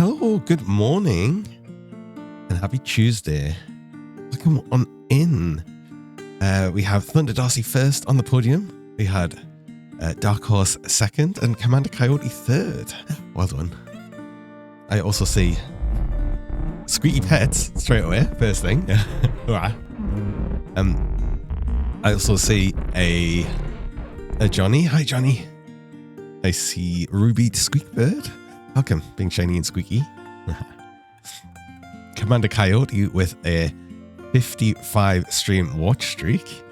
Hello, good morning, and happy Tuesday. Welcome on in. We have Thunder Darcy first on the podium. We had Dark Horse second and Commander Coyote third. Well done. I also see Squeaky Pets straight away, first thing. I also see a Johnny. Hi, Johnny. I see Ruby Squeakbird. Welcome, being shiny and squeaky. Commander Coyote with a 55 stream watch streak.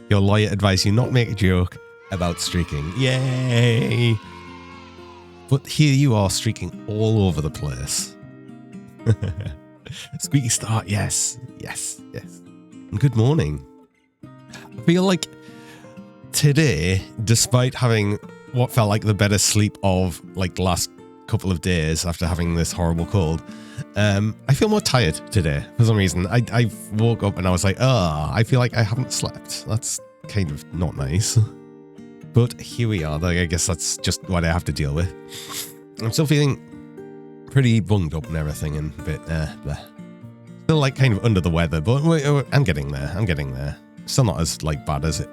Your lawyer advised you not make a joke about streaking. Yay! But here you are streaking all over the place. Squeaky start, yes. And good morning. I feel like today, despite having what felt like the better sleep of like the last couple of days after having this horrible cold, I feel more tired today for some reason. I woke up and I was like, I feel like I haven't slept. That's kind of not nice. But here we are. Like, I guess that's just what I have to deal with. I'm still feeling pretty bunged up and everything, and a bit still like kind of under the weather, but I'm getting there. Still not as like bad as it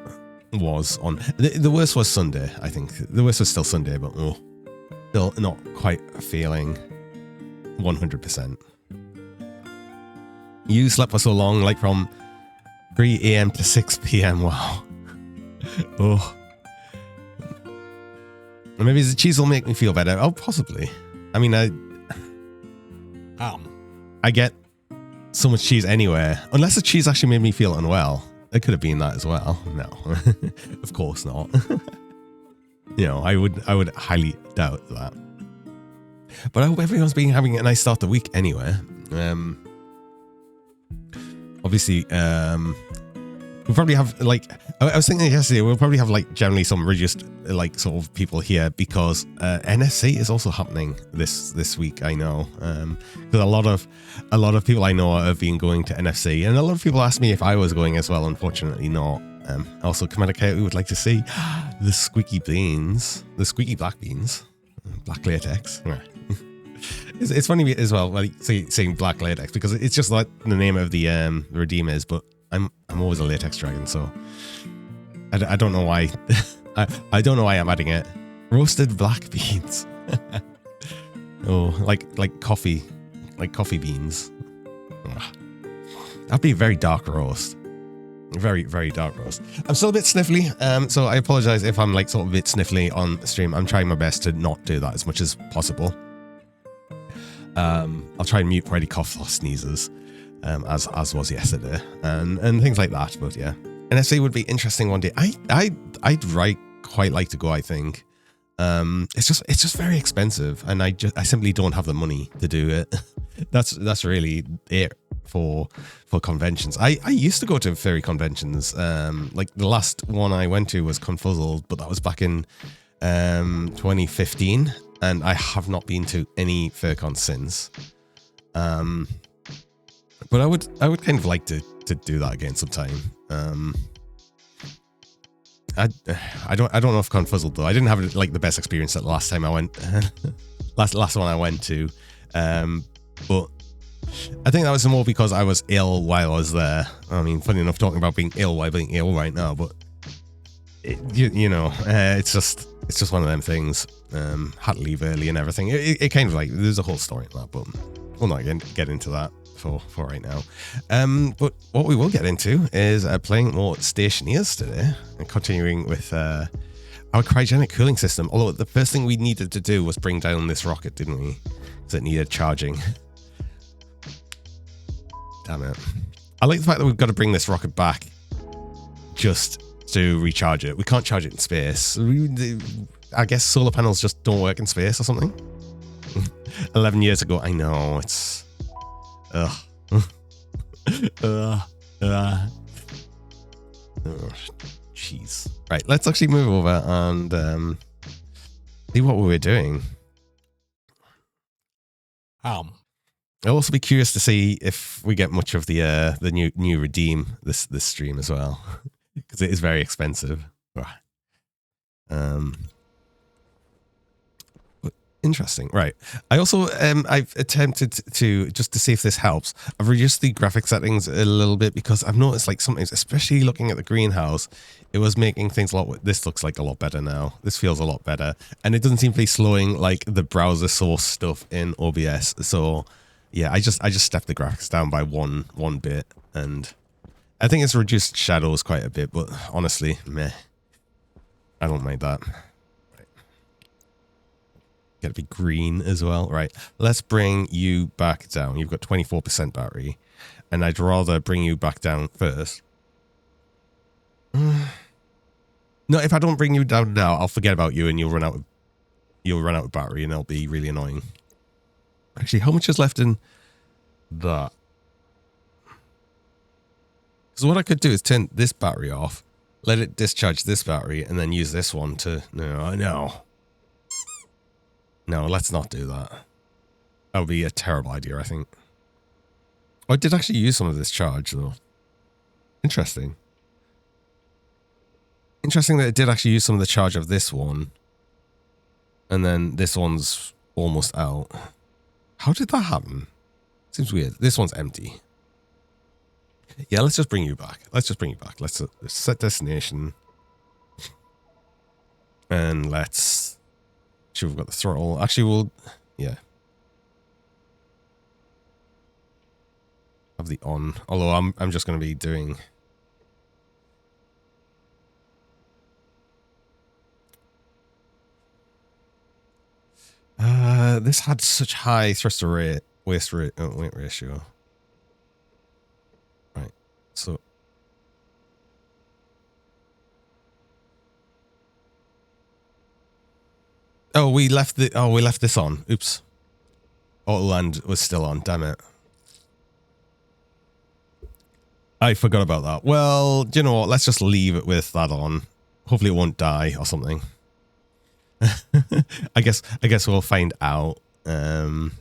was on the worst was Sunday. I think the worst was still Sunday, but still not quite feeling 100%. You slept for so long, like from 3 a.m. to 6 p.m. Wow. Oh. Maybe the cheese will make me feel better. Oh, possibly. I mean, I get so much cheese anywhere, unless the cheese actually made me feel unwell. It could have been that as well. No, of course not. I would highly doubt that. But I hope everyone's been having a nice start to the week anyway. Obviously, we'll probably have like, I was thinking yesterday, we'll probably have like generally some reduced like sort of people here because NFC is also happening this week. I know, because a lot of people I know have been going to NFC, and a lot of people asked me if I was going as well. Unfortunately, not. Also, Commander Coyote would like to see the squeaky beans, the squeaky black beans, black latex. It's funny as well, like saying black latex because it's just like the name of the Redeemers, but I'm always a latex dragon, so I don't know why. I don't know why I'm adding it. Roasted black beans. Oh, like coffee beans. That'd be a very dark roast. Very, very dark roast. I'm still a bit sniffly, so I apologize if I'm like sort of a bit sniffly on stream. I'm trying my best to not do that as much as possible. I'll try and mute any coughs or sneezes, as was yesterday, and things like that. But yeah, NFC would be interesting one day. I'd quite like to go. I think it's just very expensive, and I simply don't have the money to do it. That's really it for conventions. I used to go to furry conventions. Like the last one I went to was Confuzzled, but that was back in 2015, and I have not been to any furcons since. But I would kind of like to do that again sometime. I don't know if Confuzzled though. I didn't have like the best experience that last time I went. last one I went to, but I think that was more because I was ill while I was there. I mean, funny enough, talking about being ill while being ill right now, but it's just one of them things. Had to leave early and everything. It kind of like there's a whole story in that, but we'll not get into that for right now. But what we will get into is playing more Stationeers today and continuing with our cryogenic cooling system. Although the first thing we needed to do was bring down this rocket, didn't we? Because it needed charging. Damn it. I like the fact that we've got to bring this rocket back just to recharge it. We can't charge it in space. I guess solar panels just don't work in space or something. 11 years ago, I know, it's... Jeez. Right, let's actually move over and see what we were doing. I'll also be curious to see if we get much of the new redeem this stream as well, because it is very expensive. But Interesting. Right. I also I've attempted to just to see if this helps. I've reduced the graphic settings a little bit because I've noticed like sometimes, especially looking at the greenhouse, it was making things a lot. This looks like a lot better now. This feels a lot better, and it doesn't seem to be slowing like the browser source stuff in OBS. So yeah, I just stepped the graphics down by one bit, and I think it's reduced shadows quite a bit. But honestly, meh. I don't mind that. Got to be green as well. Right. Let's bring you back down. You've got 24% battery. And I'd rather bring you back down first. No, if I don't bring you down now, I'll forget about you and you'll run out of battery and it'll be really annoying. Actually, how much is left in that? Because what I could do is turn this battery off, let it discharge this battery, and then use this one to... No, let's not do that. That would be a terrible idea, I think. Oh, I did actually use some of this charge, though. Interesting. Interesting that it did actually use some of the charge of this one. And then this one's almost out. How did that happen? Seems weird. This one's empty. Yeah, let's just bring you back. Let's set destination. And let's... We've got the throttle. Actually, we'll... Yeah. Have the on. Although I'm just going to be doing... This had such high thruster rate, weight ratio. Right. So... Oh, we left this on. Oops. Autoland was still on. Damn it. I forgot about that. Well, do you know what? Let's just leave it with that on. Hopefully it won't die or something. I guess we'll find out. But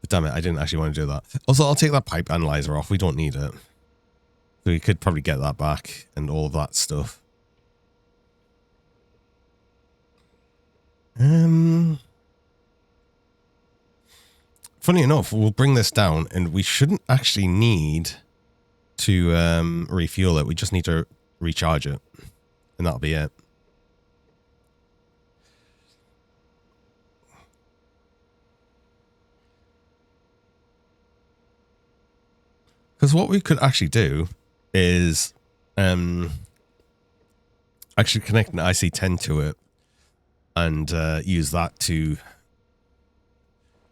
damn it, I didn't actually want to do that. Also, I'll take that pipe analyzer off. We don't need it. So we could probably get that back and all of that stuff. Funny enough, we'll bring this down and we shouldn't actually need to refuel it. We just need to recharge it and that'll be it. Because what we could actually do is actually connect an IC10 to it and use that to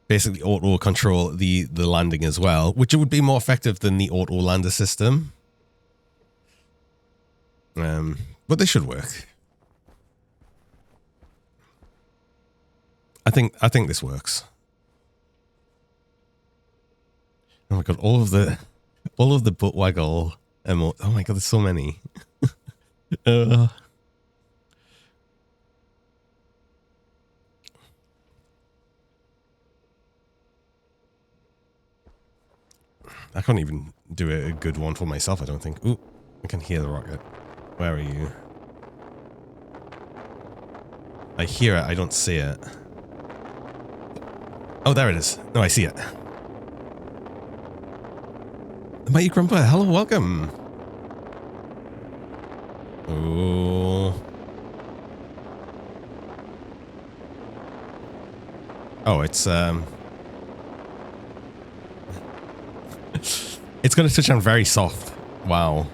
basically auto control the landing as well, which would be more effective than the auto lander system. But they should work. I think this works. Oh my god, all of the butt waggle emotes. Oh my god, there's so many. I can't even do a good one for myself, I don't think. Ooh, I can hear the rocket. Where are you? I hear it, I don't see it. Oh, there it is. No, I see it. Mighty Grumper, hello, welcome. Oh. Oh, it's it's going to touch down very soft. Wow.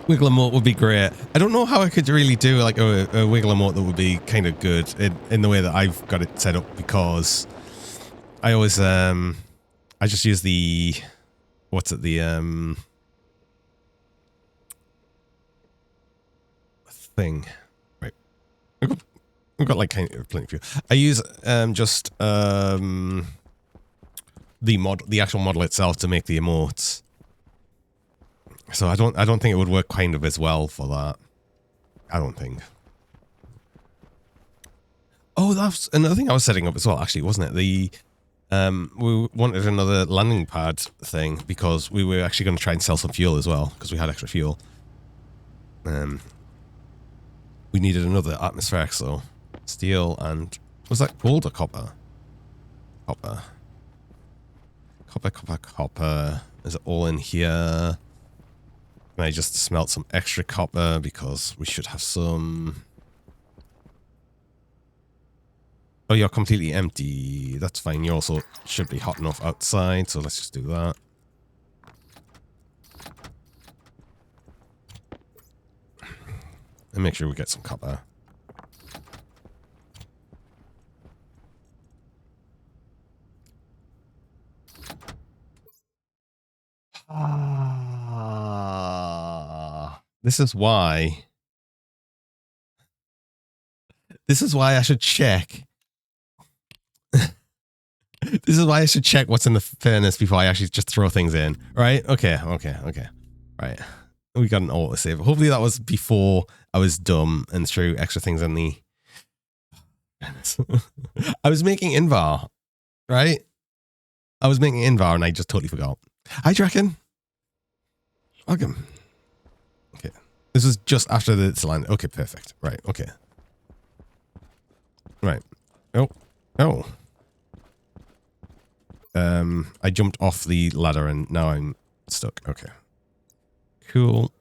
Wiggle emote would be great. I don't know how I could really do like a wiggle emote that would be kind of good in the way that I've got it set up, because I always I just use the thing. Right. We've got like kind of plenty of fuel. I use just the actual model itself to make the emotes. So I don't think it would work kind of as well for that. I don't think. Oh, that's another thing I was setting up as well, actually, wasn't it? We wanted another landing pad thing because we were actually going to try and sell some fuel as well, because we had extra fuel. We needed another atmospheric, so Steel and... Was that gold or copper? Copper. Copper. Is it all in here? Can I just smelt some extra copper because we should have some... Oh, you're completely empty. That's fine. You also should be hot enough outside, so let's just do that. And make sure we get some copper. This is why. This is why I should check. This is why I should check what's in the furnace before I actually just throw things in. Right? Okay. Right. We got an autosave. Hopefully that was before I was dumb and threw extra things in the furnace. I was making Invar, right? I was making Invar and I just totally forgot. I reckon. Welcome. Okay. This was just after the land. Okay, perfect. Right, okay. Right. Oh. I jumped off the ladder and now I'm stuck. Okay. Cool.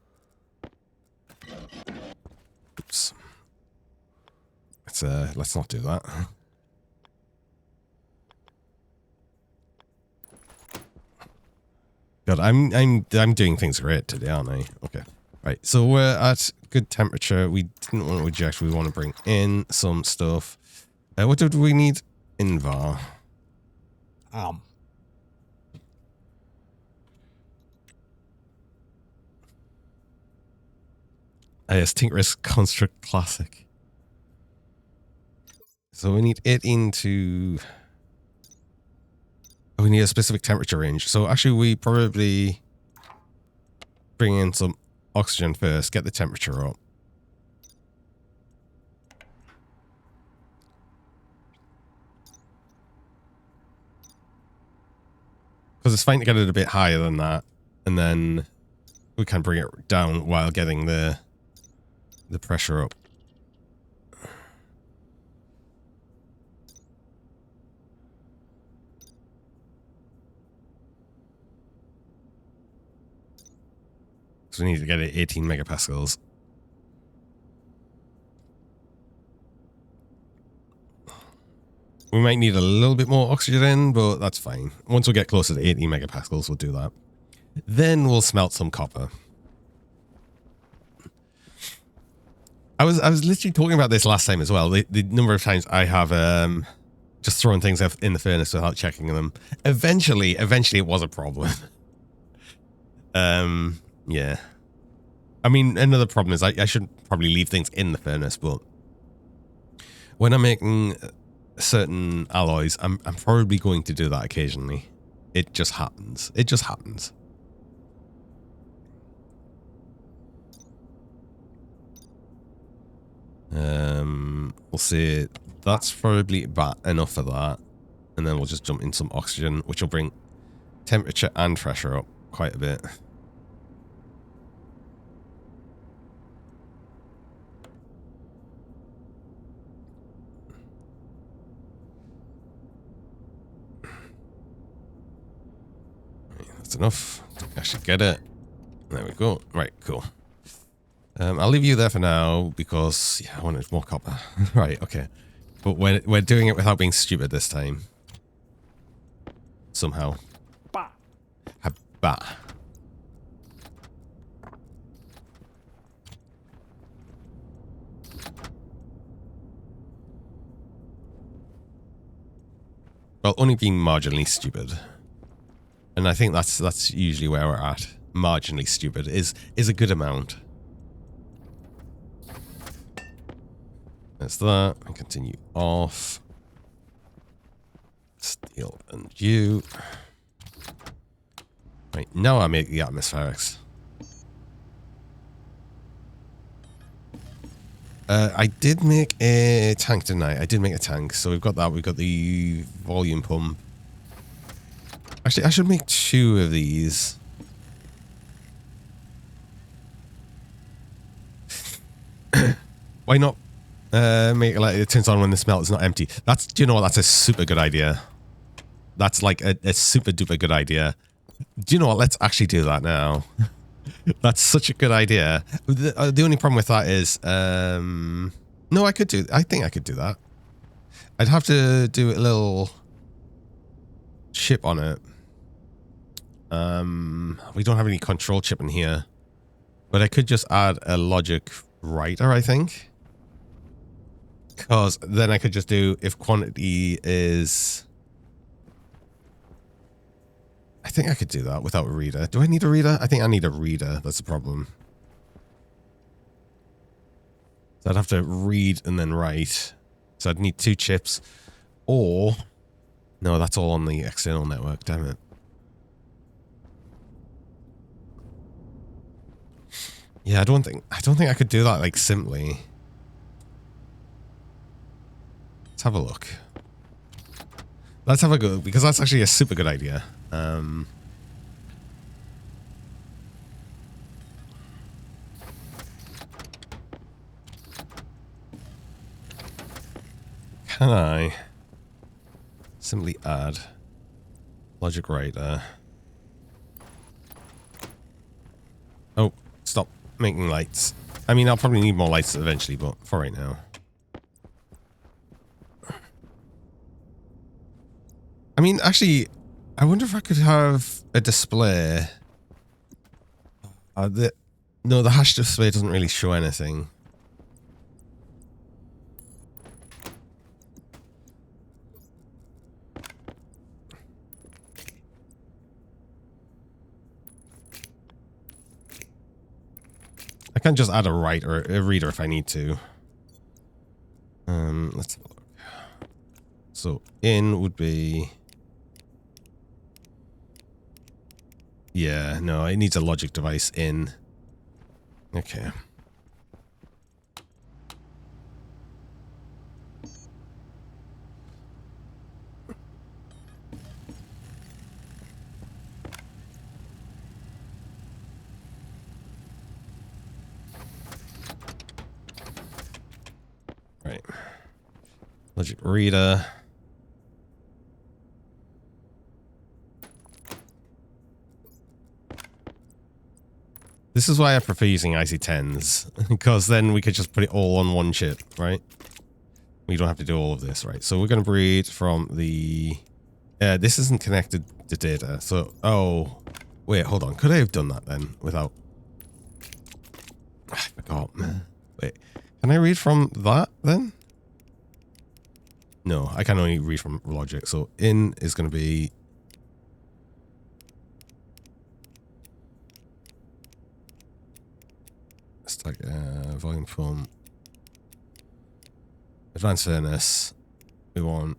Oops. Let's not do that. God, I'm doing things great today, aren't I? Okay. Right. So we're at good temperature. We didn't want to eject. We want to bring in some stuff. What did we need? Invar. Yes, Tinker's Construct Classic. So we need it into... Oh, we need a specific temperature range. So actually we probably bring in some oxygen first, get the temperature up. Because it's fine to get it a bit higher than that. And then we can bring it down while getting the pressure up. So we need to get it 18 megapascals. We might need a little bit more oxygen, but that's fine. Once we get closer to 18 megapascals, we'll do that. Then we'll smelt some copper. I was literally talking about this last time as well. The number of times I have just thrown things in the furnace without checking them. Eventually it was a problem. Yeah. I mean, another problem is I should probably leave things in the furnace, but when I'm making certain alloys, I'm probably going to do that occasionally. It just happens. It just happens. We'll see. That's probably about enough for that. And then we'll just jump in some oxygen, which will bring temperature and pressure up quite a bit. That's enough. I should get it. There we go. Right, cool. I'll leave you there for now because yeah, I wanted more copper. Right, okay. But we're doing it without being stupid this time. Somehow. Bah. Bah. Well, only being marginally stupid. And I think that's usually where we're at. Marginally stupid is a good amount. There's that. And continue off. Steel and you. Right, now I make the atmospherics. I did make a tank, didn't I? I did make a tank, so we've got that. We've got the volume pump. Actually, I should make 2 of these. Why not Make it like it turns on when the smelt is not empty. That's, do you know what? That's a super good idea. That's like a super duper good idea. Do you know what? Let's actually do that now. That's such a good idea. The only problem with that is, no, I think I could do that. I'd have to do a little chip on it. We don't have any control chip in here, but I could just add a logic writer, I think. Because then I could just do if quantity is... I think I could do that without a reader. Do I need a reader? I think I need a reader. That's the problem. So I'd have to read and then write. So I'd need 2 chips. Or... No, that's all on the external network. Damn it. Yeah, I don't think I could do that like simply. Let's have a look. Let's have a go, because that's actually a super good idea. Can I simply add logic writer? Oh, stop making lights. I mean, I'll probably need more lights eventually, but for right now. I mean, actually, I wonder if I could have a display. No, the hash display doesn't really show anything. I can just add a writer, a reader if I need to. Let's have a look. So in would be... Yeah, no, it needs a logic device in. Okay. Right. Logic reader. This is why I prefer using IC10s, because then we could just put it all on one chip, right? We don't have to do all of this, right? So we're going to breed from the... this isn't connected to data, so... Oh, wait, hold on. Could I have done that then without... I forgot. Wait, can I read from that then? No, I can only read from logic. So in is going to be... It's like volume pump, advanced furnace. We want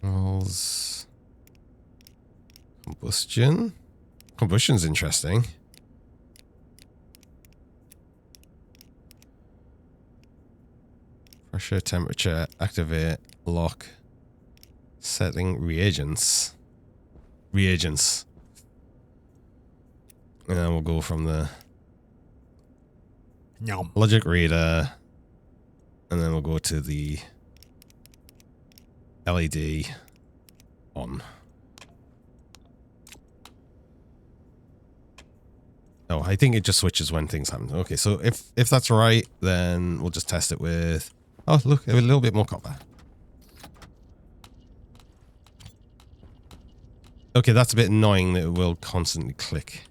moles. Combustion. Combustion's interesting. Pressure, temperature, activate, lock, setting, reagents. Reagents. And then we'll go from the logic reader, and then we'll go to the LED on. Oh, I think it just switches when things happen. Okay, so if that's right, then we'll just test it with... Oh, look, a little bit more copper. Okay, that's a bit annoying that it will constantly click.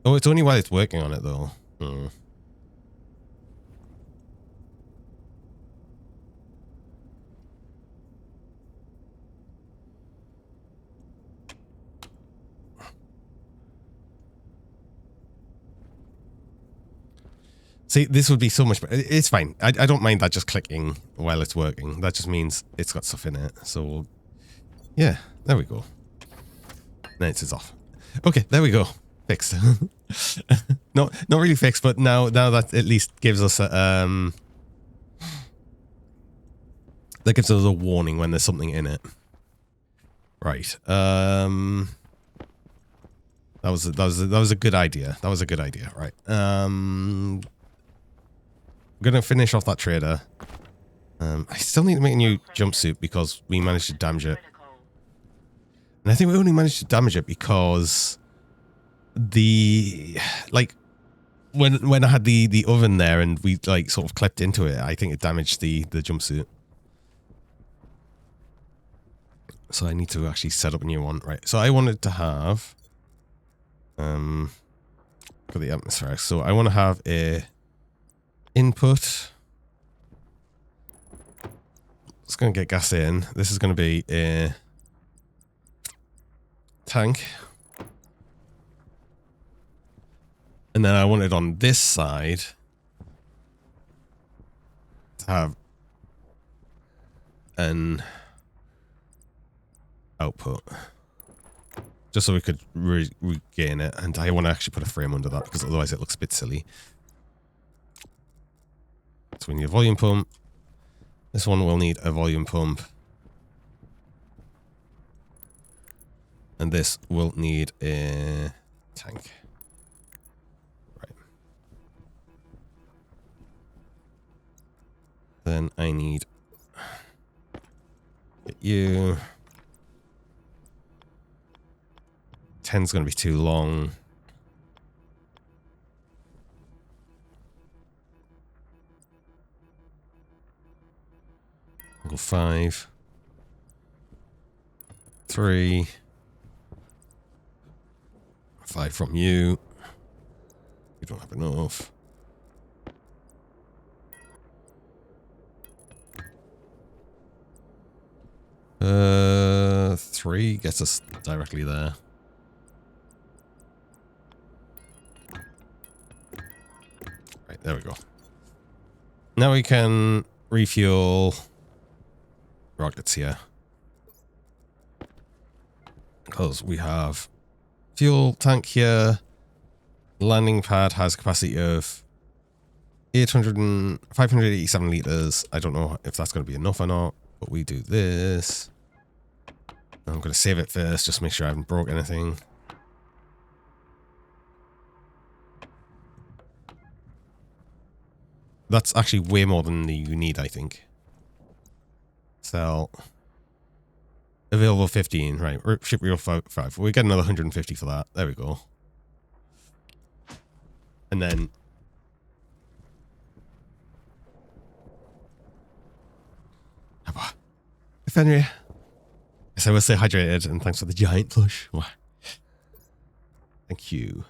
Oh, it's only while it's working on it, though. Hmm. See, this would be so much better. It's fine. I don't mind that just clicking while it's working. That just means it's got stuff in it. So, yeah, there we go. Now it's off. Okay, there we go. Fixed. No, not really fixed, but now that at least gives us a That gives us a warning when there's something in it. Right. That was a good idea. That was a good idea. Right. I'm gonna finish off that trader. I still need to make a new jumpsuit because we managed to damage it. And I think we only managed to damage it because the when I had the oven there and we like sort of clipped into it, I think it damaged the jumpsuit. So I need to actually set up a new one. Right. So I wanted to have for the atmospheric. So I want to have a input. It's going to get gas in. This is going to be a tank. And then I want it on this side to have an output. Just so we could regain it. And I want to actually put a frame under that because otherwise it looks a bit silly. So we need a volume pump. This one will need a volume pump. And this will need a tank. Right. Then I need you. 10's going to be too long. I'll go 5. 3. 5 from you. You don't have enough. Three gets us directly there. Right, there we go. Now we can refuel rockets here. Because we have fuel tank here. Landing pad has a capacity of 587 liters. I don't know if that's going to be enough or not, but we do this. I'm going to save it first, just to make sure I haven't broke anything. That's actually way more than you need, I think. Sell. Available 15, right. Ship reel 5. We get another 150 for that. There we go. And then Fenrir. Yes, I will stay hydrated, and thanks for the giant plush. Thank you.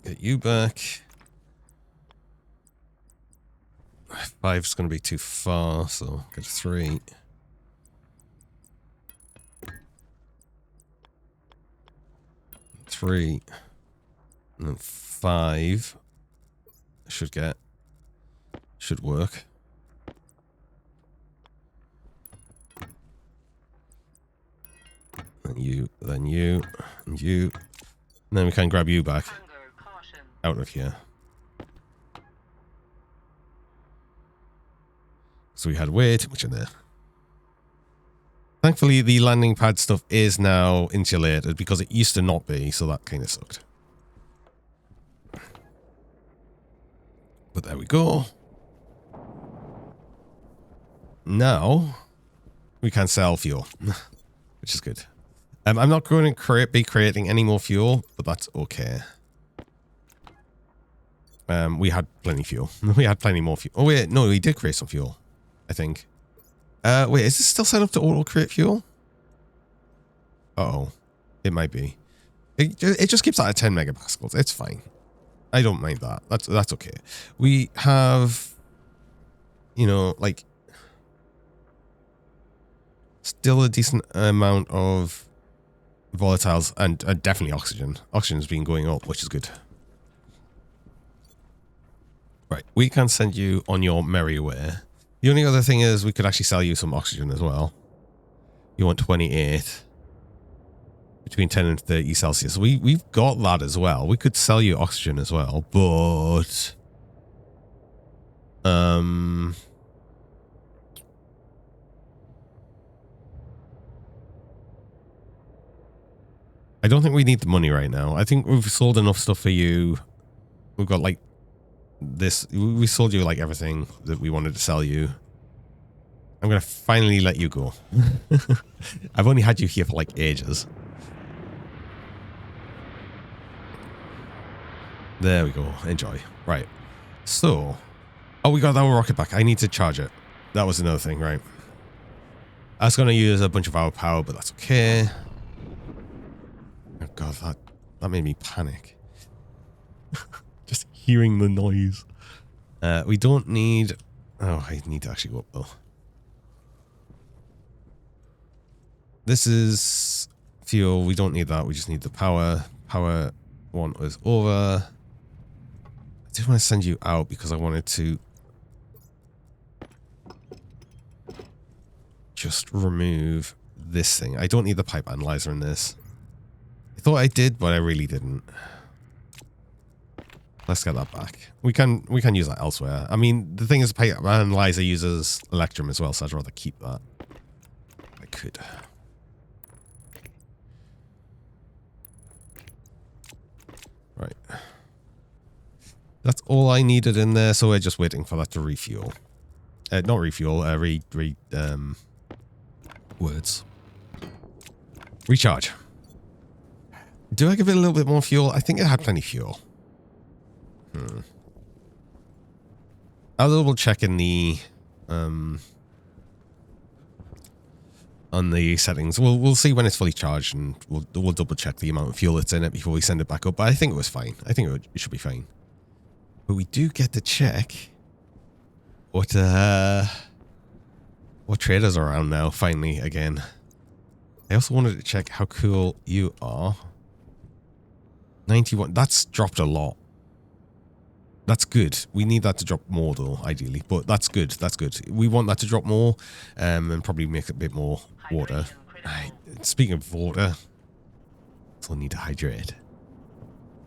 Get you back. 5's going to be too far, so get a 3. Three. And then 5 should work. And you, then you, and you. And then we can grab you back out of here. So we had way too much in there. Thankfully, the landing pad stuff is now insulated because it used to not be, so that kind of sucked. But there we go. Now, we can sell fuel, which is good. I'm not going to be creating any more fuel, but that's okay. We had plenty of fuel. We had plenty more fuel. Oh, wait, no, we did create some fuel, I think. Wait, is this still set up to auto-create fuel? Uh-oh. It might be. It just keeps that at 10 megapascals. It's fine. I don't mind that. That's okay. We have, you know, like, still a decent amount of volatiles and definitely oxygen. Oxygen's been going up, which is good. Right, we can send you on your merry way. The only other thing is we could actually sell you some oxygen as well. You want 28. Between 10 and 30 Celsius. We've got that as well. We could sell you oxygen as well, but Um, I don't think we need the money right now. I think we've sold enough stuff for you. We've got like this. We sold you like everything that we wanted to sell you. I'm going to finally let you go. I've only had you here for like ages. There we go. Enjoy. Right. So, oh, we got that rocket back. I need to charge it. That was another thing, right? I was going to use a bunch of our power, but that's okay. Oh god, that made me panic. Just hearing the noise. We don't need... Oh, I need to actually go up though. This is fuel. We don't need that. We just need the power. Power one was over. I did want to send you out because I wanted to just remove this thing. I don't need the pipe analyzer in this. I thought I did, but I really didn't. Let's get that back. We can use that elsewhere. I mean, the thing is, pipe analyzer uses electrum as well, so I'd rather keep that. I could. Right. That's all I needed in there, so we're just waiting for that to refuel. Not refuel, words. Recharge. Do I give it a little bit more fuel? I think it had plenty of fuel. I'll double check in the on the settings. We'll see when it's fully charged, and we'll double check the amount of fuel that's in it before we send it back up. But I think it was fine. I think it should be fine. But we do get to check what traders are around now. Finally, again. I also wanted to check how cool you are. 91. That's dropped a lot. That's good. We need that to drop more though, ideally. But that's good. That's good. We want that to drop more, and probably make a bit more water. Speaking of water, still need to hydrate.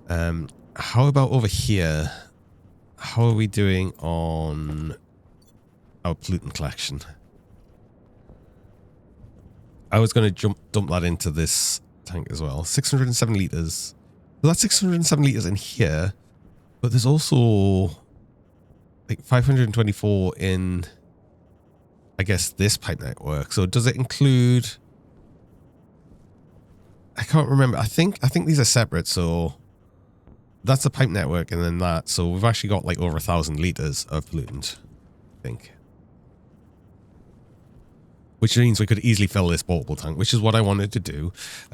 How about over here? How are we doing on our pollutant collection? I was going to dump that into this tank as well. 607 litres. So that's 607 litres in here. But there's also like 524 in, I guess, this pipe network. So does it include... I can't remember. I think these are separate. So that's the pipe network and then that. So we've actually got like over 1,000 litres of pollutant, I think. Which means we could easily fill this portable tank, which is what I wanted to do.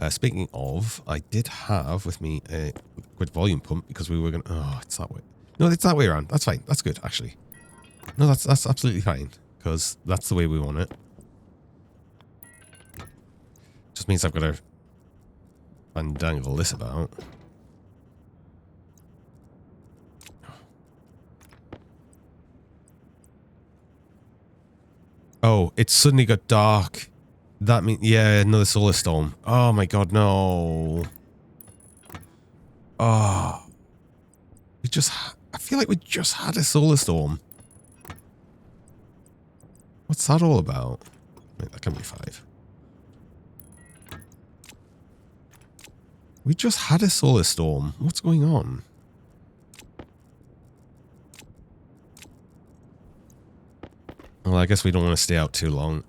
Speaking of, I did have with me a liquid volume pump because we were going to... Oh, it's that way. No, it's that way around. That's fine. That's good, actually. No, that's absolutely fine because that's the way we want it. Just means I've got to undangle this about. Oh, it suddenly got dark. That means, yeah, another solar storm. Oh my god, no. Oh. I feel like we just had a solar storm. What's that all about? Wait, that can be 5. We just had a solar storm. What's going on? Well, I guess we don't want to stay out too long.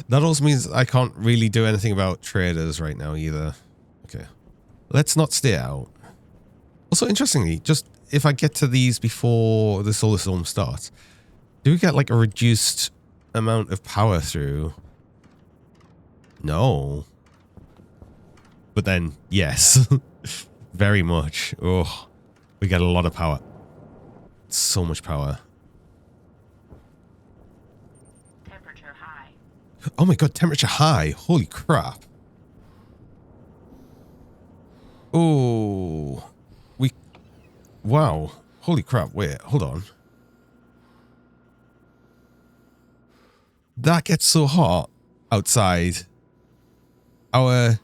That also means I can't really do anything about traders right now either. Okay. Let's not stay out. Also, interestingly, just if I get to these before the solar storm starts, do we get like a reduced amount of power through? No. But then, yes. Very much. Oh, we get a lot of power. So much power. Oh my god, temperature high. Holy crap. Oh. Wow. Holy crap. Wait, hold on. That gets so hot outside. Our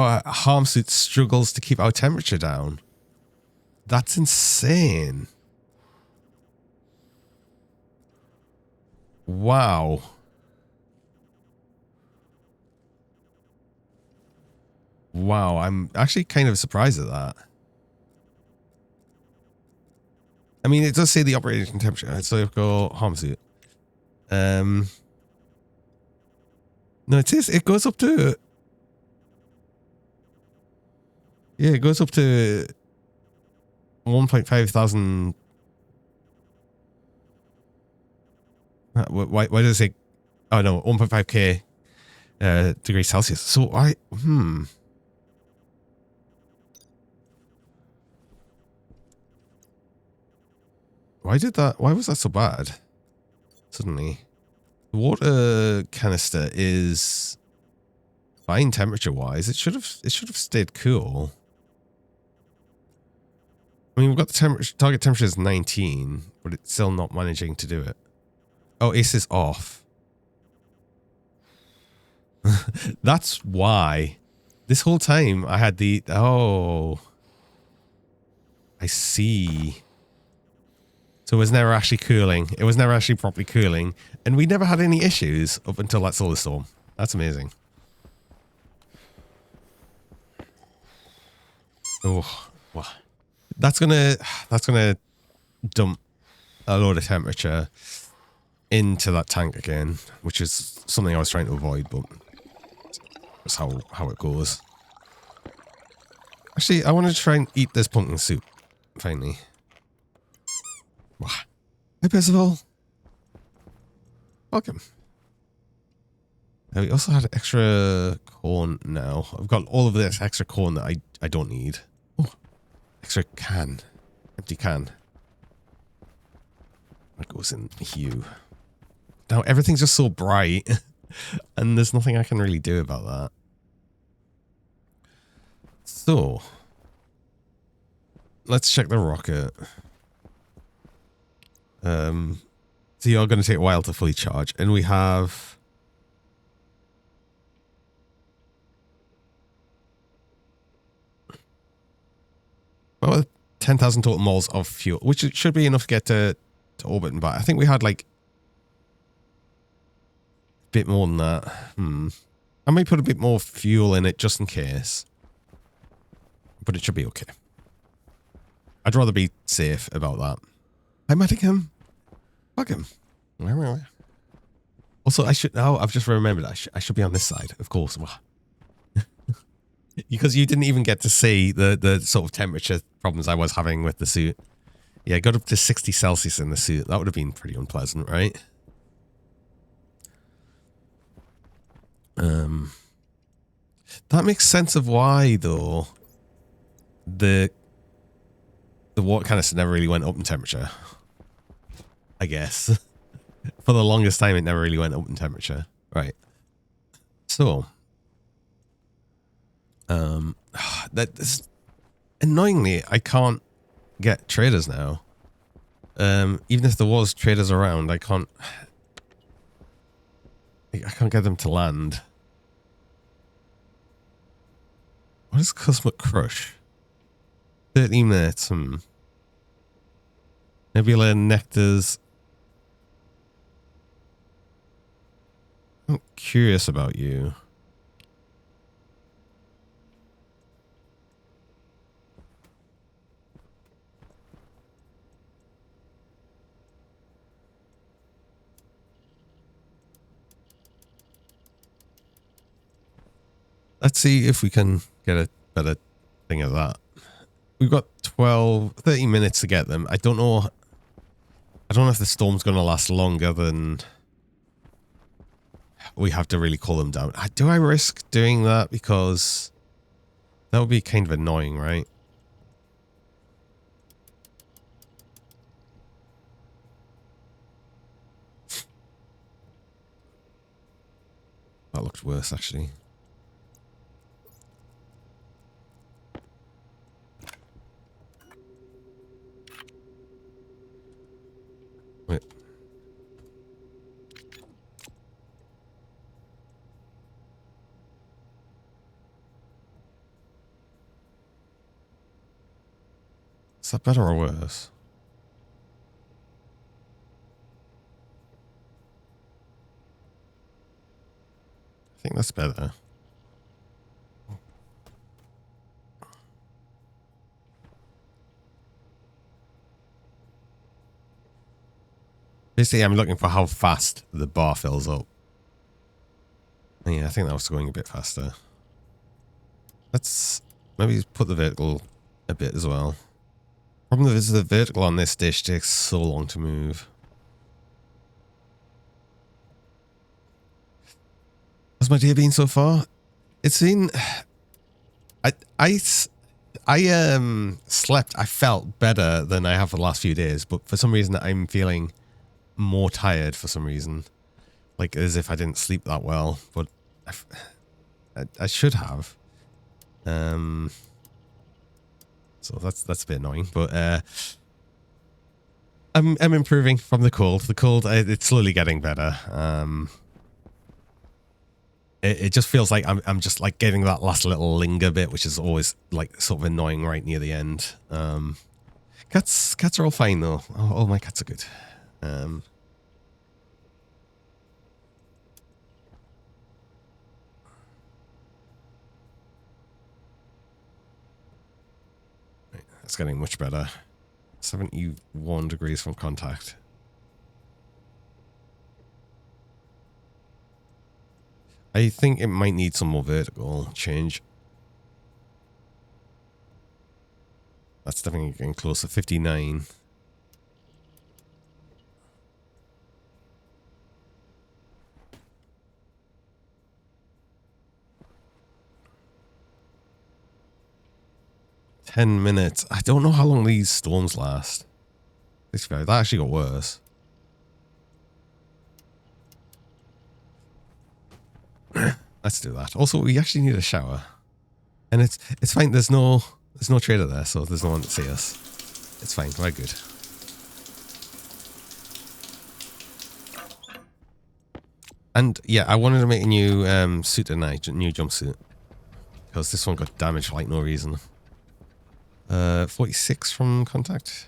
our harm suit struggles to keep our temperature down. That's insane. Wow. Wow, I'm actually kind of surprised at that. I mean, it does say the operating temperature, so I've got harm suit. No, it goes up to... Yeah, it goes up to 1.5 thousand... Why does it say... Oh, no, 1.5k degrees Celsius. So Why was that so bad? Suddenly. The water canister is fine temperature-wise. It should have stayed cool. I mean, we've got the target temperature is 19, but it's still not managing to do it. Oh, ACE is off. That's why. This whole time I had the... Oh. I see. So it was never actually cooling. It was never actually properly cooling. And we never had any issues up until that solar storm. That's amazing. Oh, wow. That's gonna dump a load of temperature into that tank again, which is something I was trying to avoid, but that's how it goes. Actually, I want to try and eat this pumpkin soup, finally. Wow. Hey, Percival. Welcome. We also had extra corn now. I've got all of this extra corn that I don't need. Oh, extra can. Empty can. That goes in here. Now everything's just so bright and there's nothing I can really do about that. So let's check the rocket. So you're going to take a while to fully charge, and we have about 10,000 total moles of fuel, which should be enough to get to orbit and back. I think we had like a bit more than that. I might put a bit more fuel in it just in case, but it should be okay. I'd rather be safe about that. Hi, Maddicum. Welcome. Also, I've just remembered I should be on this side, of course. Because you didn't even get to see the sort of temperature problems I was having with the suit. Yeah, I got up to 60 Celsius in the suit. That would have been pretty unpleasant, right? That makes sense of why, though, the water canister never really went up in temperature. I guess. For the longest time, it never really went up in temperature. Right. So. Annoyingly, I can't get traders now. Even if there was traders around, I can't get them to land. What is Cosmic Crush? 13 minutes. Nebula Nectars. I'm curious about you. Let's see if we can get a better thing of that. We've got 30 minutes to get them. I don't know if the storm's going to last longer than we have to really cool them down. Do I risk doing that? Because that would be kind of annoying, right? That looked worse, actually. Wait. Is that better or worse? I think that's better. Basically, I'm looking for how fast the bar fills up. Yeah, I think that was going a bit faster. Let's maybe put the vertical a bit as well. Problem is the vertical on this dish takes so long to move. How's my day been so far? It's been... I slept, I felt better than I have for the last few days, but for some reason I'm feeling more tired for some reason. Like as if I didn't sleep that well, but I should have. So that's a bit annoying, but I'm improving from the cold. The cold, it's slowly getting better. It just feels like I'm just like getting that last little linger bit, which is always like sort of annoying right near the end. Cats are all fine though. All my cats are good. It's getting much better. 71 degrees from contact. I think it might need some more vertical change. That's definitely getting closer. 59. $10. I don't know how long these storms last. That actually got worse. Let's do that. Also, we actually need a shower, and it's fine. There's no trader there, so there's no one to see us. It's fine. We're good. And yeah, I wanted to make a new suit tonight, new jumpsuit, because this one got damaged for like no reason. 46 from contact.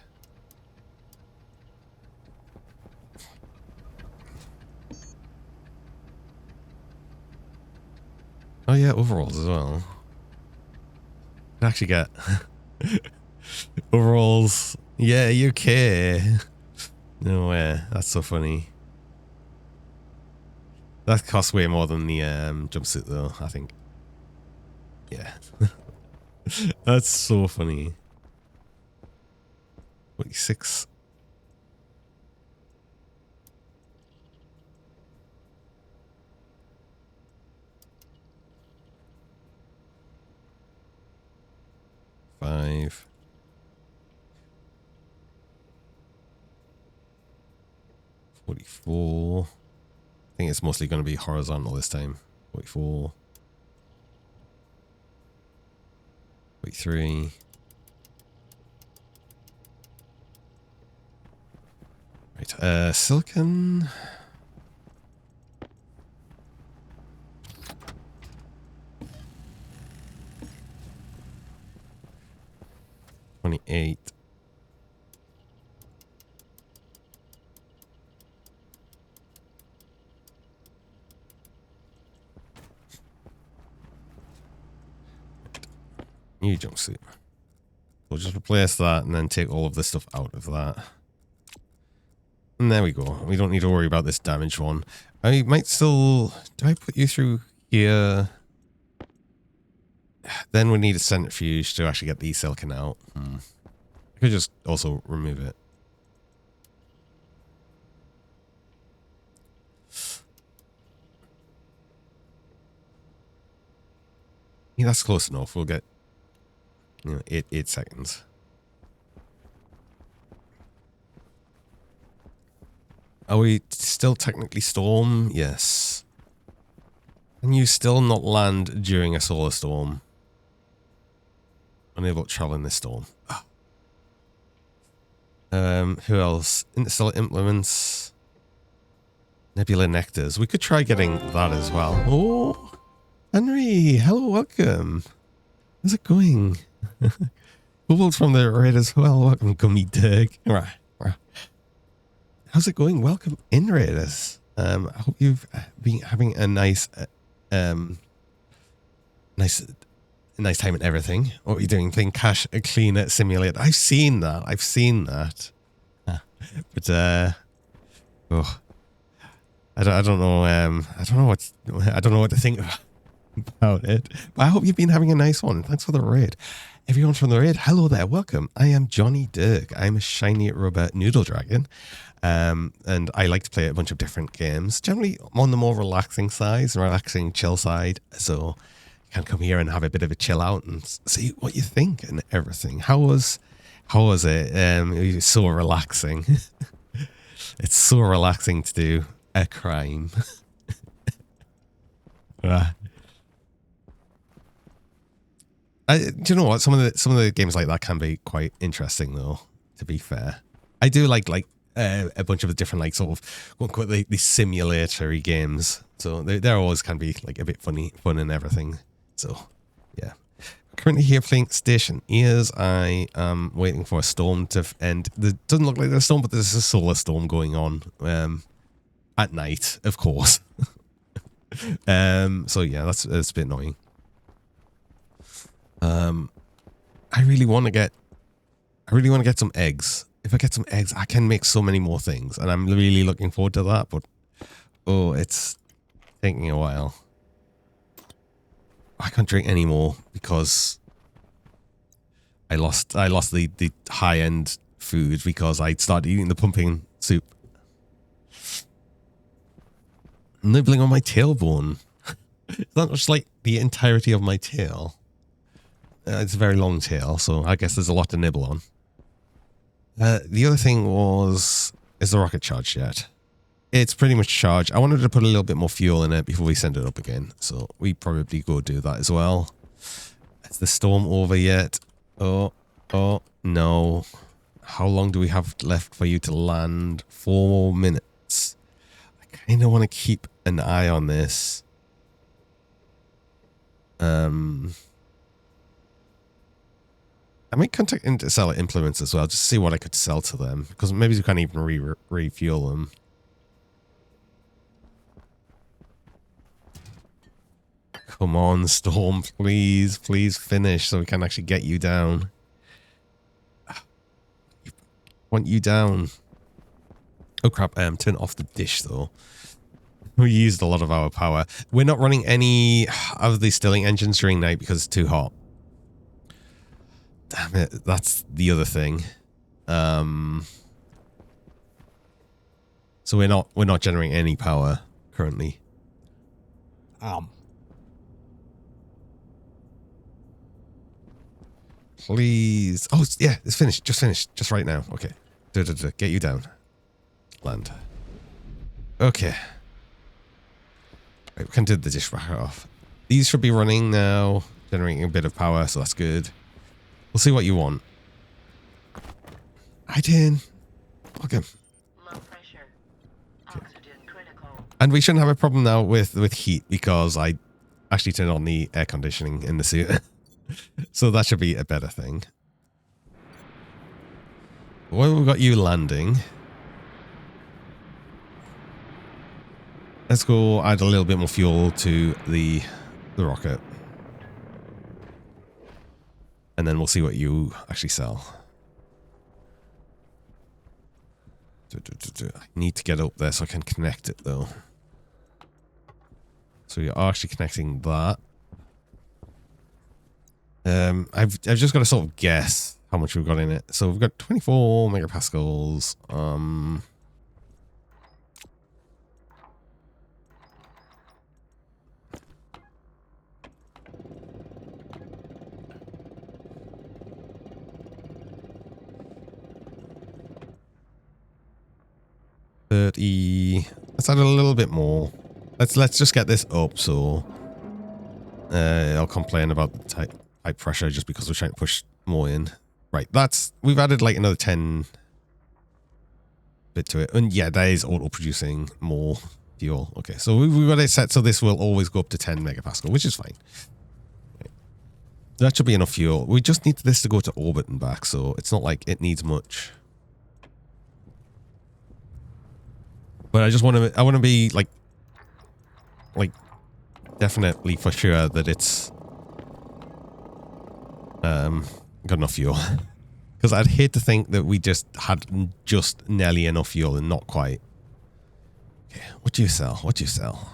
Oh yeah, overalls as well. I actually get overalls. Yeah, UK. No way. That's so funny. That costs way more than the jumpsuit though, I think. Yeah. That's so funny. 46. $5. 44. I think it's mostly going to be horizontal this time. 44. 43. Right, silicon. $28. New jumpsuit. We'll just replace that and then take all of the stuff out of that. And there we go. We don't need to worry about this damaged one. I might still... Do I put you through here? Then we need a centrifuge to actually get the silicon out. I could just also remove it. Yeah, that's close enough. We'll get, you know, 8 seconds. Are we still technically storm? Yes. Can you still not land during a solar storm? Unable to travel in this storm. Who else? Interstellar implements. Nebula nectars. We could try getting that as well. Oh, Henry. Hello, welcome. How's it going? Bubbles from the raid as well. Welcome, Gummy Dirk. Right. How's it going? Welcome in, Raiders. I hope you've been having a nice time and everything. What are you doing? Playing Cash Cleaner Simulator. I've seen that. But oh, I don't know. I don't know what to think about it. But I hope you've been having a nice one. Thanks for the raid. Everyone from the raid, hello there, welcome. I am Johnny Dirk. I'm a shiny rubber noodle dragon. And I like to play a bunch of different games, generally on the more relaxing side, relaxing chill side. So you can come here and have a bit of a chill out and see what you think and everything. How was it? It was so relaxing. It's so relaxing to do a crime. Do you know what? Some of the games like that can be quite interesting, though. To be fair, I do like a bunch of the different sort of the simulatory games. So they always can be like a bit fun and everything. So yeah, currently here playing Stationeers. I am waiting for a storm to end. It doesn't look like there's a storm, but there's a solar storm going on at night, of course. So yeah, that's a bit annoying. I really want to get some eggs. If I get some eggs, I can make so many more things, and I'm really looking forward to that. But oh, it's taking a while. I can't drink anymore because I lost the high end food because I started eating the pumpkin soup. Nibbling on my tailbone. It's not just like the entirety of my tail. It's a very long tail, so I guess there's a lot to nibble on. The other thing is the rocket charged yet? It's pretty much charged. I wanted to put a little bit more fuel in it before we send it up again, so we probably go do that as well. Is the storm over yet? Oh no. How long do we have left for you to land? 4 more minutes. I kind of want to keep an eye on this. I might contact Interstellar Implements as well, just to see what I could sell to them, because maybe we can't even refuel them. Come on, Storm, please finish so we can actually get you down. I want you down. Oh crap, turn off the dish though. We used a lot of our power. We're not running any of the stilling engines during night because it's too hot. Damn it, that's the other thing. So we're not generating any power currently. Please. Oh yeah, it's finished. Just finished. Just right now. Okay. Get you down. Land. Okay. Right, we can do the dishwasher off. These should be running now, generating a bit of power, so that's good. We'll see what you want. Hi, Tin. Welcome. Low pressure. Oxygen critical. And we shouldn't have a problem now with heat because I actually turned on the air conditioning in the suit. So that should be a better thing. Well, we've got you landing. Let's go add a little bit more fuel to the rocket. And then we'll see what you actually sell. I need to get up there so I can connect it though. So you're actually connecting that. I've just got to sort of guess how much we've got in it. So we've got 24 megapascals. 30. Let's add a little bit more. Let's just get this up so I'll complain about the high pressure just because we're trying to push more in. Right, we've added like another 10 bit to it. And yeah, that is auto producing more fuel. Okay, so we've got it set so this will always go up to 10 megapascal, which is fine. That should be enough fuel. We just need this to go to orbit and back, so it's not like it needs much. But I just want to, I want to be like definitely for sure that it's got enough fuel. Because I'd hate to think that we just had just nearly enough fuel and not quite. Okay, what do you sell? What do you sell?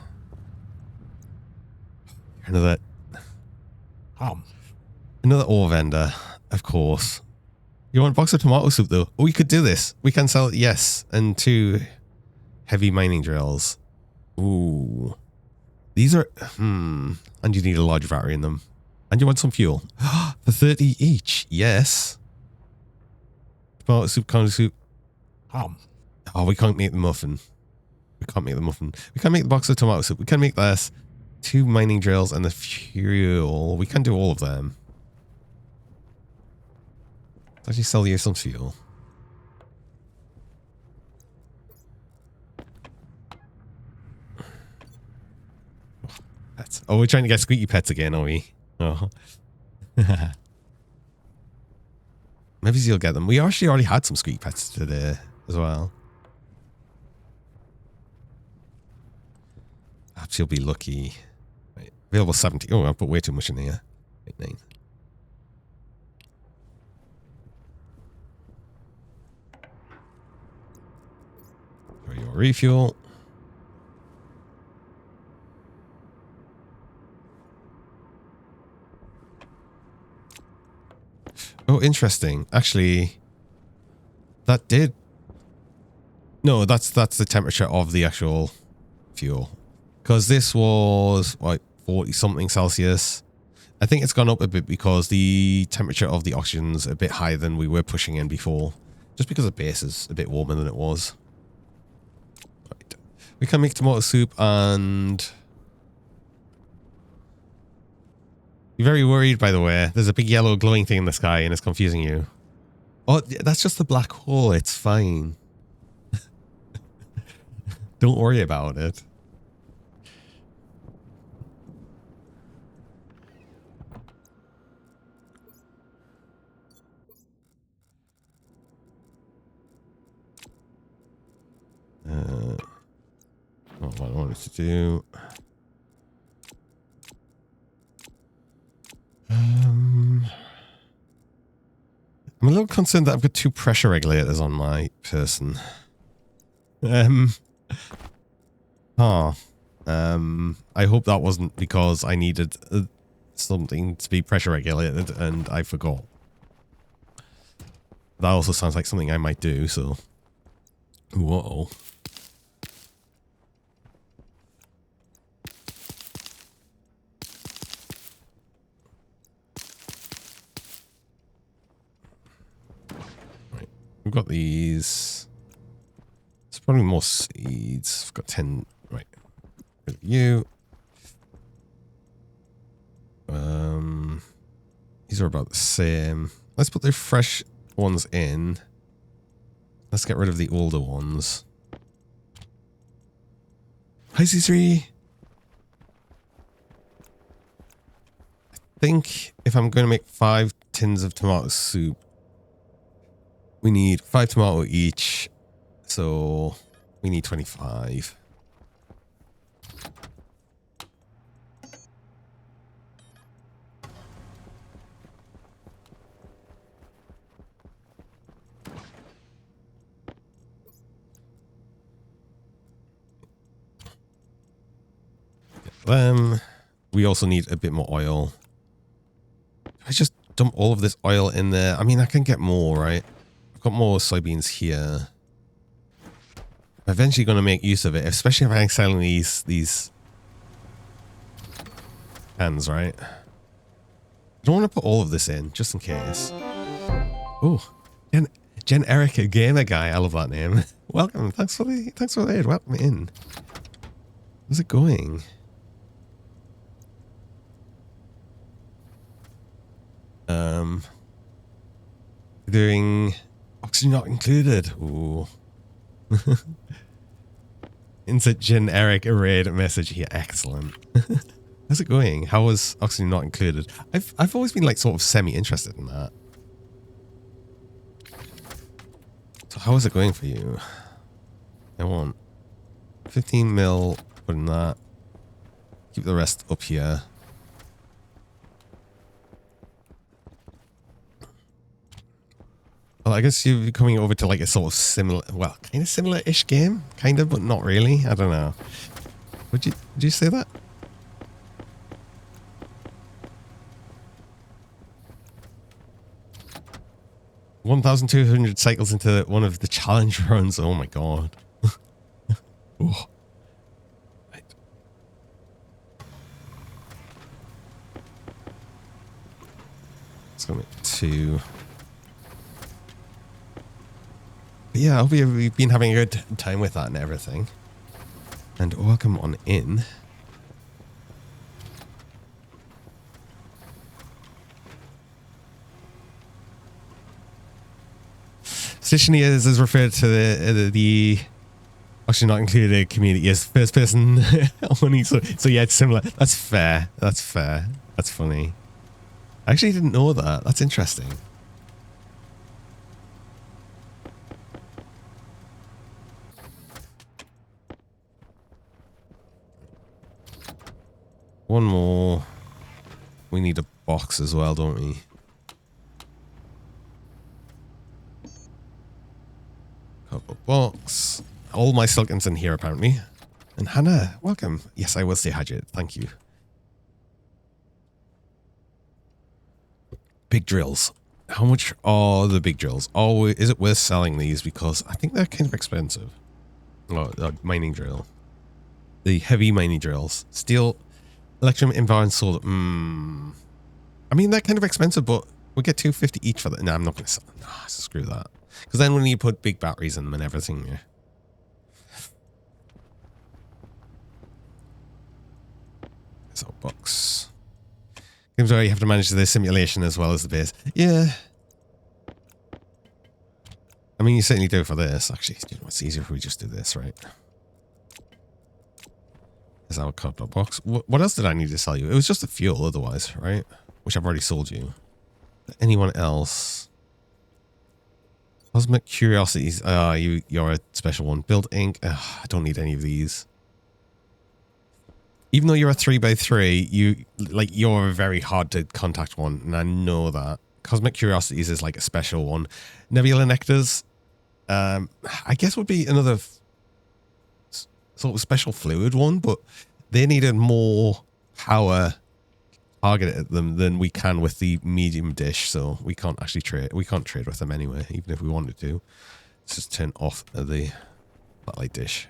Another ore vendor, of course. You want a box of tomato soup though? Oh, we could do this. We can sell it, yes. And 2 heavy mining drills. Ooh. These are, and you need a large battery in them. And you want some fuel. For 30 each, yes. Tomato soup, corn soup. Oh, we can't make the muffin. We can't make the muffin. We can make the box of tomato soup. We can make this. 2 mining drills and the fuel. We can do all of them. Let's actually sell you some fuel. Pets. Oh, we're trying to get squeaky pets again, are we? Oh. Maybe you'll get them. We actually already had some squeaky pets today as well. Perhaps you'll be lucky. Right. Available 70. Oh, I put way too much in here. 9. For your refuel. Oh, interesting. Actually, that did. No, that's the temperature of the actual fuel. Because this was, like, 40 something Celsius. I think it's gone up a bit because the temperature of the oxygen's a bit higher than we were pushing in before. Just because the base is a bit warmer than it was. Right. We can make tomato soup and... You're very worried, by the way. There's a big yellow glowing thing in the sky and it's confusing you. Oh, that's just the black hole. It's fine. Don't worry about it. Not what I wanted to do. I'm a little concerned that I've got 2 pressure regulators on my person. I hope that wasn't because I needed something to be pressure regulated and I forgot. That also sounds like something I might do, so... Whoa. Right, we've got these. There's probably more seeds. I've got 10. Right. You. These are about the same. Let's put the fresh ones in. Let's get rid of the older ones. Hi, C3. I think if I'm going to make 5 tins of tomato soup, we need 5 tomato each. So we need 25. We also need a bit more oil. I just dump all of this oil in there. I mean, I can get more, right? I've got more soybeans here. I'm eventually going to make use of it, especially if I'm selling these cans, right? I don't want to put all of this in, just in case. Oh, Gen Erica Gamer Guy. I love that name. Welcome. Thanks for the aid. Welcome in. How's it going? Doing oxygen not included. Ooh. Insert generic raid message here. Excellent. How's it going? How was oxygen not included? I've always been like sort of semi-interested in that. So how is it going for you? I want 15 mil, put in that. Keep the rest up here. Well, I guess you're coming over to like a sort of similar, well, kind of similar-ish game, kind of, but not really. I don't know. Would you say that? $1,200 cycles into one of the challenge runs. Oh my god. Oh. Right. Let's go make 2. But yeah, I hope you've been having a good time with that and everything. And welcome on in. Stationeers is referred to the actually not included community as first person only. So yeah, it's similar. That's fair. That's fair. That's funny. I actually didn't know that. That's interesting. One more. We need a box as well, don't we? Cardboard box. All my silicons in here, apparently. And Hannah, welcome. Yes, I will say Hadget. Thank you. Big drills. How much are the big drills? Oh, is it worth selling these? Because I think they're kind of expensive. Oh, mining drill. The heavy mining drills. Steel, electrum, environment, solar. I mean, they're kind of expensive, but we'll get $250 each for that. No, I'm not going to sell them. No, screw that. Because then when you put big batteries in them and everything, yeah. So, box. Games where you have to manage the simulation as well as the base. Yeah. I mean, you certainly do for this, actually. You know, it's easier if we just do this, right? Is our cardboard box. What else did I need to sell you? It was just the fuel otherwise, right? Which I've already sold you. Anyone else? Cosmic Curiosities. You're a special one. Build ink. I don't need any of these. Even though you're a 3x3, you're a very hard to contact one, and I know that. Cosmic Curiosities is like a special one. Nebula Nectars, I guess would be another sort of special fluid one, but they needed more power targeted at them than we can with the medium dish, so we can't actually trade. We can't trade with them anyway, even if we wanted to. Let's just turn off the spotlight dish.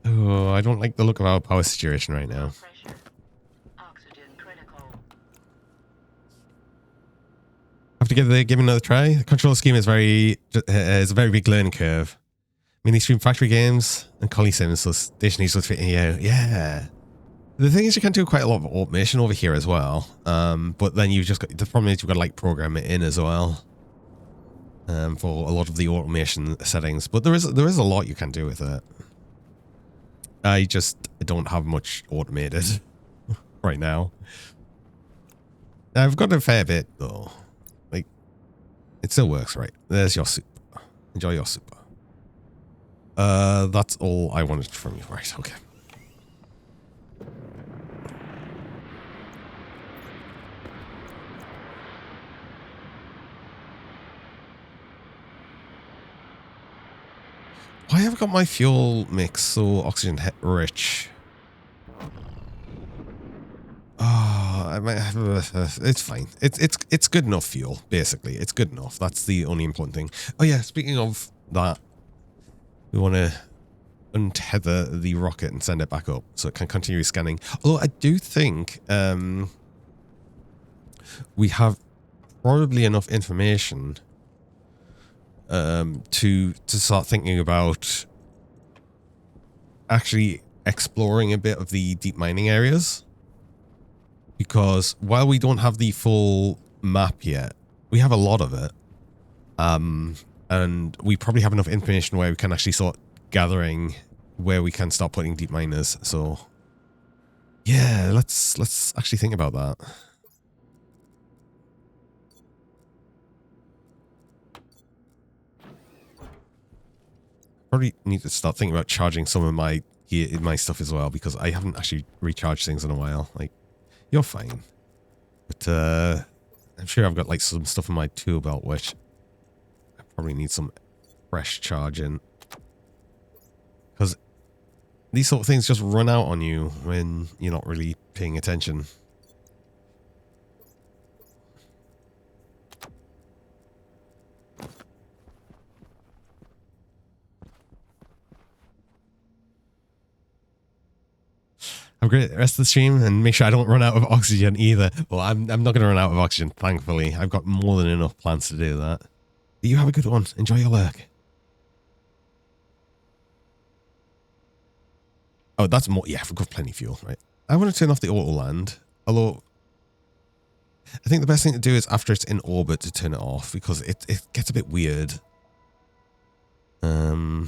Oh, I don't like the look of our power situation right now. Pressure. Oxygen critical. Have to give it another try. The control scheme is a very big learning curve. Mini stream factory games and Coliseum, so Stationeers would fit here. Yeah. The thing is, you can do quite a lot of automation over here as well. But then you've just got the problem is you've got to like program it in as well. For a lot of the automation settings, but there is a lot you can do with it. I just don't have much automated right now. I've got a fair bit though. Like, it still works, right? There's your soup. Enjoy your soup. That's all I wanted from you. Right, okay. Why have I got my fuel mix so oxygen rich? Oh, I might have, it's fine. It's good enough fuel, basically. It's good enough. That's the only important thing. Oh yeah, speaking of that, we want to untether the rocket and send it back up so it can continue scanning. Although I do think we have probably enough information to start thinking about actually exploring a bit of the deep mining areas, because while we don't have the full map yet, we have a lot of it, and we probably have enough information where we can actually start gathering where we can start putting deep miners. So yeah, let's actually think about that. Probably need to start thinking about charging some of my stuff as well, because I haven't actually recharged things in a while. Like, you're fine, but I'm sure I've got like some stuff in my tool belt which I probably need some fresh charging, because these sort of things just run out on you when you're not really paying attention. Have a great rest of the stream, and make sure I don't run out of oxygen either. Well, I'm not going to run out of oxygen, thankfully. I've got more than enough plans to do that. You have a good one. Enjoy your work. Oh, that's more. Yeah, we've got plenty of fuel, right? I want to turn off the auto land, although I think the best thing to do is after it's in orbit to turn it off, because it gets a bit weird. So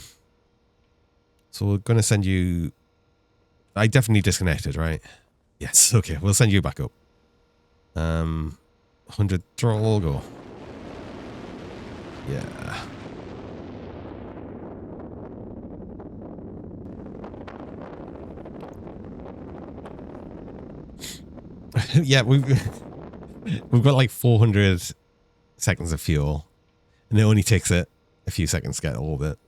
we're going to send you... I definitely disconnected, right? Yes, okay. We'll send you back up. 100 throttle, go. Yeah. Yeah, we've got like 400 seconds of fuel, and it only takes it a few seconds to get all of it.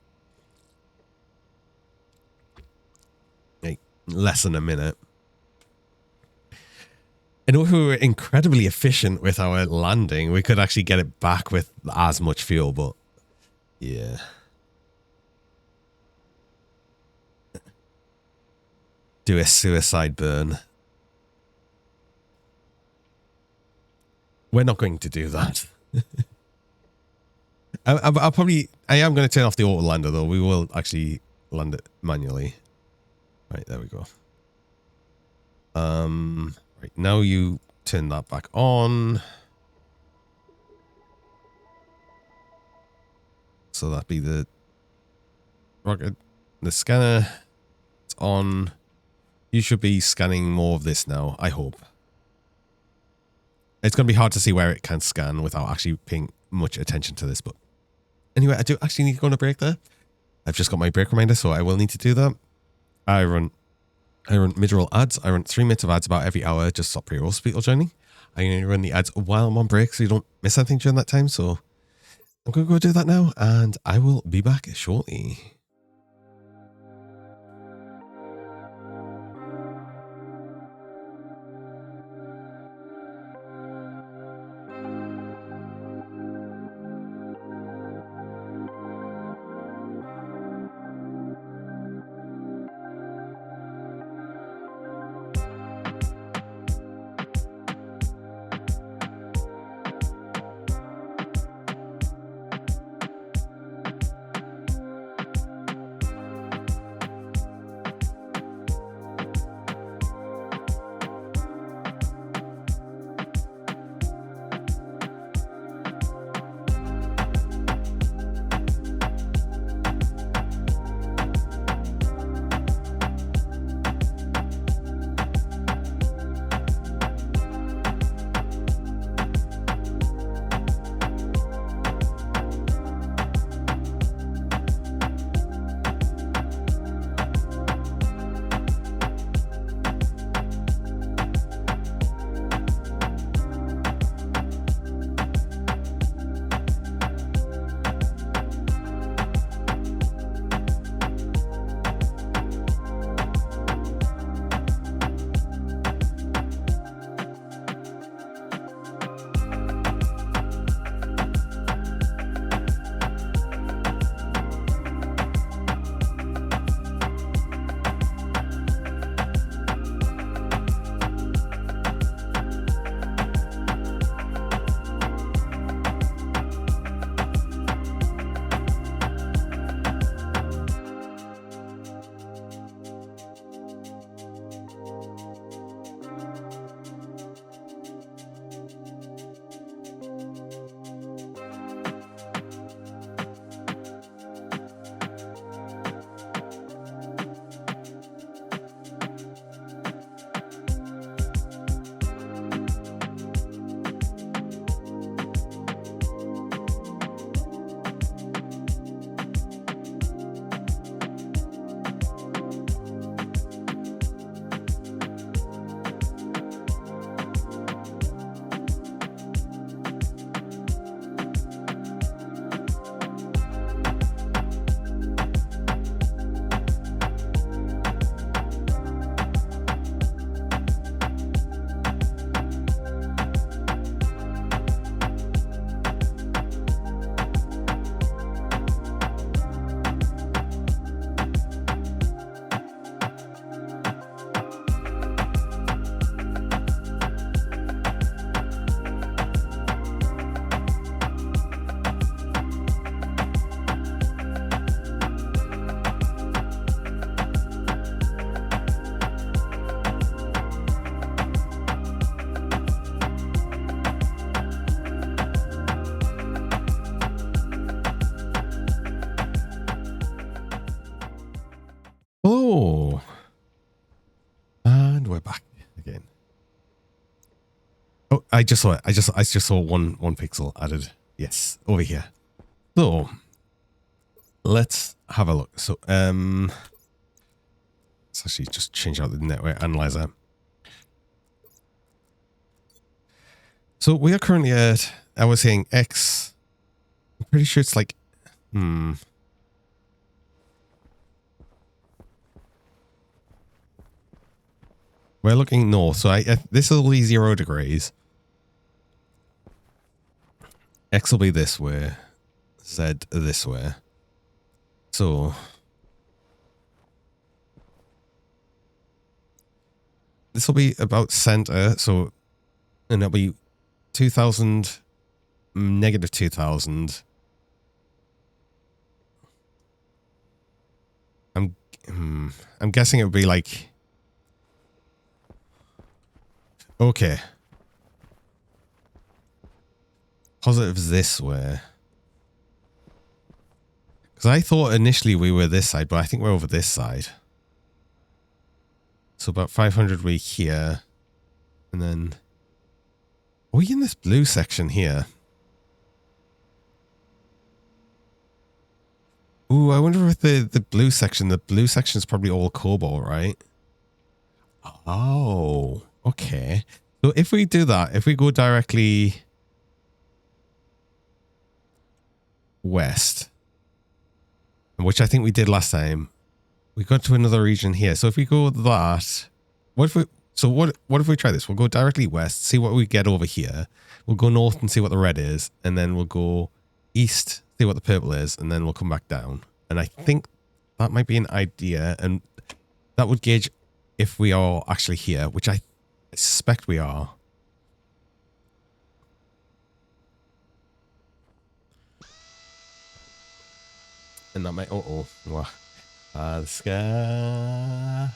Like less than a minute. And if we were incredibly efficient with our landing, we could actually get it back with as much fuel, but yeah. Do a suicide burn. We're not going to do that. I am going to turn off the auto lander though. We will actually land it manually. Right, there we go. Right, now you turn that back on. So that'd be the rocket, the scanner. It's on. You should be scanning more of this now, I hope. It's going to be hard to see where it can scan without actually paying much attention to this, but anyway, I do actually need to go on a break there. I've just got my break reminder, so I will need to do that. I run mid-roll ads. I run 3 minutes of ads about every hour, just stop pre-rolls people joining. I'm going to run the ads while I'm on break so you don't miss anything during that time. So I'm going to go do that now, and I will be back shortly. again. Oh, I just saw it. I just saw one pixel added. Yes, over here. So let's have a look. So let's actually just change out the network analyzer. So we are currently at, I was saying X. I'm pretty sure it's like, We're looking north. So this will be 0 degrees. X will be this way. Z this way. So this will be about center. So, and it'll be 2000, negative 2000. I'm guessing it would be like, okay. Positives this way. Because I thought initially we were this side, but I think we're over this side. So about 500 we're here. And then, are we in this blue section here? Ooh, I wonder if the blue section is probably all cobalt, right? Oh, okay. So if we do that, if we go directly west, which I think we did last time, we got to another region here. So if we go that, what if we try this? We'll go directly west, see what we get over here. We'll go north and see what the red is, and then we'll go east, see what the purple is, and then we'll come back down. And I think that might be an idea, and that would gauge if we are actually here, which I suspect we are. And that might, the sky.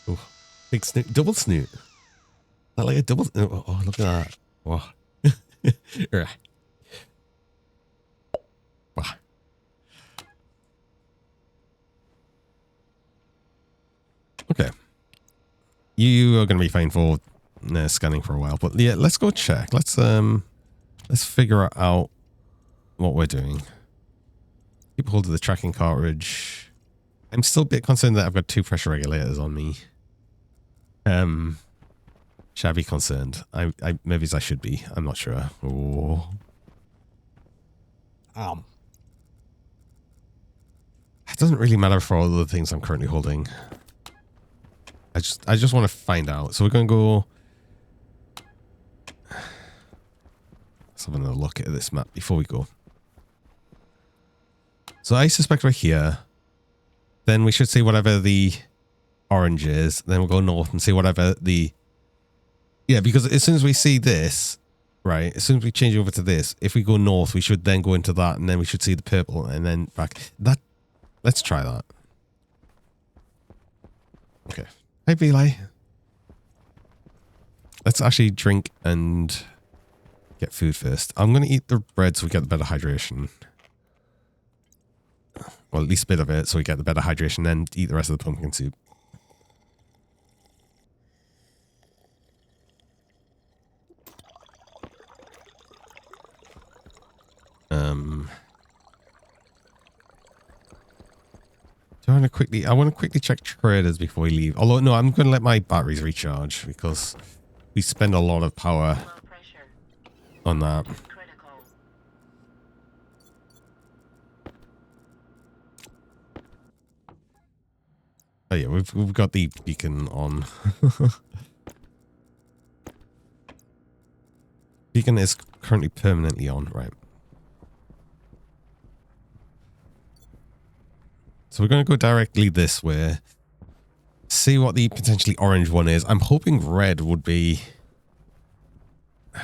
Oh, big snoot, double snoot. Is that like a double? Oh, look at that. Wow. Right. Wow. Okay. You are going to be fine for scanning for a while, but yeah, let's go check. Let's figure out what we're doing. Keep hold of the tracking cartridge. I'm still a bit concerned that I've got 2 pressure regulators on me. Should I be concerned? Maybe I should be. I'm not sure. Oh. It doesn't really matter for all of the things I'm currently holding. I just want to find out. So we're going to go. Let's have another look at this map before we go. So I suspect we're here. Then we should see whatever the orange is. Then we'll go north and see whatever the... Yeah, because as soon as we see this, right, as soon as we change over to this, if we go north, we should then go into that, and then we should see the purple, and then back. Let's try that. Okay. Hey, Belay. Let's actually drink and get food first. I'm going to eat the bread so we get the better hydration. Well, at least a bit of it so we get the better hydration, then eat the rest of the pumpkin soup. I want to quickly check traders before we leave. Although, no, I'm going to let my batteries recharge because we spend a lot of power on that. Oh yeah, we've got the beacon on. Beacon is currently permanently on, right? So we're going to go directly this way. See what the potentially orange one is. I'm hoping red would be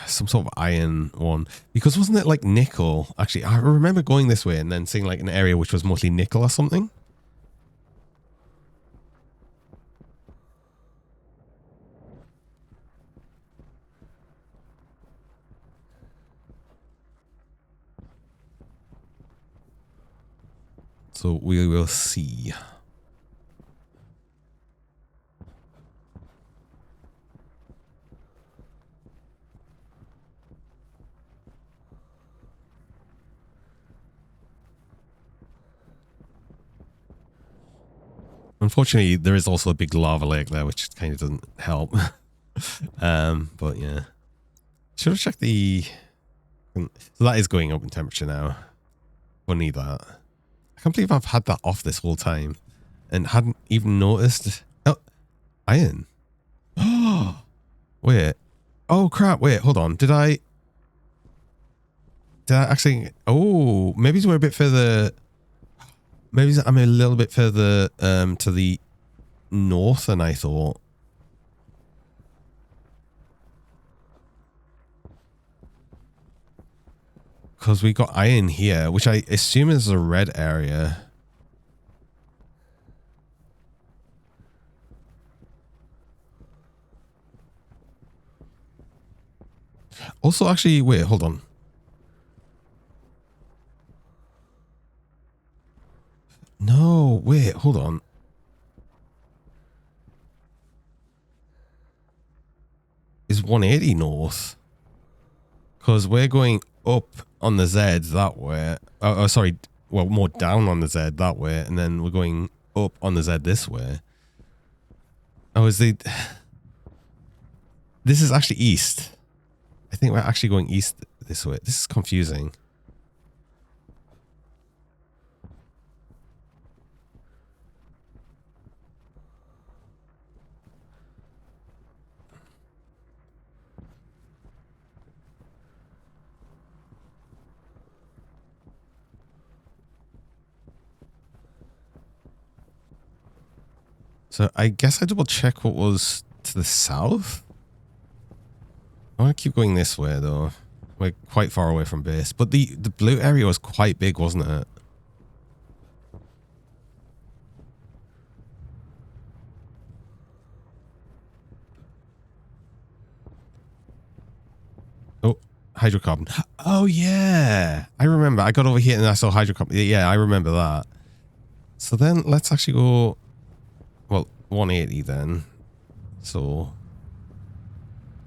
some sort of iron one. Because wasn't it like nickel? Actually, I remember going this way and then seeing like an area which was mostly nickel or something. So we will see. Unfortunately, there is also a big lava lake there, which kind of doesn't help. But yeah. Should have checked the... So that is going up in temperature now. Funny that. I can't believe I've had that off this whole time and hadn't even noticed. Oh, iron. Oh, wait. Oh, crap. Wait, hold on. Did I actually... Oh, maybe we're a bit further... Maybe I'm a little bit further to the north than I thought. Because we got iron here, which I assume is a red area. Also, actually, wait, hold on. No, wait, hold on. Is 180 north? Because we're going up on the Z that way. Oh, sorry. Well, more down on the Z that way. And then we're going up on the Z this way. Oh, is the... This is actually east. I think we're actually going east this way. This is confusing. So I guess I double check what was to the south. I want to keep going this way though. We're quite far away from base, but the blue area was quite big, wasn't it? Oh, hydrocarbon. Oh yeah, I remember. I got over here and I saw hydrocarbon. Yeah, I remember that. So then let's actually go. Well, 180 then. So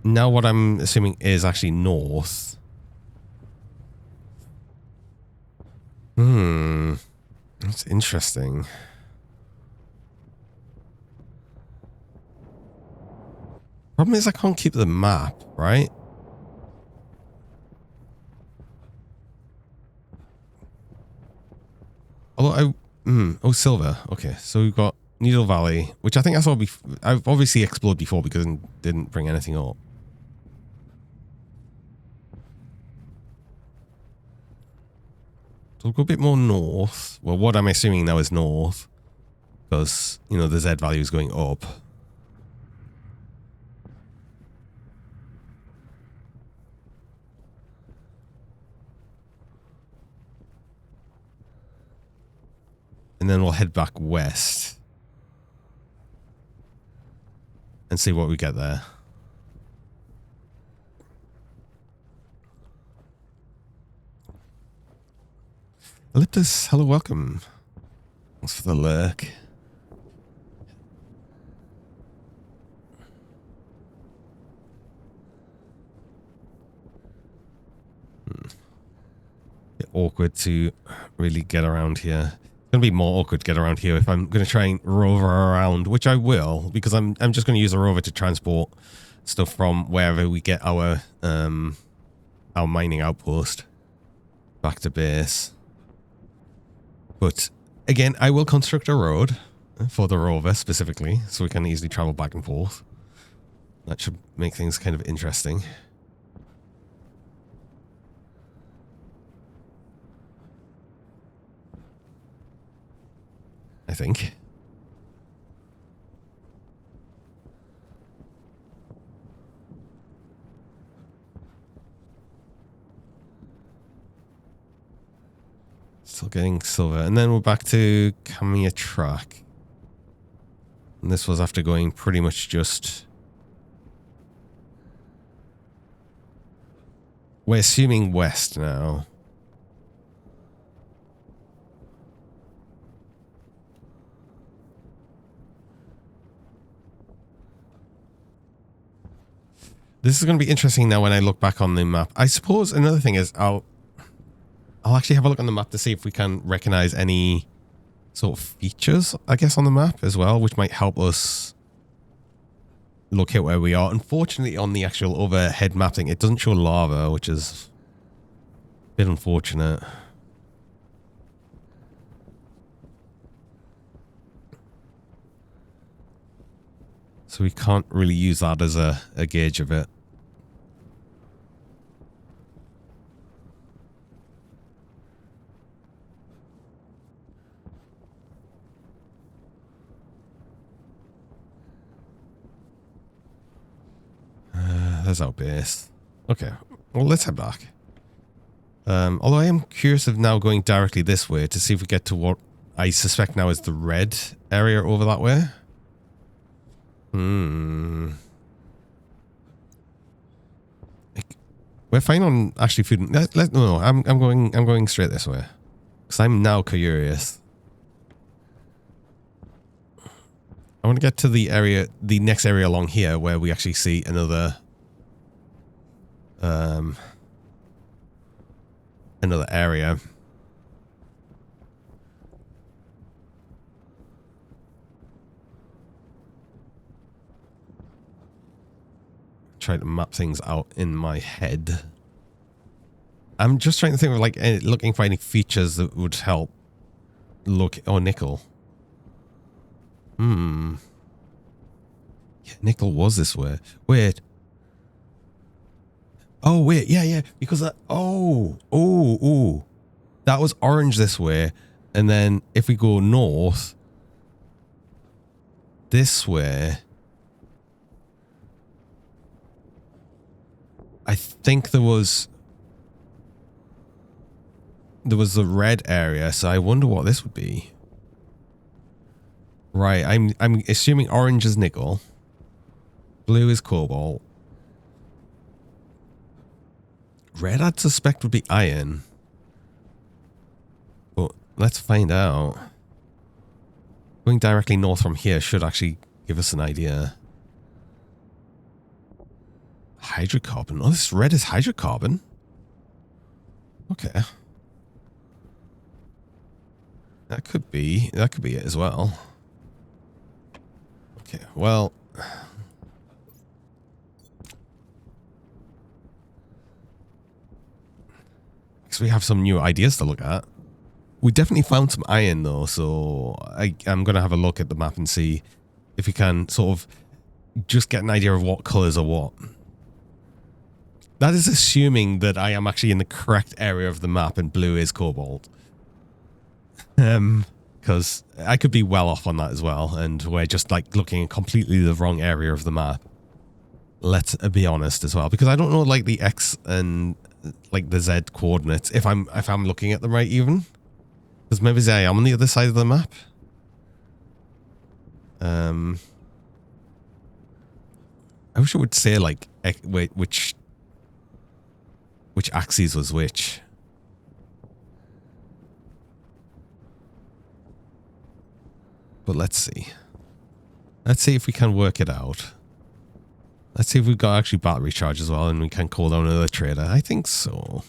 now what I'm assuming is actually north. That's interesting. Problem is I can't keep the map, right? Although oh, silver. Okay, so we've got Needle Valley, which I think I saw I've obviously explored before because it didn't bring anything up. So we'll go a bit more north. Well, what I'm assuming now is north. Because, you know, the Z value is going up. And then we'll head back west. And see what we get there. Elliptus, hello, welcome. Thanks for the lurk. Bit awkward to really get around here. It's going to be more awkward to get around here if I'm going to try and rover around, which I will, because I'm just going to use a rover to transport stuff from wherever we get our mining outpost back to base. But again, I will construct a road for the rover specifically, so we can easily travel back and forth. That should make things kind of interesting. I think. Still getting silver. And then we're back to Kamiya Track. And this was after going pretty much just... We're assuming west now. This is going to be interesting now when I look back on the map. I suppose another thing is I'll actually have a look on the map to see if we can recognize any sort of features, I guess, on the map as well, which might help us locate where we are. Unfortunately, on the actual overhead mapping, it doesn't show lava, which is a bit unfortunate. So we can't really use that as a gauge of it. There's our base. Okay, well, let's head back. Although I am curious of now going directly this way to see if we get to what I suspect now is the red area over that way. We're fine on actually food. No, I'm going straight this way because I'm now curious. I want to get to the area, the next area along here where we actually see another area. Try to map things out in my head. I'm just trying to think of like looking for any features that would help look. Oh, nickel. Yeah, nickel was this way. Wait. Oh, wait. Yeah. Because that. Oh. That was orange this way. And then if we go north, this way, I think there was the red area. So I wonder what this would be. Right. I'm assuming orange is nickel. Blue is cobalt. Red, I'd suspect, would be iron. But let's find out. Going directly north from here should actually give us an idea. Hydrocarbon. Oh, this red is hydrocarbon. Okay. That could be it as well. Okay, well. Because we have some new ideas to look at. We definitely found some iron though, so I'm going to have a look at the map and see if we can sort of just get an idea of what colours are what. That is assuming that I am actually in the correct area of the map and blue is cobalt. Because I could be well off on that as well, and we're just like looking at completely the wrong area of the map. Let's be honest as well, because I don't know like the X and like the Z coordinates if I'm looking at them right even. Because maybe I am on the other side of the map. I wish it would say like which axis was which. But let's see. Let's see if we can work it out. Let's see if we've got actually battery charge as well and we can call down another trader. I think so.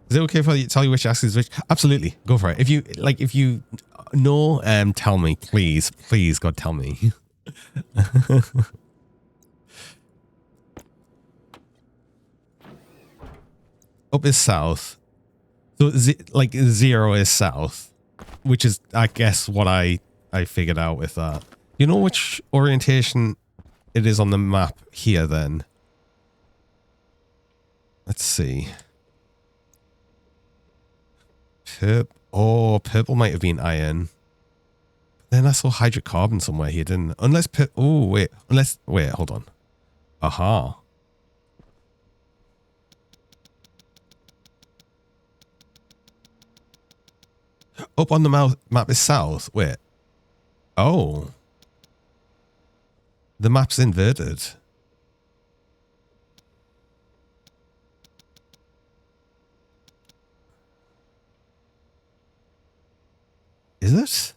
Is it okay if I tell you which axis is which? Absolutely. Go for it. If you know, tell me. Please, God, tell me. Up is south. So, like, 0 is south. Which is, I guess, what I figured out with that. You know which orientation it is on the map here, then? Let's see. Purple might have been iron. Then I saw hydrocarbon somewhere here, didn't I? Unless wait, hold on. Aha. Up on the map is south. Wait. Oh. The map's inverted. Is it?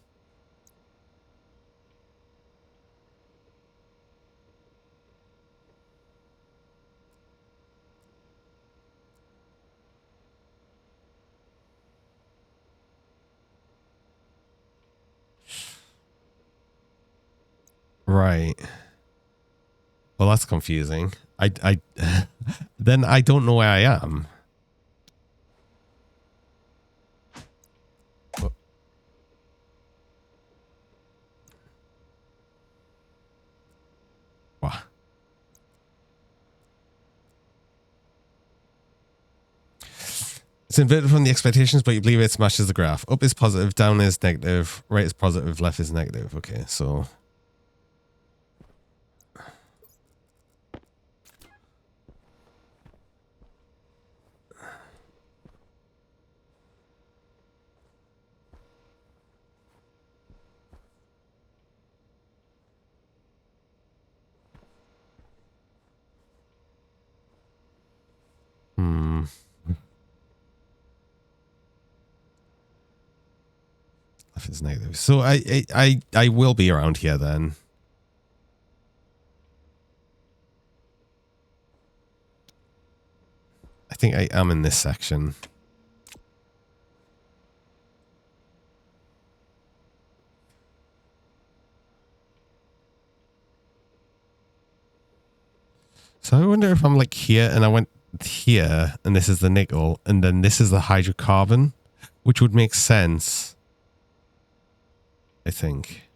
Right. Well, that's confusing. I then I don't know where I am. What? It's inverted from the expectations, but you believe it smashes the graph. Up is positive, down is negative, right is positive, left is negative. Okay, so... Hmm. Left is negative. So I will be around here then. I think I am in this section. So I wonder if I'm like here and I went here and this is the nickel and then this is the hydrocarbon, which would make sense. I think.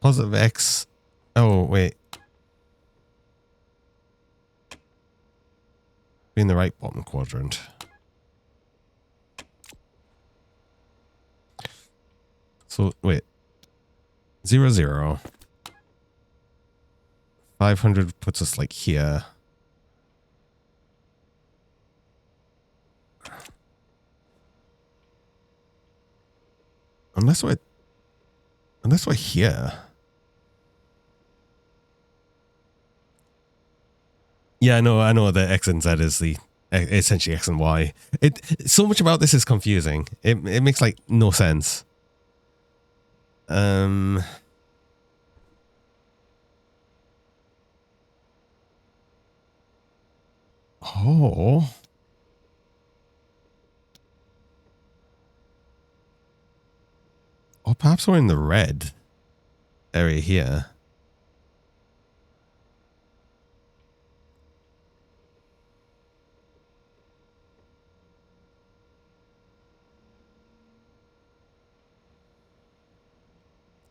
Positive X. Oh, wait. Be in the right bottom quadrant. So, wait. 0, 0. 500 puts us like here. Unless we're here. Yeah, I know the X and Z is the essentially X and Y. So much about this is confusing. It makes like no sense. Oh. Or perhaps we're in the red area here.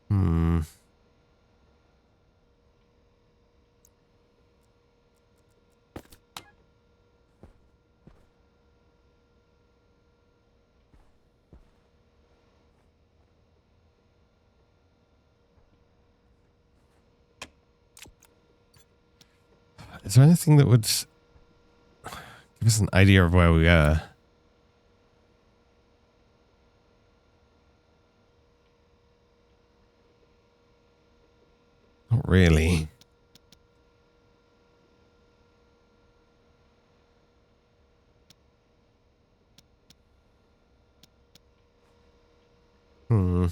Hmm. Is there anything that would give us an idea of where we are? Not really. Hmm.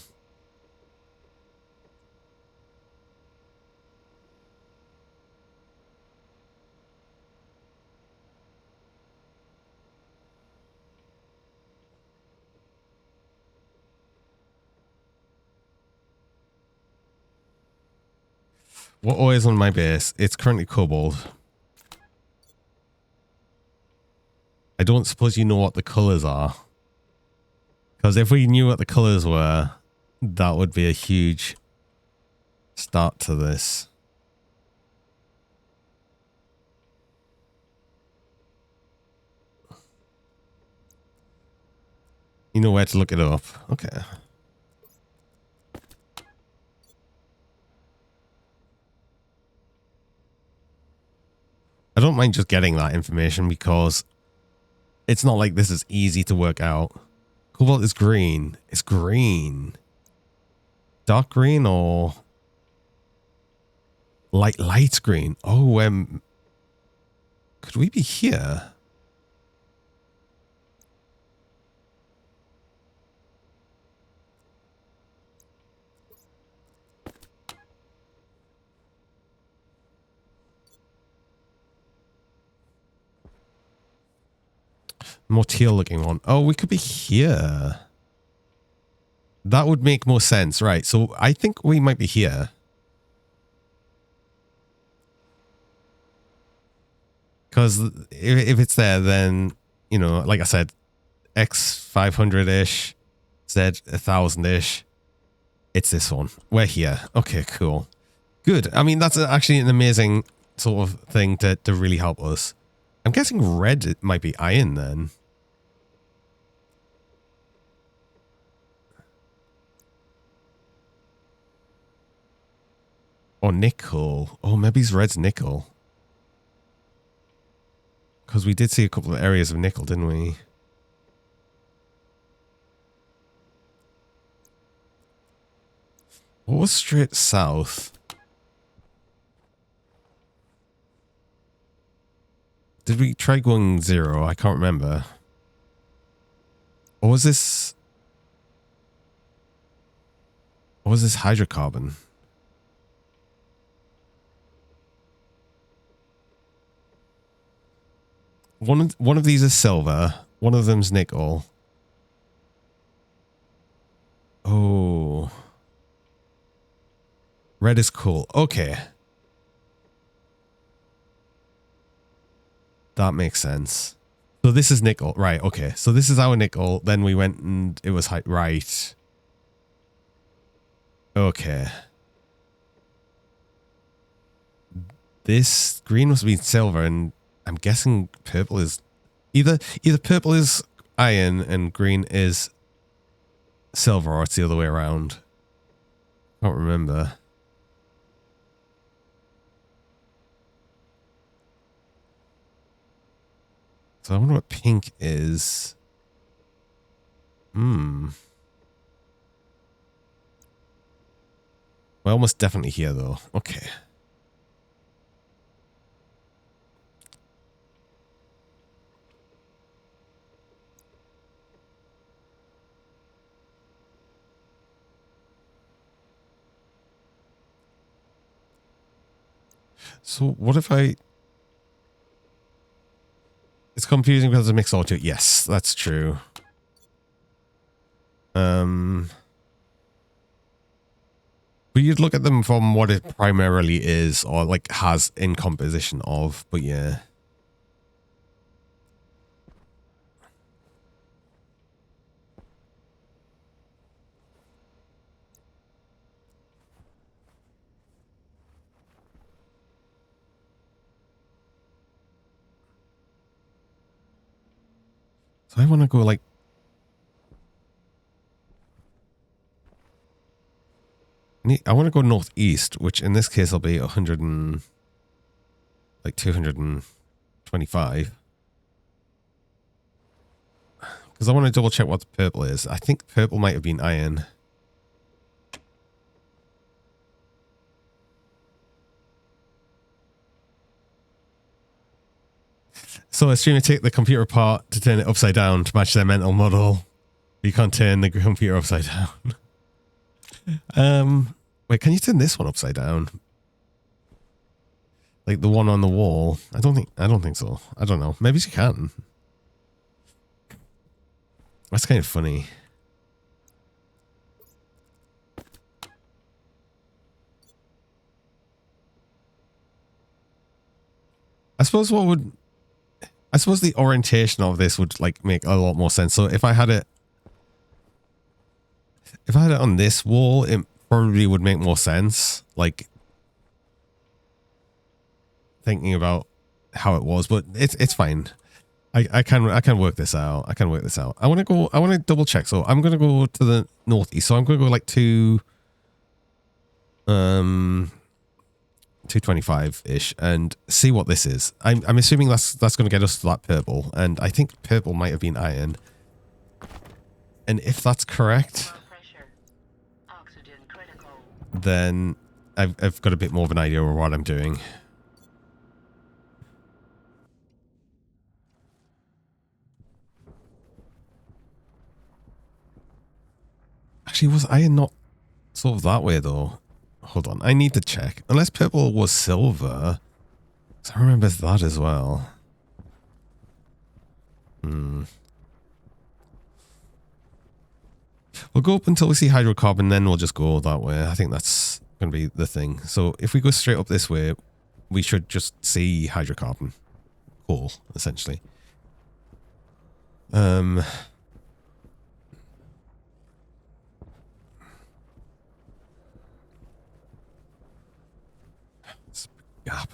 What ore is on my base? It's currently cobalt. I don't suppose you know what the colors are. Because if we knew what the colors were, that would be a huge start to this. You know where to look it up. Okay. I don't mind just getting that information because it's not like this is easy to work out. Cobalt is green. It's green. Dark green or light green? Oh, could we be here? More teal looking one. Oh, we could be here. That would make more sense. Right. So I think we might be here. Because if it's there, then, you know, like I said, X 500-ish, Z 1000-ish. It's this one. We're here. Okay, cool. Good. I mean, that's actually an amazing sort of thing to really help us. I'm guessing red might be iron then. Or nickel. Oh, maybe red's nickel. Because we did see a couple of areas of nickel, didn't we? What was straight south? Did we try going 0? I can't remember. Or was this... Or was this hydrocarbon? One of these is silver. One of them's nickel. Oh. Red is cool. Okay. That makes sense. So this is nickel. Right, okay. So this is our nickel. Then we went and it was right. Okay. This green must be silver, and I'm guessing purple is... Either purple is iron and green is silver, or it's the other way around. I can't remember. So I wonder what pink is. We're almost definitely here, though. Okay. So what if I... It's confusing because of mixology. Yes, that's true. But you'd look at them from what it primarily is, or like has in composition of, but yeah. So I want to go like... I want to go northeast, which in this case will be 100 and... like 225. Because I want to double check what the purple is. I think purple might have been iron. So a streamer take the computer apart to turn it upside down to match their mental model. You can't turn the computer upside down. Wait, can you turn this one upside down? Like the one on the wall? I don't think so. I don't know. Maybe you can. That's kind of funny. I suppose the orientation of this would like make a lot more sense. So if I had it on this wall, it probably would make more sense. Like thinking about how it was, but it's fine. I can work this out. I want to double check. So I'm gonna go to the northeast. So I'm gonna go like to 225-ish and see what this is. I'm assuming that's going to get us to that purple, and I think purple might have been iron. And if that's correct, then I've got a bit more of an idea of what I'm doing. Actually, was iron not sort of that way though? Hold on, I need to check. Unless purple was silver. I remember that as well. We'll go up until we see hydrocarbon, then we'll just go that way. I think that's going to be the thing. So if we go straight up this way, we should just see hydrocarbon. Coal, essentially. It's a big gap.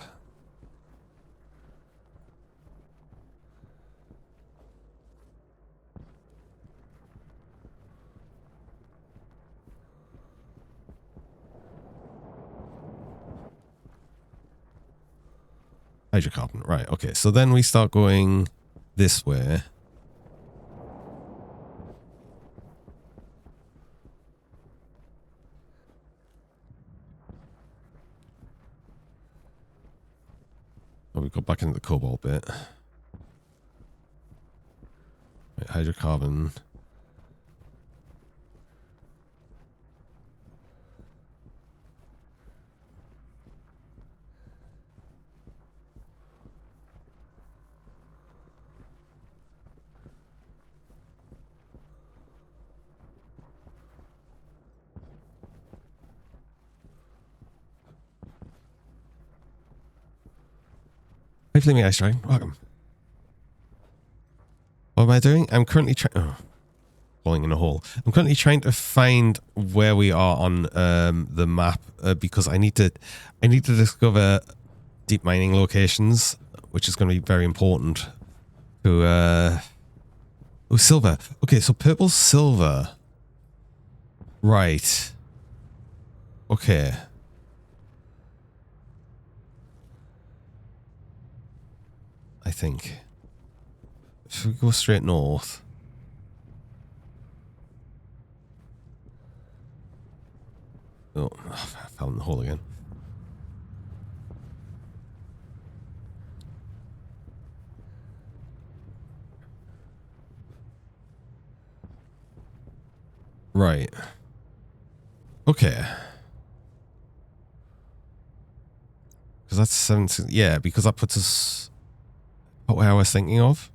Hydrocarbon, right, okay. So then we start going this way. Oh, we go back into the cobalt bit. Right, hydrocarbon. Hey, Flaming Ice Dragon, welcome. What am I doing? I'm currently trying... Oh, falling in a hole. I'm currently trying to find where we are on the map because I need to discover deep mining locations, which is going to be very important to... Oh, silver. Okay, so purple silver. Right. Okay. I think. If we go straight north. Oh, I fell in the hole again. Right. Okay. Because that's 17. Yeah, because that puts us what I was thinking of.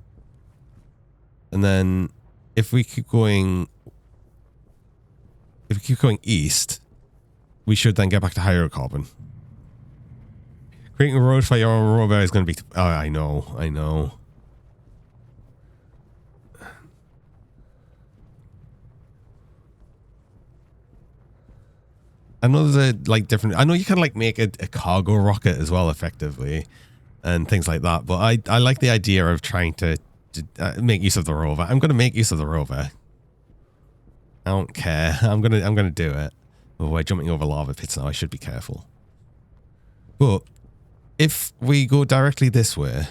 And then if we keep going east, we should then get back to hydrocarbon. Creating a road for your own robot is going to be... Oh, I know. I know there's like different... I know you can like make a cargo rocket as well, effectively, and things like that. But I like the idea of trying to make use of the rover. I'm going to make use of the rover. I don't care. I'm gonna do it. Oh, we're jumping over lava pits now. I should be careful. But if we go directly this way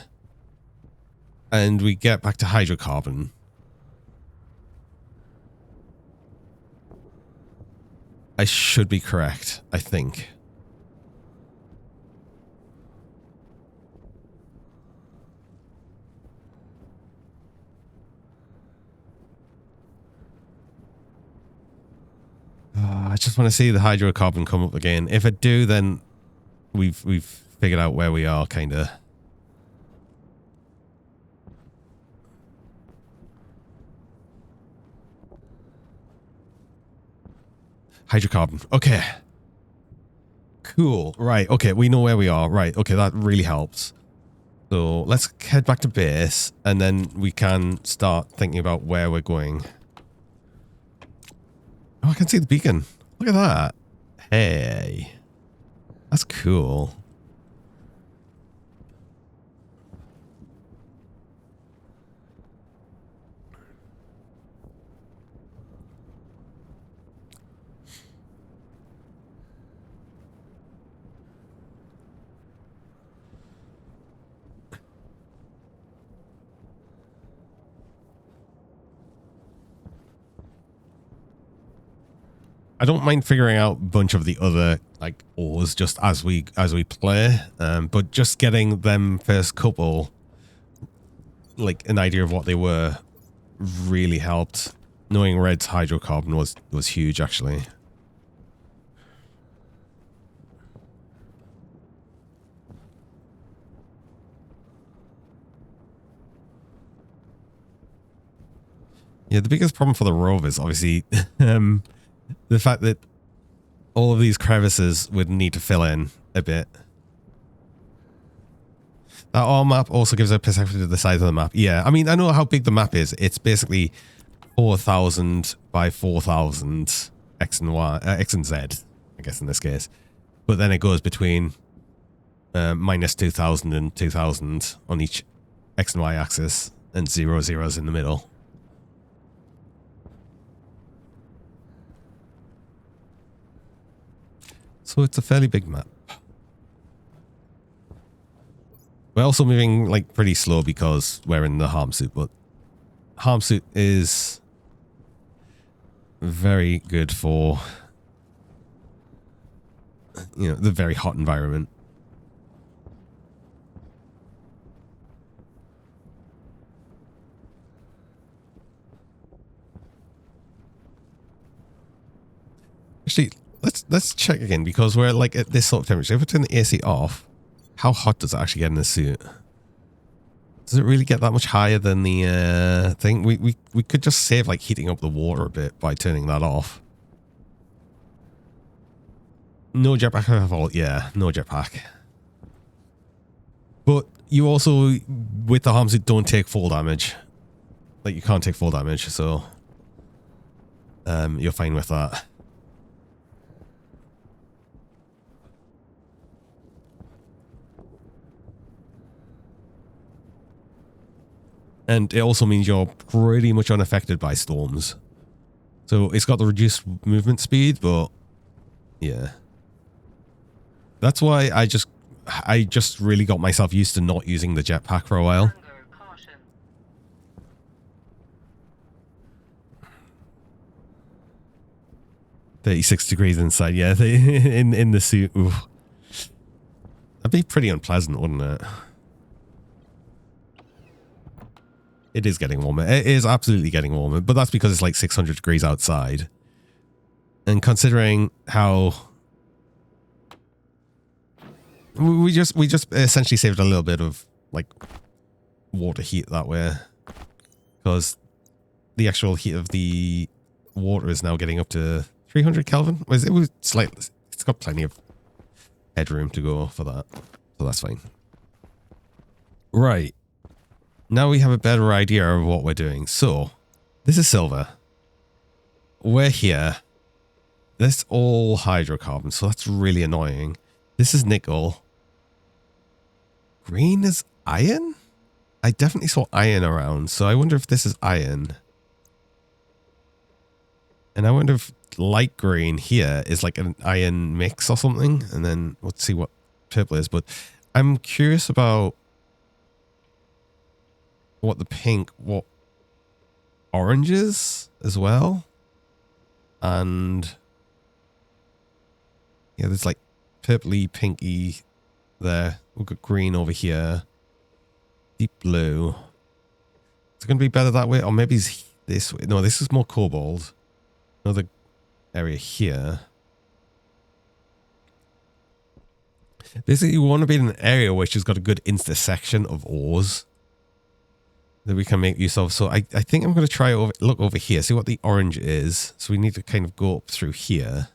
and we get back to hydrocarbon, I should be correct, I think. I just want to see the hydrocarbon come up again. If I do, then we've figured out where we are, kind of. Hydrocarbon. Okay. Cool. Right. Okay. We know where we are. Right. Okay. That really helps. So let's head back to base and then we can start thinking about where we're going. Oh, I can see the beacon. Look at that. Hey. That's cool. I don't mind figuring out a bunch of the other like ores just as we play, but just getting them first couple, like an idea of what they were, really helped. Knowing Red's hydrocarbon was huge, actually. Yeah, the biggest problem for the rovers, obviously, the fact that all of these crevices would need to fill in a bit. That all map also gives a perspective of the size of the map. Yeah, I mean, I know how big the map is. It's basically 4,000 by 4,000 X and Y, X and Z, I guess in this case. But then it goes between minus 2,000 and 2,000 on each X and Y axis, and 0 zeros in the middle. So it's a fairly big map. We're also moving like pretty slow because we're in the harm suit, but harm suit is very good for, you know, the very hot environment. Actually, let's check again because we're like at this sort of temperature. If we turn the AC off, how hot does it actually get in the suit? Does it really get that much higher than the thing? We could just save like heating up the water a bit by turning that off. No jetpack at all. Yeah, no jetpack. But you also, with the harm suit, don't take full damage. Like you can't take full damage, so you're fine with that. And it also means you're pretty much unaffected by storms. So it's got the reduced movement speed, but yeah. That's why I just really got myself used to not using the jetpack for a while. 36 degrees inside, yeah, in the suit. Ooh. That'd be pretty unpleasant, wouldn't it? It is getting warmer. It is absolutely getting warmer, but that's because it's like 600 degrees outside. And considering how we just essentially saved a little bit of like water heat that way, because the actual heat of the water is now getting up to 300 Kelvin. It was slightly. It's got plenty of headroom to go for that, so that's fine. Right. Now we have a better idea of what we're doing. So, this is silver. We're here. This is all hydrocarbons, so that's really annoying. This is nickel. Green is iron? I definitely saw iron around, so I wonder if this is iron. And I wonder if light green here is like an iron mix or something. And then let's see what purple is. But I'm curious about what orange is as well. And yeah, there's like purpley, pinky there. We've got green over here. Deep blue. Is it going to be better that way? Or maybe it's this way. No, this is more cobalt. Another area here. Basically, you want to be in an area which has got a good intersection of ores that we can make use of. So I think I'm going to try look over here, see what the orange is. So we need to kind of go up through here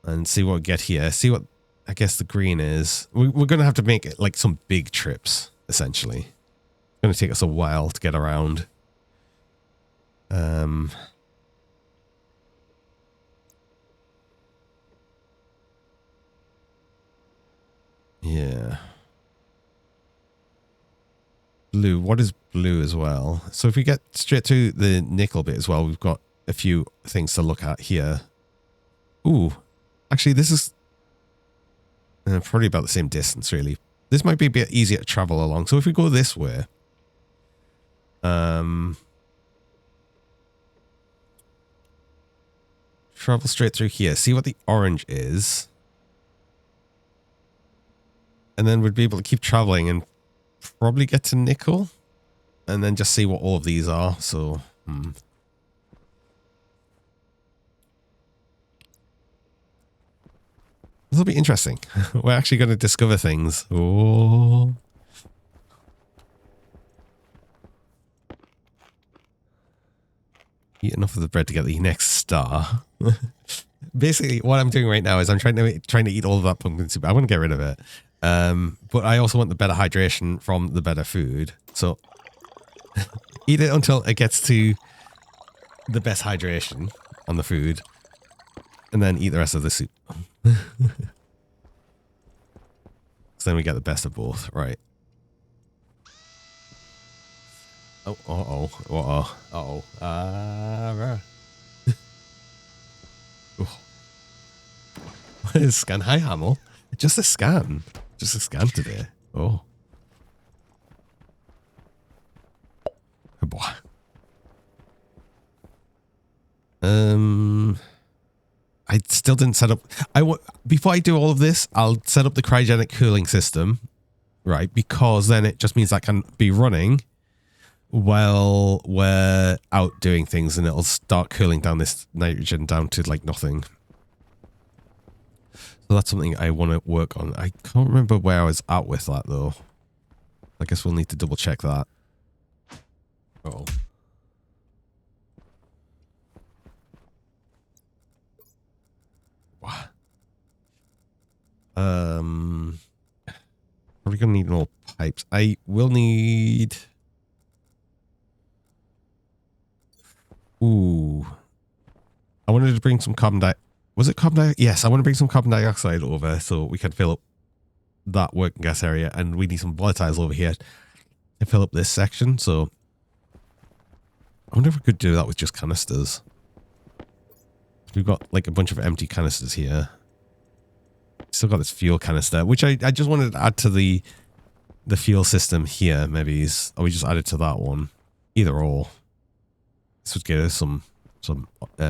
and see what we get here. See what I guess the green is. We're going to have to make it like some big trips, essentially. It's going to take us a while to get around. Yeah. Blue. What is blue as well? So if we get straight to the nickel bit as well, we've got a few things to look at here. Ooh. Actually, this is probably about the same distance, really. This might be a bit easier to travel along. So if we go this way, travel straight through here, see what the orange is, and then we'd be able to keep traveling and probably get to nickel, and then just see what all of these are. So, this will be interesting. We're actually going to discover things. Oh. Eat enough of the bread to get the next star. Basically, what I'm doing right now is I'm trying to eat all of that pumpkin soup. I want to get rid of it. But I also want the better hydration from the better food. So eat it until it gets to the best hydration on the food. And then eat the rest of the soup. So then we get the best of both. Right. Oh, What is scan? Hi, Hamill. Just a scan. Just a scan today. Oh. Oh boy. I still didn't set up. Before I do all of this, I'll set up the cryogenic cooling system, right? Because then it just means that can be running while we're out doing things, and it'll start cooling down this nitrogen down to like nothing. So that's something I want to work on. I can't remember where I was at with that though. I guess we'll need to double check that. Oh. Probably gonna need more pipes. I will need. Ooh. I wanted to bring some carbon dioxide. Was it carbon dioxide? Yes, I want to bring some carbon dioxide over so we can fill up that working gas area, and we need some volatiles over here to fill up this section. So I wonder if we could do that with just canisters. We've got like a bunch of empty canisters here. Still got this fuel canister, which I just wanted to add to the fuel system here. Maybe or we just add it to that one. Either or. This would get us some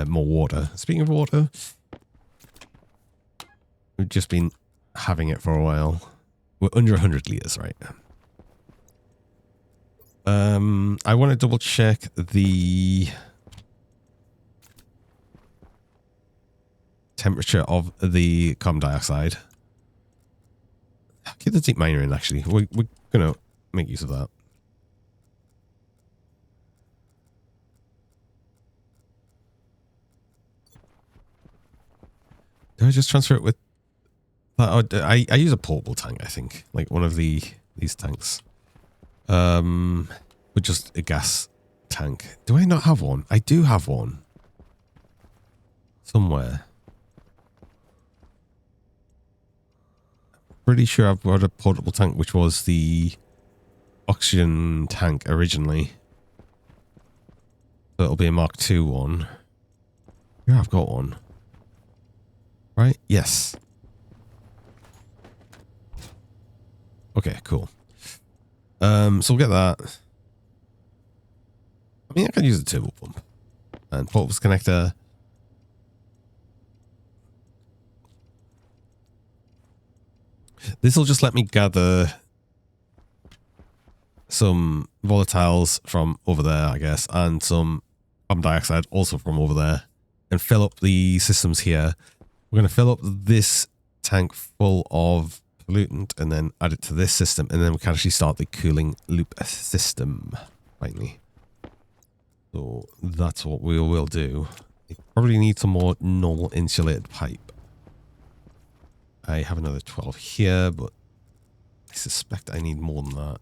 more water. Speaking of water, we've just been having it for a while. We're under 100 liters, right? I want to double check the temperature of the carbon dioxide. Get the deep miner in, actually. We're going to make use of that. Do I just transfer it with... I use a portable tank, I think. Like one of these tanks. With just a gas tank. Do I not have one? I do have one. Somewhere. Pretty sure I've got a portable tank, which was the oxygen tank originally. So it'll be a Mark II one. Yeah, I've got one. Right? Yes. Okay, cool. So we'll get that. I mean, I can use a turbo pump. And portables connector. This will just let me gather some volatiles from over there, I guess, and some carbon dioxide also from over there, and fill up the systems here. We're going to fill up this tank full of pollutant and then add it to this system, and then we can actually start the cooling loop system finally. So that's what we will do. We probably need some more normal insulated pipe. I have another 12 here, but I suspect I need more than that.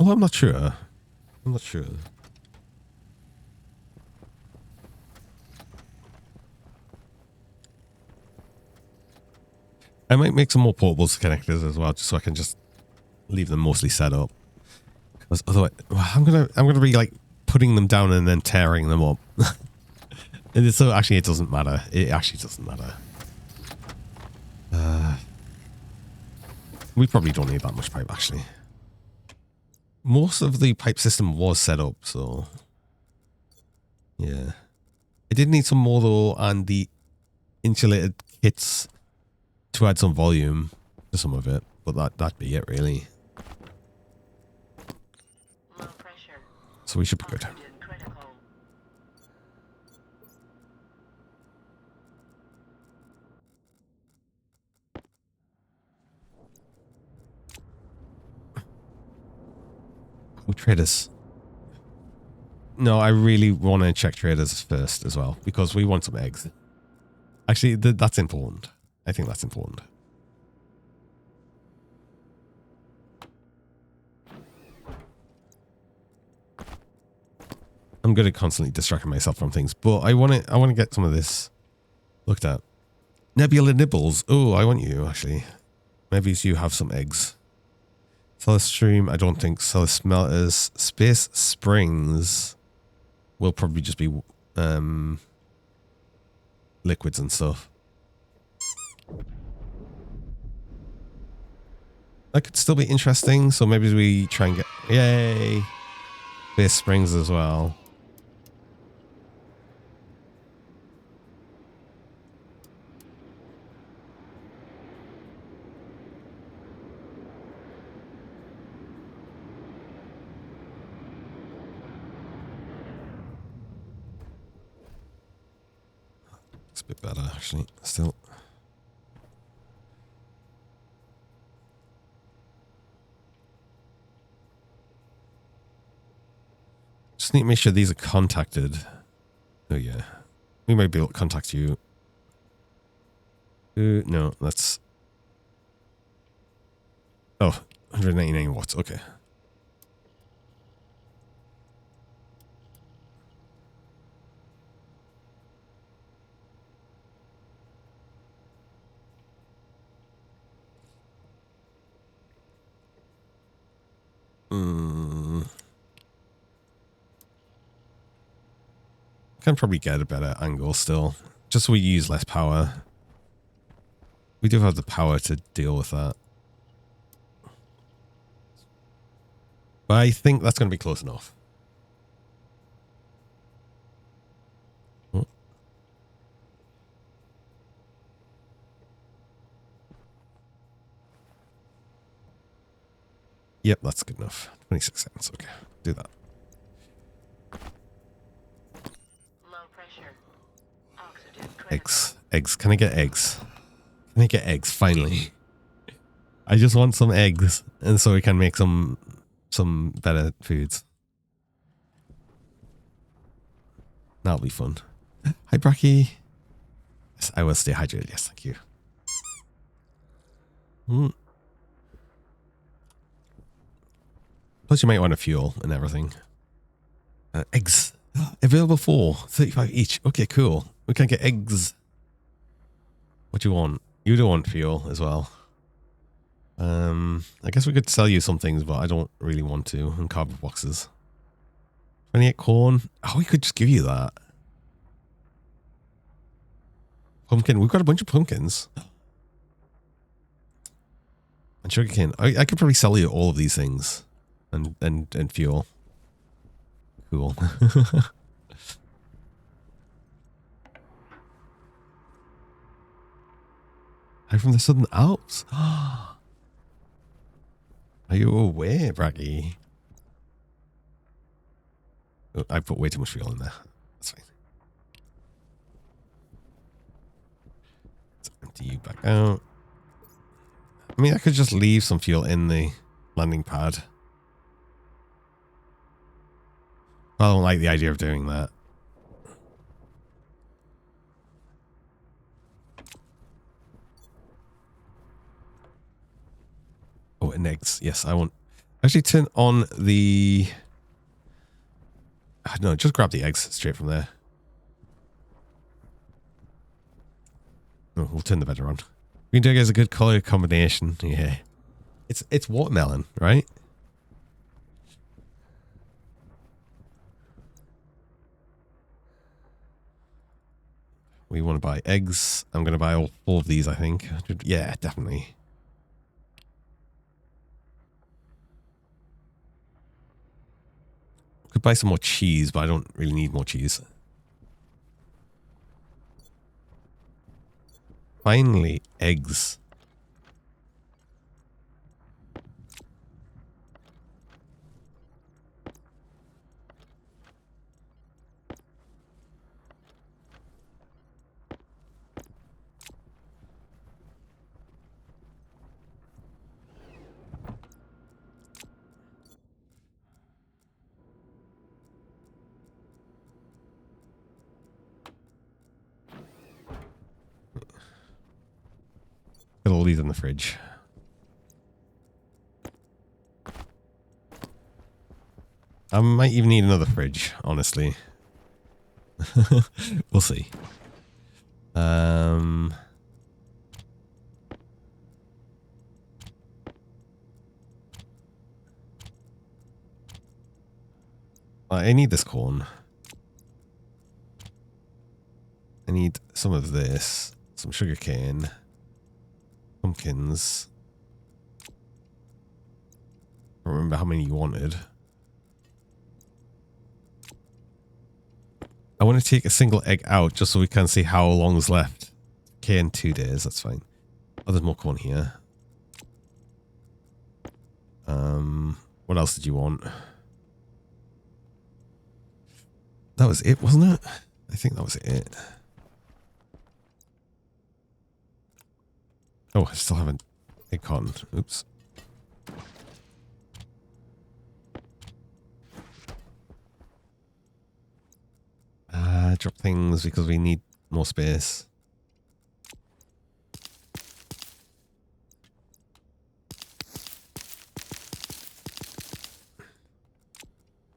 Oh, I'm not sure. I'm not sure. I might make some more portables connectors as well, just so I can just leave them mostly set up. Because otherwise, I'm gonna be like putting them down and then tearing them up. And so actually, it doesn't matter. It actually doesn't matter. We probably don't need that much pipe actually. Most of the pipe system was set up, so yeah. I did need some more though, and the insulated kits to add some volume to some of it, but that'd be it really. Low pressure. So we should be good. Oxygen critical. Oh, traders. No, I really want to check traders first as well, because we want some eggs. Actually, that's important. I think that's important. I'm good at constantly distracting myself from things, but I want to get some of this looked at. Nebula Nibbles. Oh, I want you, actually. Maybe you have some eggs. Solar Stream, I don't think. Solar Smelters. Space Springs will probably just be liquids and stuff. That could still be interesting, so maybe we try and get... Yay! Space Springs as well. It's a bit better, actually, still. Just need to make sure these are contacted. Oh, yeah. We might be able to contact you. No, that's... Oh, 199 watts, okay. Can probably get a better angle still. Just so we use less power. We do have the power to deal with that. But I think that's going to be close enough. Oh. Yep, that's good enough. 26 seconds, okay. Do that. Low pressure. Oxygen critical. Eggs. Eggs. Can I get eggs? Can I get eggs, finally? I just want some eggs, and so we can make some better foods. That'll be fun. Hi, Bracky. Yes, I will stay hydrated. Yes, thank you. Plus, you might want a fuel and everything. Eggs. Available for 35 each. Okay, cool. We can get eggs. What do you want? You do want fuel as well. I guess we could sell you some things, but I don't really want to. And cardboard boxes. 28 corn. Oh, we could just give you that. Pumpkin. We've got a bunch of pumpkins. And sugarcane. I could probably sell you all of these things. And fuel. Cool. I'm from the Southern Alps. Are you aware, Braggy? Oh, I put way too much fuel in there. That's fine. Let's empty you back out. I mean, I could just leave some fuel in the landing pad. I don't like the idea of doing that. Oh, and eggs. Yes, I want... Actually, turn on the... No, just grab the eggs straight from there. Oh, we'll turn the better on. Green egg is a good color combination. Yeah. It's watermelon, right? We want to buy eggs. I'm going to buy all 4 of these, I think. Yeah, definitely. Could buy some more cheese, but I don't really need more cheese. Finally, eggs. these in the fridge. I might even need another fridge, honestly. We'll see. I need this corn. I need some of this. Some sugar cane. Pumpkins. I don't remember how many you wanted. I want to take a single egg out just so we can see how long's left. Okay, in 2 days, that's fine. Oh, there's more corn here. What else did you want? That was it, wasn't it? I think that was it. Oh, I still haven't egg cotton. Oops. Drop things because we need more space. I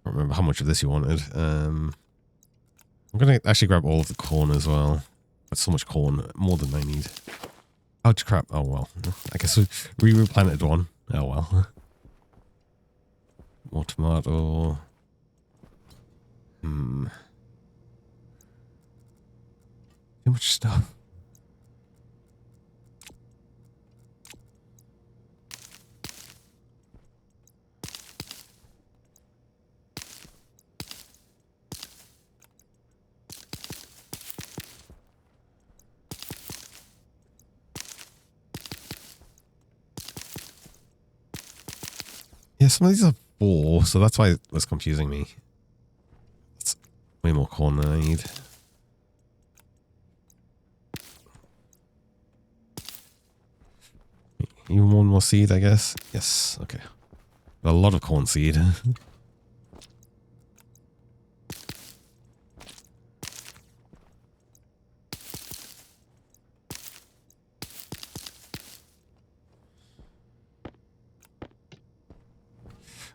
don't remember how much of this you wanted. I'm going to actually grab all of the corn as well. That's so much corn, more than I need. Ouch crap. Oh well. I guess we replanted one. Oh well. More tomato. Too much stuff. Yeah, some of these are 4, so that's why it was confusing me. That's way more corn than I need. Even one more seed, I guess. Yes, okay. A lot of corn seed.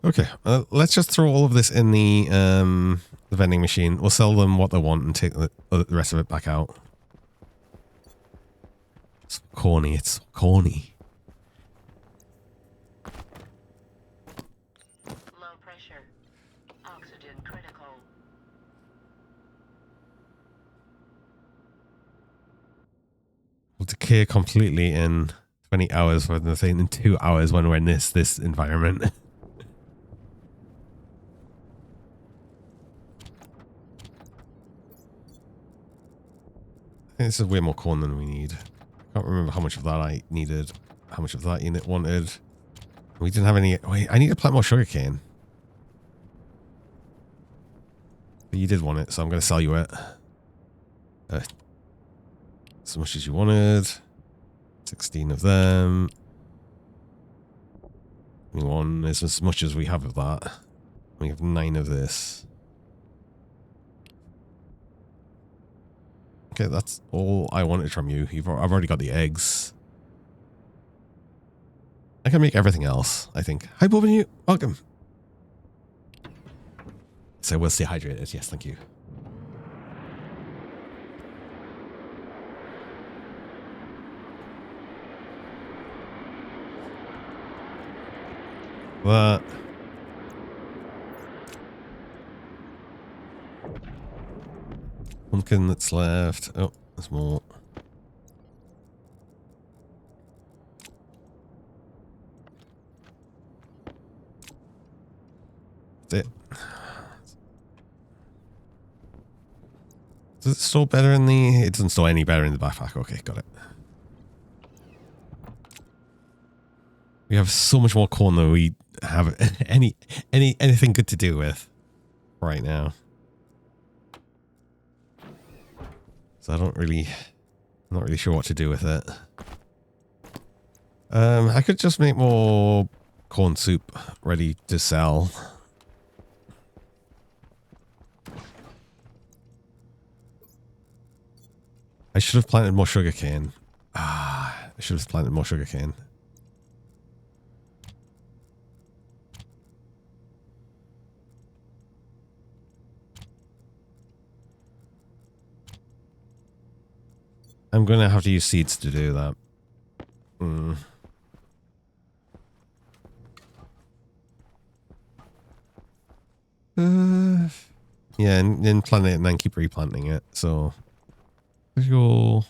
Okay, let's just throw all of this in the vending machine. We'll sell them what they want and take the rest of it back out. It's corny. It's corny. Low pressure. Oxygen critical. We'll decay completely in 20 hours rather than saying in 2 hours when we're in this environment. I think this is way more corn than we need. I can't remember how much of that I needed, how much of that unit wanted. We didn't have any. Wait, I need to plant more sugarcane. But you did want it, so I'm going to sell you it. As much as you wanted. 16 of them. 21 is as much as we have of that. We have 9 of this. Okay, that's all I wanted from you. I've already got the eggs. I can make everything else, I think. Hi, Bob and you. Welcome. So we'll stay hydrated. Yes, thank you. That. Pumpkin that's left. Oh, there's more. That's it. Does it store better in the... It doesn't store any better in the backpack. Okay, got it. We have so much more corn than we have anything good to do with right now. So I'm not really sure what to do with it. I could just make more corn soup ready to sell. I should have planted more sugarcane. I should have planted more sugarcane. I'm going to have to use seeds to do that. Yeah, and then plant it and then keep replanting it. So, let's go.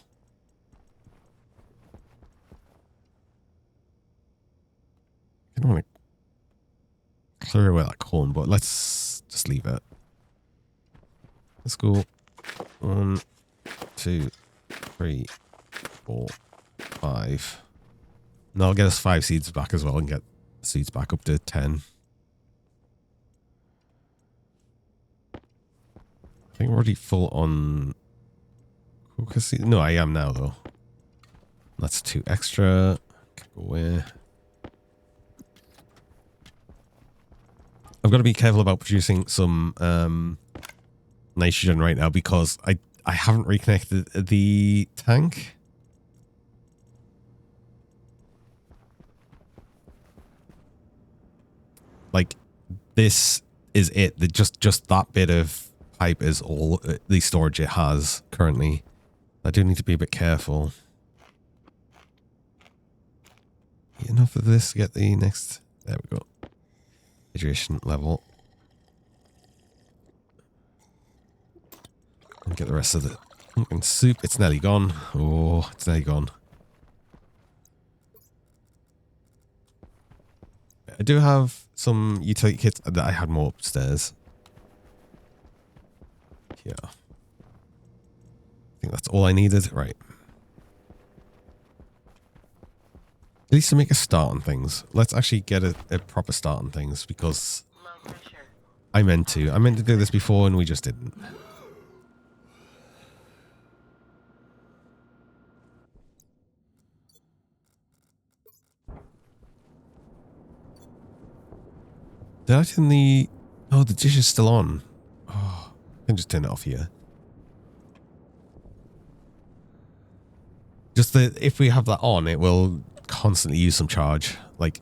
I don't want to clear away that corn, but let's just leave it. Let's go 1, 2, 3, 4, 5. And that'll get us 5 seeds back as well and get seeds back up to 10. I think we're already full on focus seed. No, I am now though. That's 2 extra. Can go away. I've got to be careful about producing some nitrogen right now because I haven't reconnected the tank. Like, this is it. Just that bit of pipe is all the storage it has currently. I do need to be a bit careful. Enough of this to get the next... There we go. Hydration level. And get the rest of the pumpkin soup. It's nearly gone. Oh, it's nearly gone. I do have some utility kits that I had more upstairs. Yeah. I think that's all I needed. Right. At least to make a start on things. Let's actually get a proper start on things because Low pressure. I meant to do this before and we just didn't. Did I turn the... Oh, the dish is still on. Oh, I can just turn it off here. Just that if we have that on, it will constantly use some charge. Like,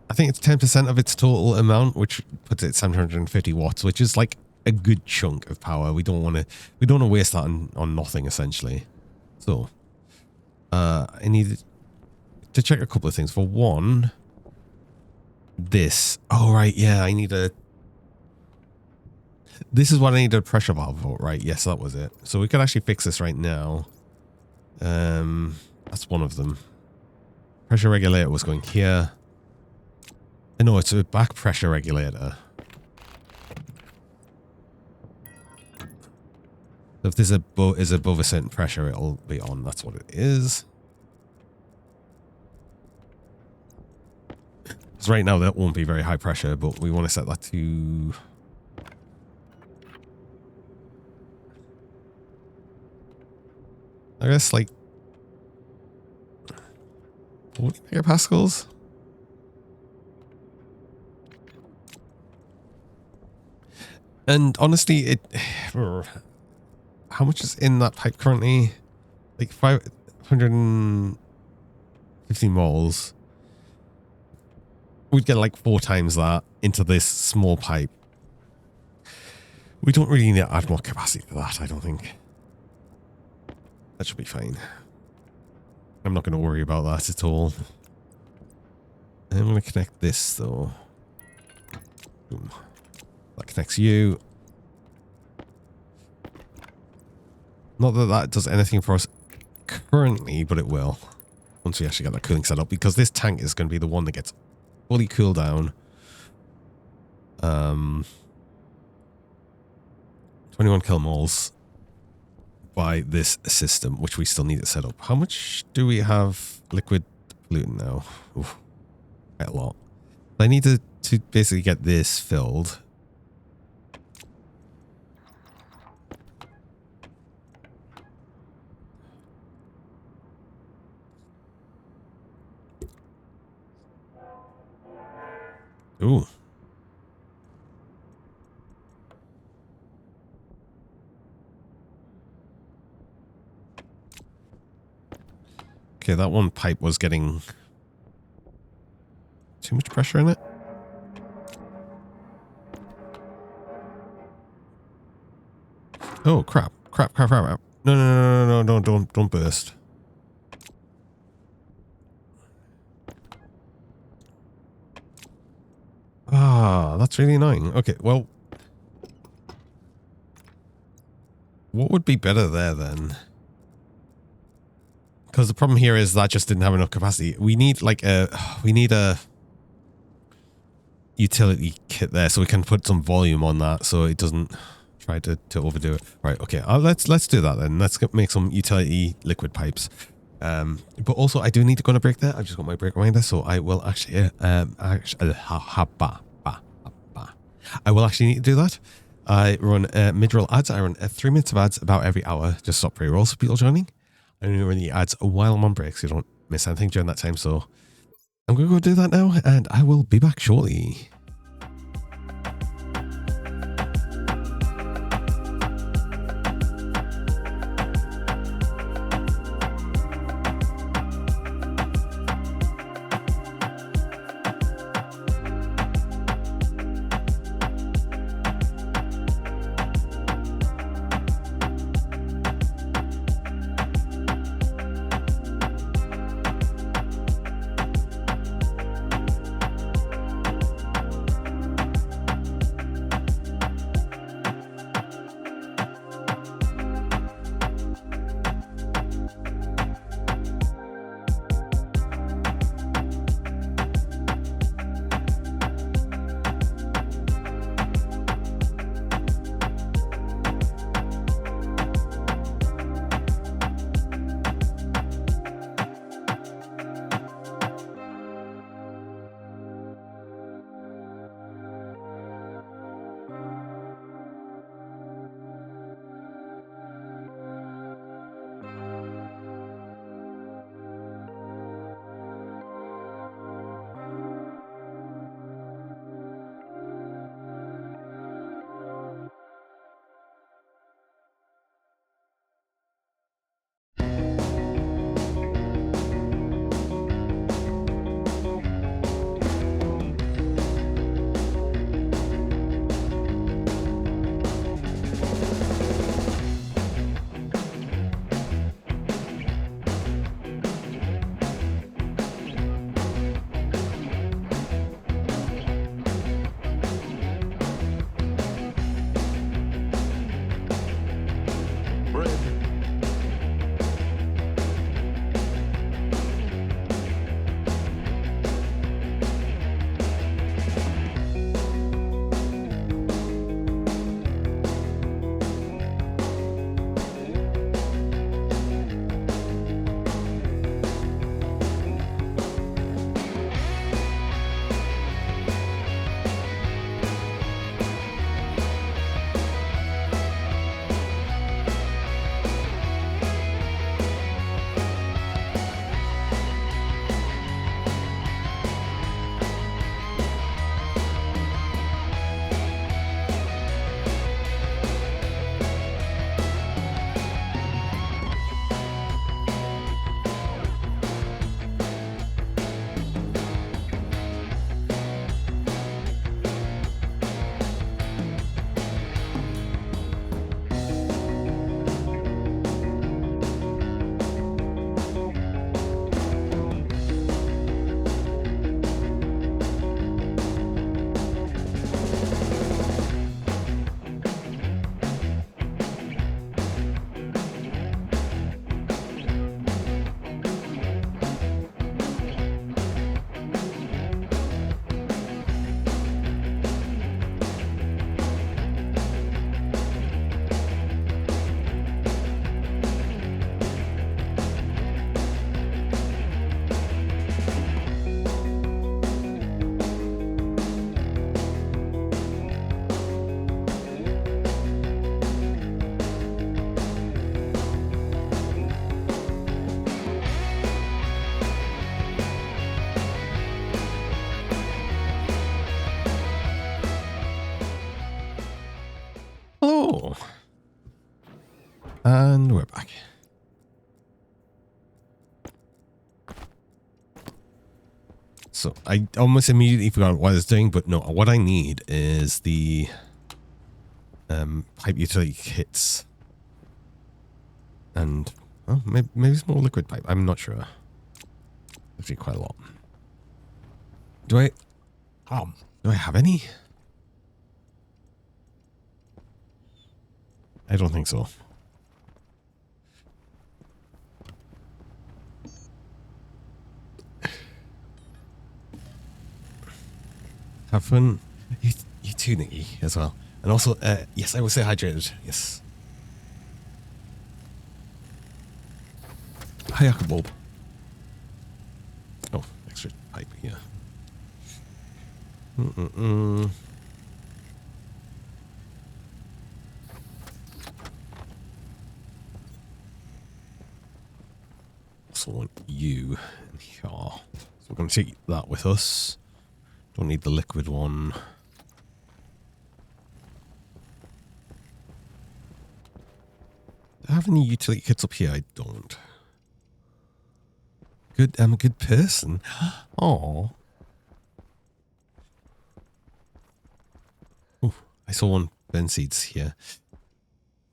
I think it's 10% of its total amount, which puts it at 750 watts, which is like a good chunk of power. We don't want to waste that on nothing, essentially. So, I need to check a couple of things. For one, this. Oh, right. Yeah, I need a... This is what I need a pressure valve for, right? Yes, that was it. So we could actually fix this right now. That's one of them. Pressure regulator was going here. No, it's a back pressure regulator. So if this is above a certain pressure, it'll be on. That's what it is. Because right now that won't be very high pressure, but we want to set that to... I guess like 40 megapascals. And honestly, how much is in that pipe currently? Like 550 moles. We'd get like 4 times that into this small pipe. We don't really need to add more capacity to that, I don't think. That should be fine. I'm not going to worry about that at all. I'm going to connect this though. Boom. That connects you. Not that that does anything for us currently, but it will. Once we actually get that cooling set up. Because this tank is going to be the one that gets fully cooled down. 21 kilomoles by this system, which we still need to set up. How much do we have liquid pollutant now? Oof, quite a lot. I need to basically get this filled. Ooh. Okay, that one pipe was getting too much pressure in it. Oh, crap. Crap. No, don't burst. Ah, that's really annoying. Okay, well, what would be better there then? Because the problem here is that just didn't have enough capacity. We need like we need a utility kit there so we can put some volume on that so it doesn't try to overdo it. Right, okay, let's do that then. Let's make some utility liquid pipes. But also I do need to go on a break there. I've just got my break reminder, so I will actually I will actually need to do that. I run mid-roll ads. I run 3 minutes of ads about every hour. Just stop pre-rolls for people joining. I only run the ads while I'm on break so you don't miss anything during that time. So I'm going to go do that now and I will be back shortly. Hello. And we're back. So I almost immediately forgot what I was doing, but no, what I need is the pipe utility kits. And, oh, maybe it's more liquid pipe. I'm not sure. Actually, quite a lot. Do I have any? I don't think so. Have fun. You too, Nikki, as well. And also, yes, I will stay hydrated. Yes. Hi, Bob. Oh, extra pipe here. Also want you in here. So we're going to take that with us. Don't need the liquid one. Do I have any utility kits up here? I don't. Good, I'm a good person. Oh. Oh, I saw one fern seeds here.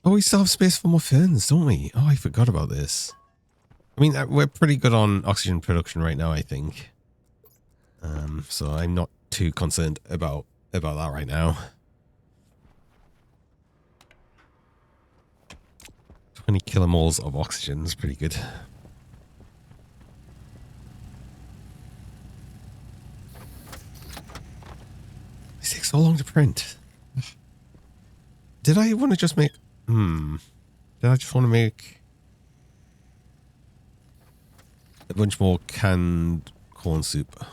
Oh, we still have space for more ferns, don't we? Oh, I forgot about this. I mean, we're pretty good on oxygen production right now, I think. So I'm not too concerned about that right now. 20 kilomoles of oxygen is pretty good. It takes so long to print. Did I want to just make... Did I just want to make a bunch more canned corn soup?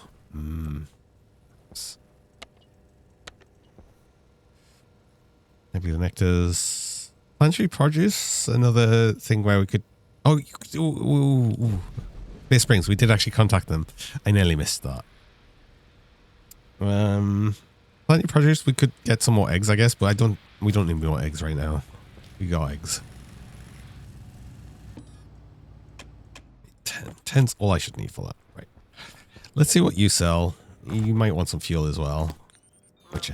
Maybe the nectars. Planetary produce, another thing where we could... Oh, Bay Springs, we did actually contact them. I nearly missed that. Planetary produce, we could get some more eggs, I guess, but we don't need more eggs right now. We got eggs. 10's all I should need for that. Right. Let's see what you sell. You might want some fuel as well. Which,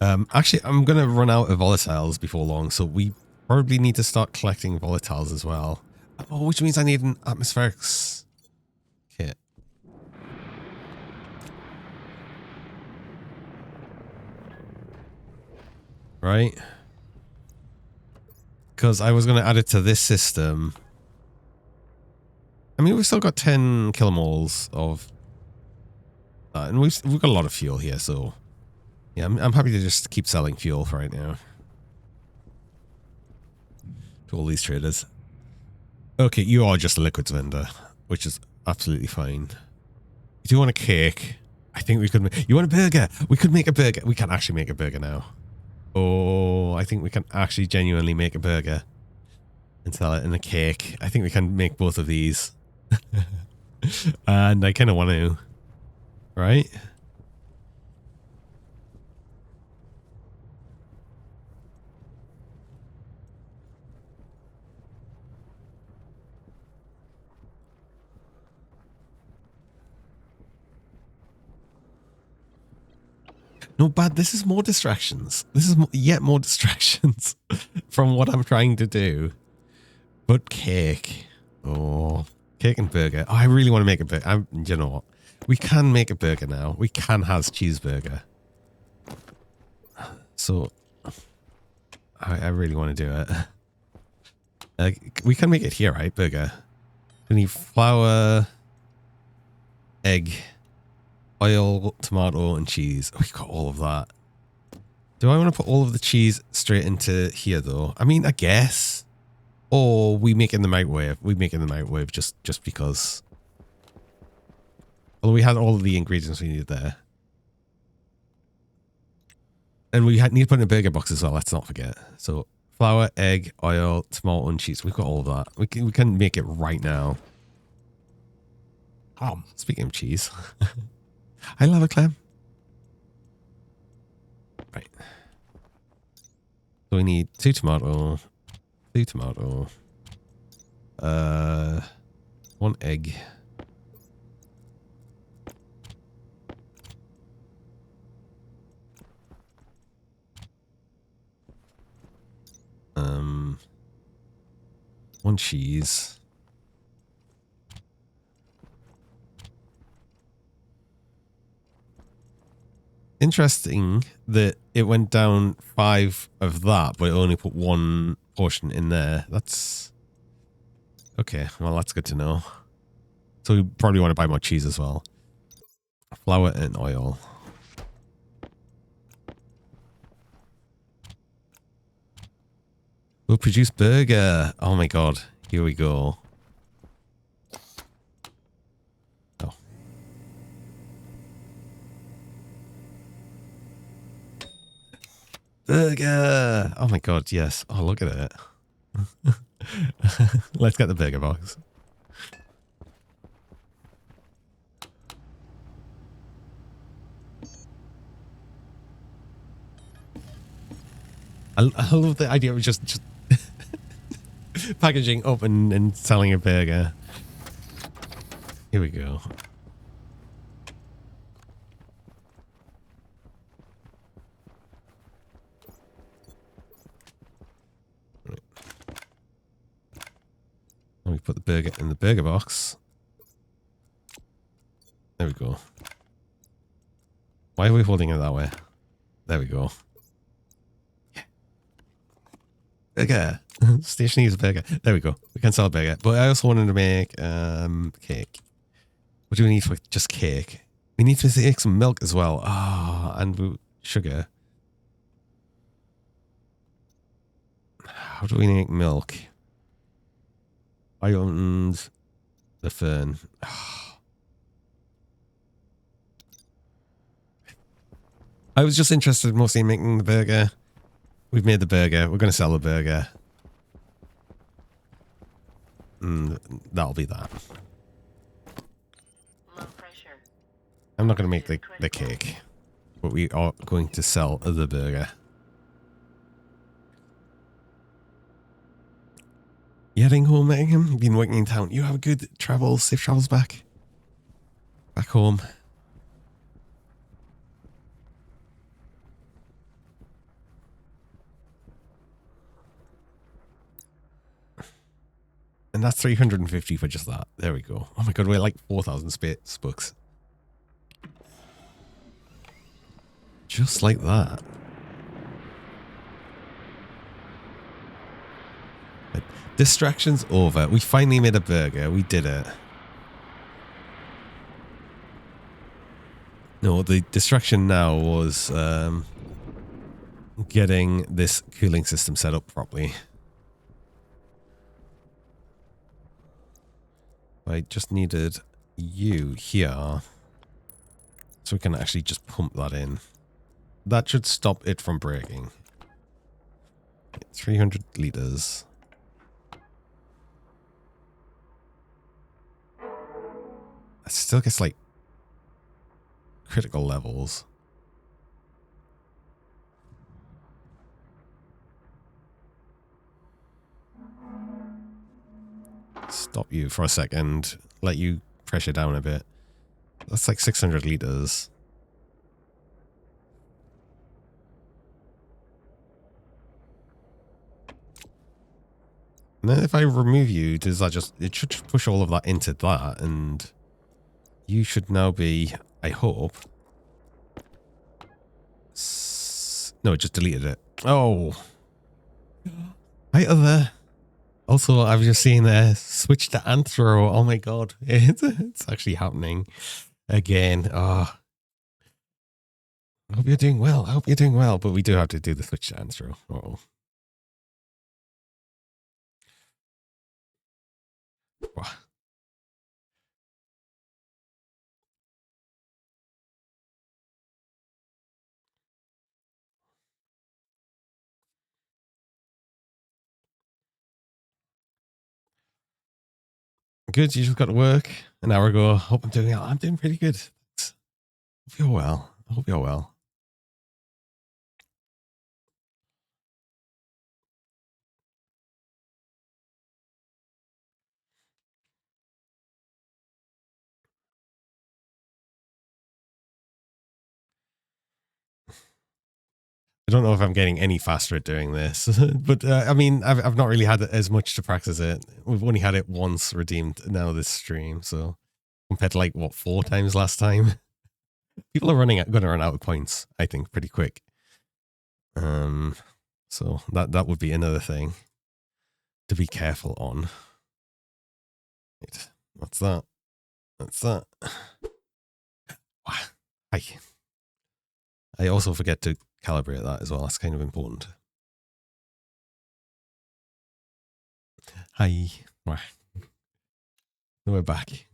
actually, I'm going to run out of volatiles before long, so we probably need to start collecting volatiles as well. Oh, which means I need an atmospherics kit. Right? Because I was going to add it to this system. I mean, we've still got 10 kilomoles of... and we've got a lot of fuel here, so... Yeah, I'm happy to just keep selling fuel for right now. To all these traders. Okay, you are just a liquids vendor, which is absolutely fine. You do want a cake. I think we could... You want a burger? We could make a burger. We can actually make a burger now. Oh, I think we can actually genuinely make a burger. And sell it in a cake. I think we can make both of these. And I kind of want to. Right? No, bad. This is more distractions. This is yet more distractions from what I'm trying to do. But cake. Oh, cake and burger. Oh, I really want to make a burger. You know what? We can make a burger now. We can have cheeseburger. So, I really want to do it. We can make it here, right? Burger. We need flour, egg, oil, tomato, and cheese. We've got all of that. Do I want to put all of the cheese straight into here, though? I mean, I guess. Or we make it in the microwave. We make it in the microwave just because. Although we had all of the ingredients we needed there. And we need to put in a burger box as well, let's not forget. So, flour, egg, oil, tomato, and cheese. We've got all of that. We can make it right now. Speaking of cheese. I love a clam. Right. So we need 2 tomato, 1 egg, 1 cheese. Interesting that it went down 5 of that, but it only put 1 portion in there. That's okay. Well, that's good to know. So we probably want to buy more cheese as well. Flour and oil. We'll produce burger. Oh my god. Here we go. Oh. Burger! Oh my god, yes. Oh, look at it. Let's get the burger box. I love the idea of just packaging up and selling a burger. Here we go. Right. And we put the burger in the burger box. There we go. Why are we holding it that way? There we go. Burger. Stationeers burger. There we go. We can sell a burger. But I also wanted to make cake. What do we need for just cake? We need to make some milk as well. Ah, and sugar. How do we make milk? Ireland, the fern. I was just interested mostly in making the burger. We've made the burger. We're going to sell the burger. That'll be that. Low pressure. I'm not going to make the cake, but we are going to sell the burger. You heading home, Megan? You've been working in town. You have a good travel, safe travels back home. And that's 350 for just that. There we go. Oh my god, we're like 4,000 space books. Just like that. But distractions over. We finally made a burger. We did it. No, the distraction now was getting this cooling system set up properly. I just needed you here so we can actually just pump that in. That should stop it from breaking. 300 liters. It still gets like critical levels. Stop you for a second. Let you pressure down a bit. That's like 600 liters. And then if I remove you, does that just... It should push all of that into that, and you should now be, I hope... No, it just deleted it. Oh. Hi, other... Also, I've just seen there, switch to Anthro. Oh my god. It's actually happening again. Oh. I hope you're doing well. I hope you're doing well. But we do have to do the switch to Anthro. Uh-oh. Wow. Good. You just got to work an hour ago. Hope I'm doing pretty good. Hope you're well. I hope you're well. I don't know if I'm getting any faster at doing this, but I mean, I've not really had as much to practice it. We've only had it once redeemed now this stream, so compared to like what 4 times last time, people are going to run out of points. I think pretty quick. So that would be another thing to be careful on. Right, what's that? That's that. I also forget to calibrate that as well. That's kind of important. Hi. We're back.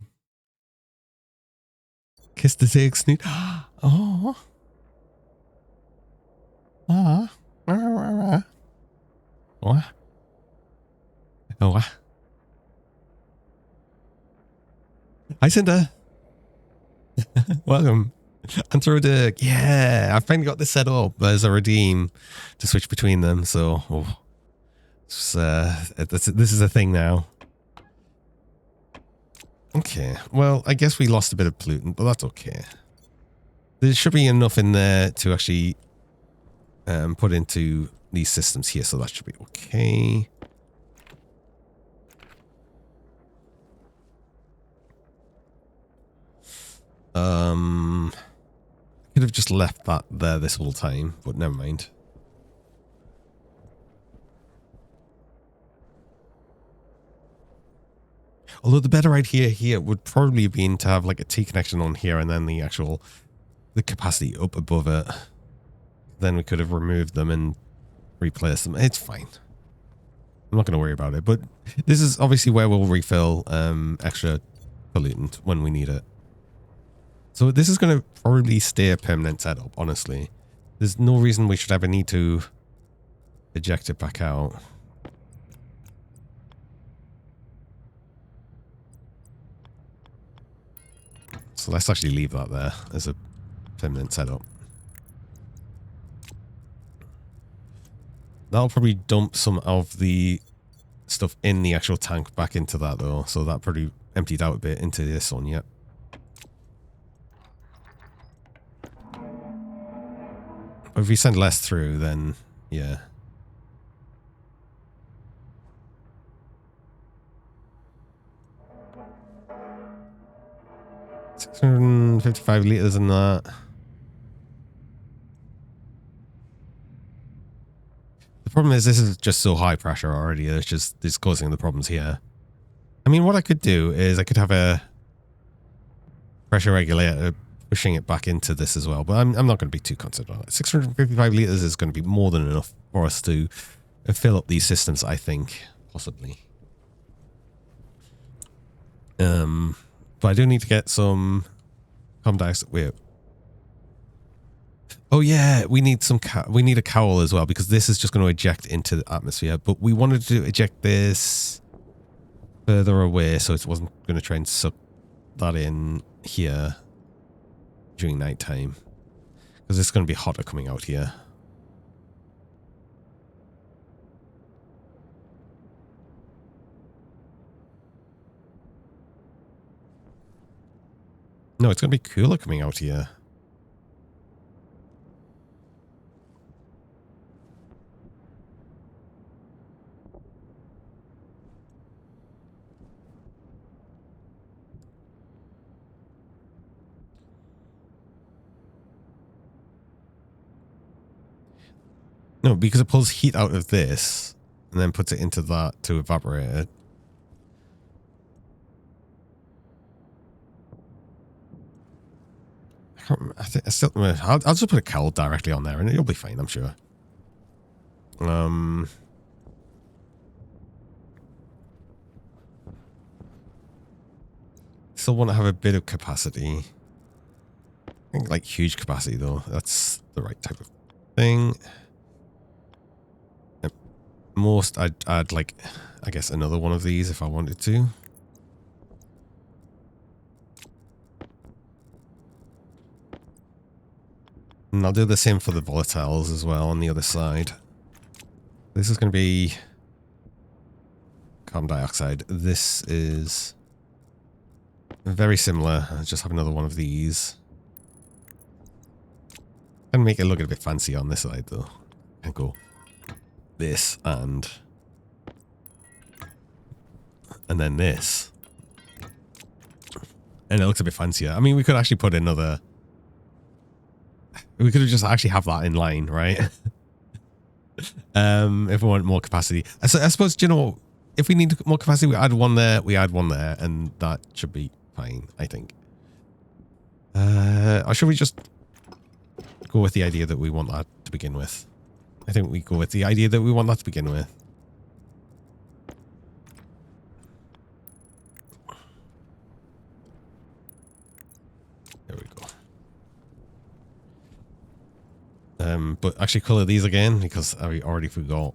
Kiss the tail, snoot. Oh. Ah. What? Oh, what? Hi, Cinder. Welcome. Anthrodic. Yeah, I finally got this set up as a redeem to switch between them. So, this is a thing now. Okay, well, I guess we lost a bit of pollutant, but that's okay. There should be enough in there to actually put into these systems here, so that should be okay. Could have just left that there this whole time, but never mind. Although the better idea here would probably have been to have like a T connection on here and then the capacity up above it. Then we could have removed them and replaced them. It's fine. I'm not going to worry about it, but this is obviously where we'll refill extra pollutant when we need it. So this is going to probably stay a permanent setup, honestly. There's no reason we should ever need to eject it back out. So let's actually leave that there as a permanent setup. That'll probably dump some of the stuff in the actual tank back into that though. So that probably emptied out a bit into this one, yep. But if we send less through, then yeah. $655 liters in that. The problem is this is just so high pressure already. It's causing the problems here. I mean, what I could do is I could have a pressure regulator pushing it back into this as well, but I'm not going to be too concerned on it. 655 liters is going to be more than enough for us to fill up these systems, I think, possibly. But I do need to get some carbon dioxide. Wait. Oh yeah, we need a cowl as well because this is just going to eject into the atmosphere. But we wanted to eject this further away, so it wasn't going to try and suck that in here during nighttime because it's going to be hotter coming out here. No, it's going to be cooler coming out here. No, because it pulls heat out of this and then puts it into that to evaporate it. I'll just put a cowl directly on there and it'll be fine, I'm sure. Still want to have a bit of capacity. I think like huge capacity though. That's the right type of thing. At most, I'd add like, I guess another one of these if I wanted to. And I'll do the same for the volatiles as well on the other side. This is going to be carbon dioxide. This is very similar. I'll just have another one of these. And make it look a bit fancy on this side though. And go this and then this. And it looks a bit fancier. I mean, we could actually put another... We could have just actually have that in line, right? If we want more capacity. I suppose, you know, if we need more capacity, we add one there, and that should be fine, I think. Or should we just go with the idea that we want that to begin with? I think we go with the idea that we want that to begin with. There we go. But actually color these again because I already forgot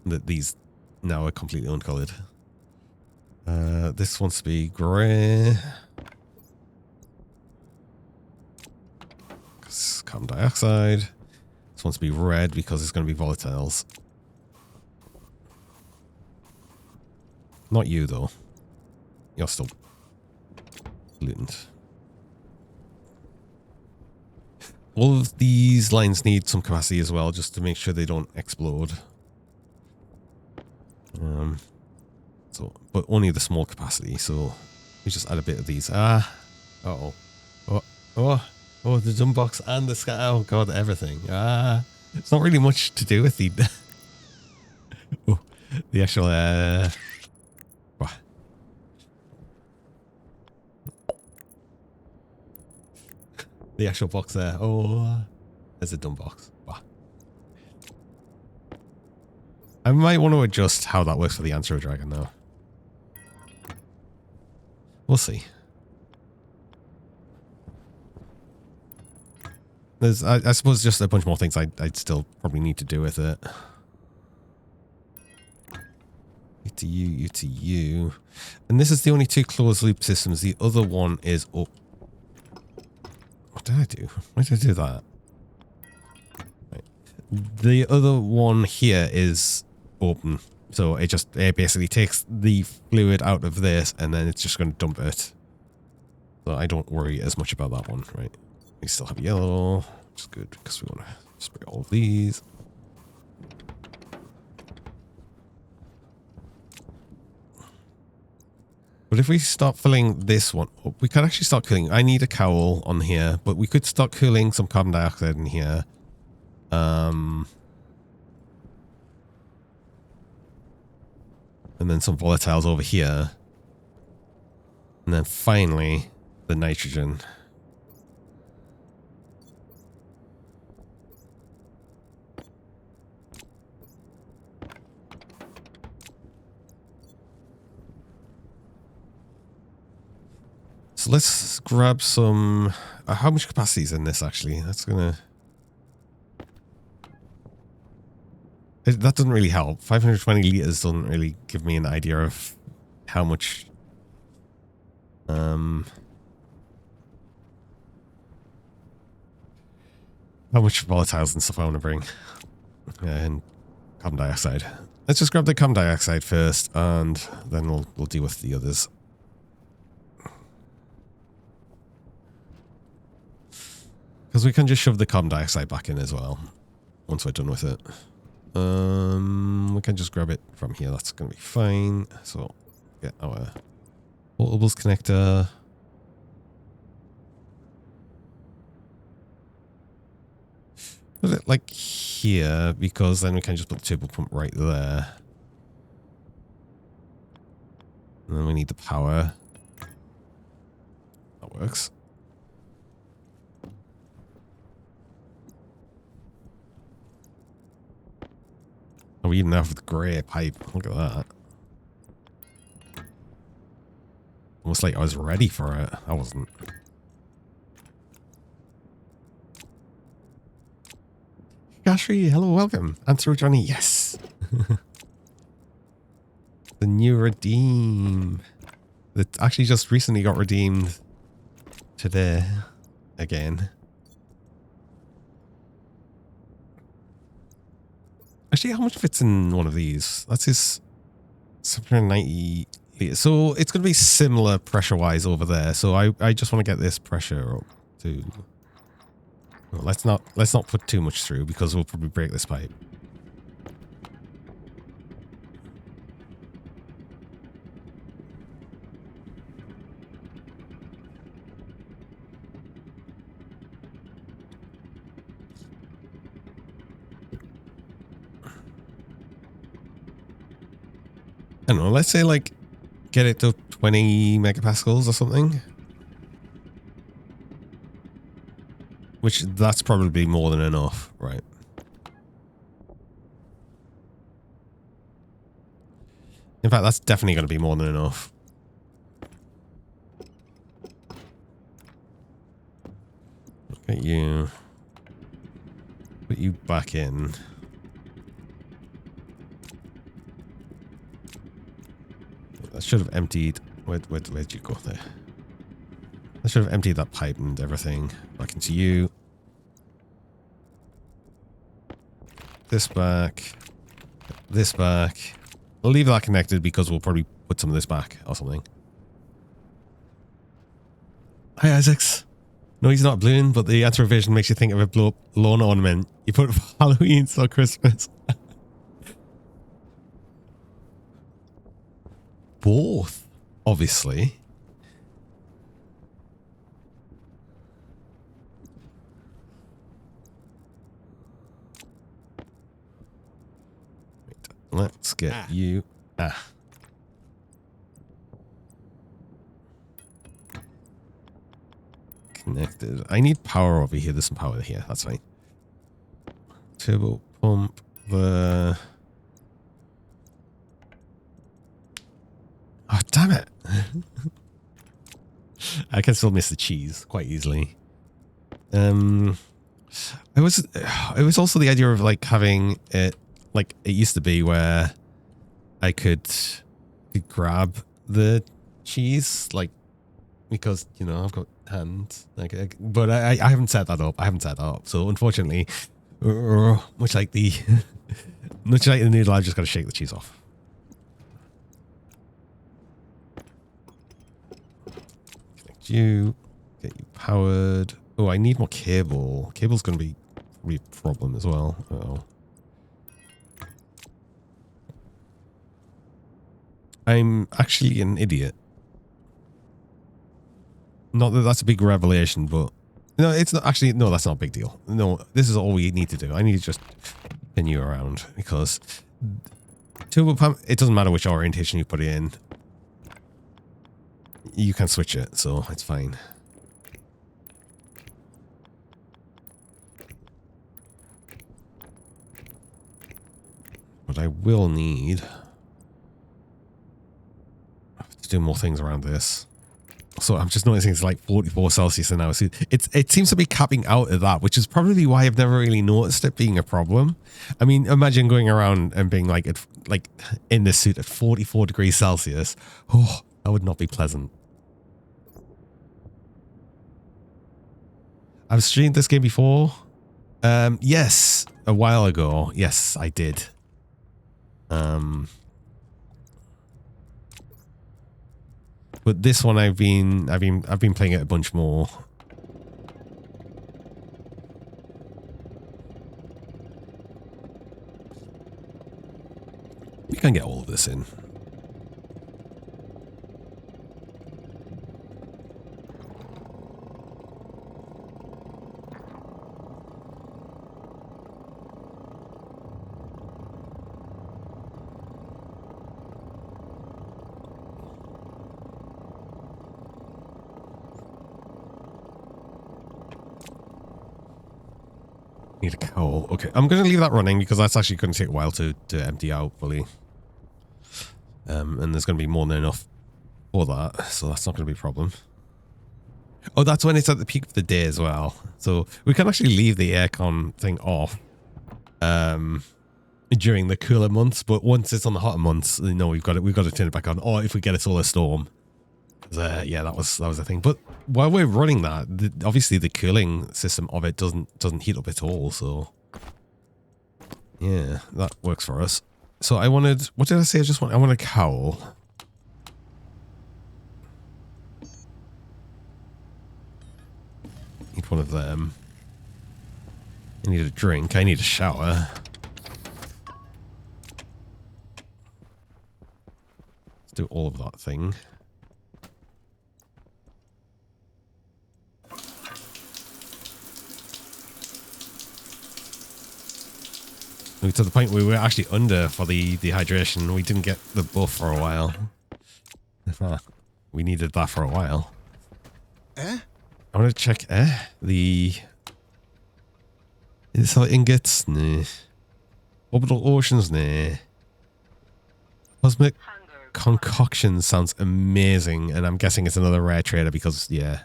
that these now are completely uncolored. This wants to be grey. It's carbon dioxide. This wants to be red because it's going to be volatiles. Not you though. You're still pollutant. All of these lines need some capacity as well, just to make sure they don't explode. But only the small capacity, so we just add a bit of these. Oh, the dumb box and the sky. Oh god, everything. It's not really much to do with the the actual the actual box there. Oh, there's a dumb box. I might want to adjust how that works for the Answer Dragon now. We'll see. There's, I suppose, just a bunch more things I'd still probably need to do with it. You to you, you to you. And this is the only two closed loop systems. The other one is up. What did I do? Why did I do that? Right. The other one here is open. So it basically takes the fluid out of this and then it's just going to dump it. So I don't worry as much about that one, right? We still have yellow, which is good because we want to spray all of these. But if we start filling this one up, we could actually start cooling. I need a cowl on here, but we could start cooling some carbon dioxide in here. And then some volatiles over here. And then finally, the nitrogen. So let's grab some... how much capacity is in this, actually? That's gonna... that doesn't really help. 520 liters doesn't really give me an idea of how much... how much volatiles and stuff I want to bring. And carbon dioxide. Let's just grab the carbon dioxide first, and then we'll deal with the others. Because we can just shove the carbon dioxide back in as well, once we're done with it. We can just grab it from here. That's going to be fine. So, get our portables connector. Put it like here, because then we can just put the turbo pump right there. And then we need the power. That works. Oh, we even have the grey pipe. Look at that. Almost like I was ready for it. I wasn't. Gashri, hello, welcome. Answer Johnny, yes. The new redeem. That actually just recently got redeemed today. Again. Actually, how much fits in one of these? That's his 790 liters. So it's going to be similar pressure-wise over there. So I just want to get this pressure up to... Well, let's not put too much through because we'll probably break this pipe. I don't know, let's say like get it to 20 megapascals or something. Which that's probably more than enough, right? In fact, that's definitely going to be more than enough. Get you. Put you back in. I should have emptied. Where'd you go there? I should have emptied that pipe and everything. Back into you. This back. This back. I'll leave that connected because we'll probably put some of this back or something. Hi, Isaacs. No, he's not a balloon, but the answer vision makes you think of a blow-up lawn ornament. You put it for Halloween, so Christmas. Both, obviously. Let's get you. Connected. I need power over here. There's some power here. That's fine. Turbo pump. The. Oh, damn it. I can still miss the cheese quite easily. It was also the idea of like having it like it used to be where I could grab the cheese, like, because, you know, I've got hands, like, but I haven't set that up. So unfortunately, much like the noodle, I've just got to shake the cheese off. Connect you, get you powered. Oh, I need more cable. Cable's going to be a problem as well. Uh-oh. I'm actually an idiot. Not that that's a big revelation, but no, it's not actually. No, that's not a big deal. No, this is all we need to do. I need to just pin you around because turbo pump. It doesn't matter which orientation you put it in. You can switch it, so it's fine. But I will need to do more things around this. So I'm just noticing it's like 44 Celsius now. So it seems to be capping out at that, which is probably why I've never really noticed it being a problem. I mean, imagine going around and being like in this suit at 44 degrees Celsius. Oh, that would not be pleasant. I've streamed this game before. Yes, a while ago. Yes, I did. But this one I've been playing it a bunch more. We can get all of this in. Need a cowl. Okay, I'm going to leave that running because that's actually going to take a while to empty out fully. And there's going to be more than enough for that, so that's not going to be a problem. Oh, that's when it's at the peak of the day as well. So we can actually leave the aircon thing off during the cooler months, but once it's on the hotter months, you know, we've got to turn it back on. Or if we get a solar storm. Yeah, that was the thing. But while we're running that, obviously the cooling system of it doesn't heat up at all. So yeah, that works for us. So I wanted, what did I say? I want a cowl. Need one of them. I need a drink. I need a shower. Let's do all of that thing. To the point where we were actually under for the dehydration. We didn't get the buff for a while. We needed that for a while. I want to check the... Is it ingots? Nah. Orbital oceans? Nah. Cosmic concoction sounds amazing, and I'm guessing it's another rare trader because, yeah,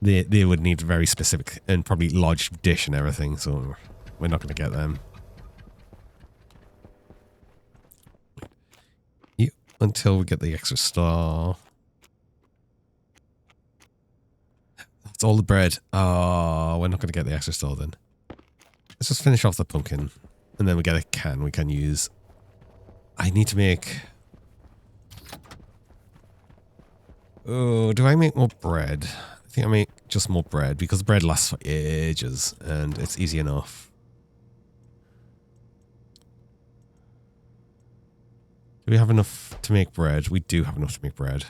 they would need very specific and probably large dish and everything, so we're not going to get them. Until we get the extra star. That's all the bread. Oh, we're not going to get the extra star then. Let's just finish off the pumpkin. And then we get a can we can use. I need to make... Oh, do I make more bread? I think I make just more bread because bread lasts for ages and it's easy enough. Do we have enough to make bread? We do have enough to make bread.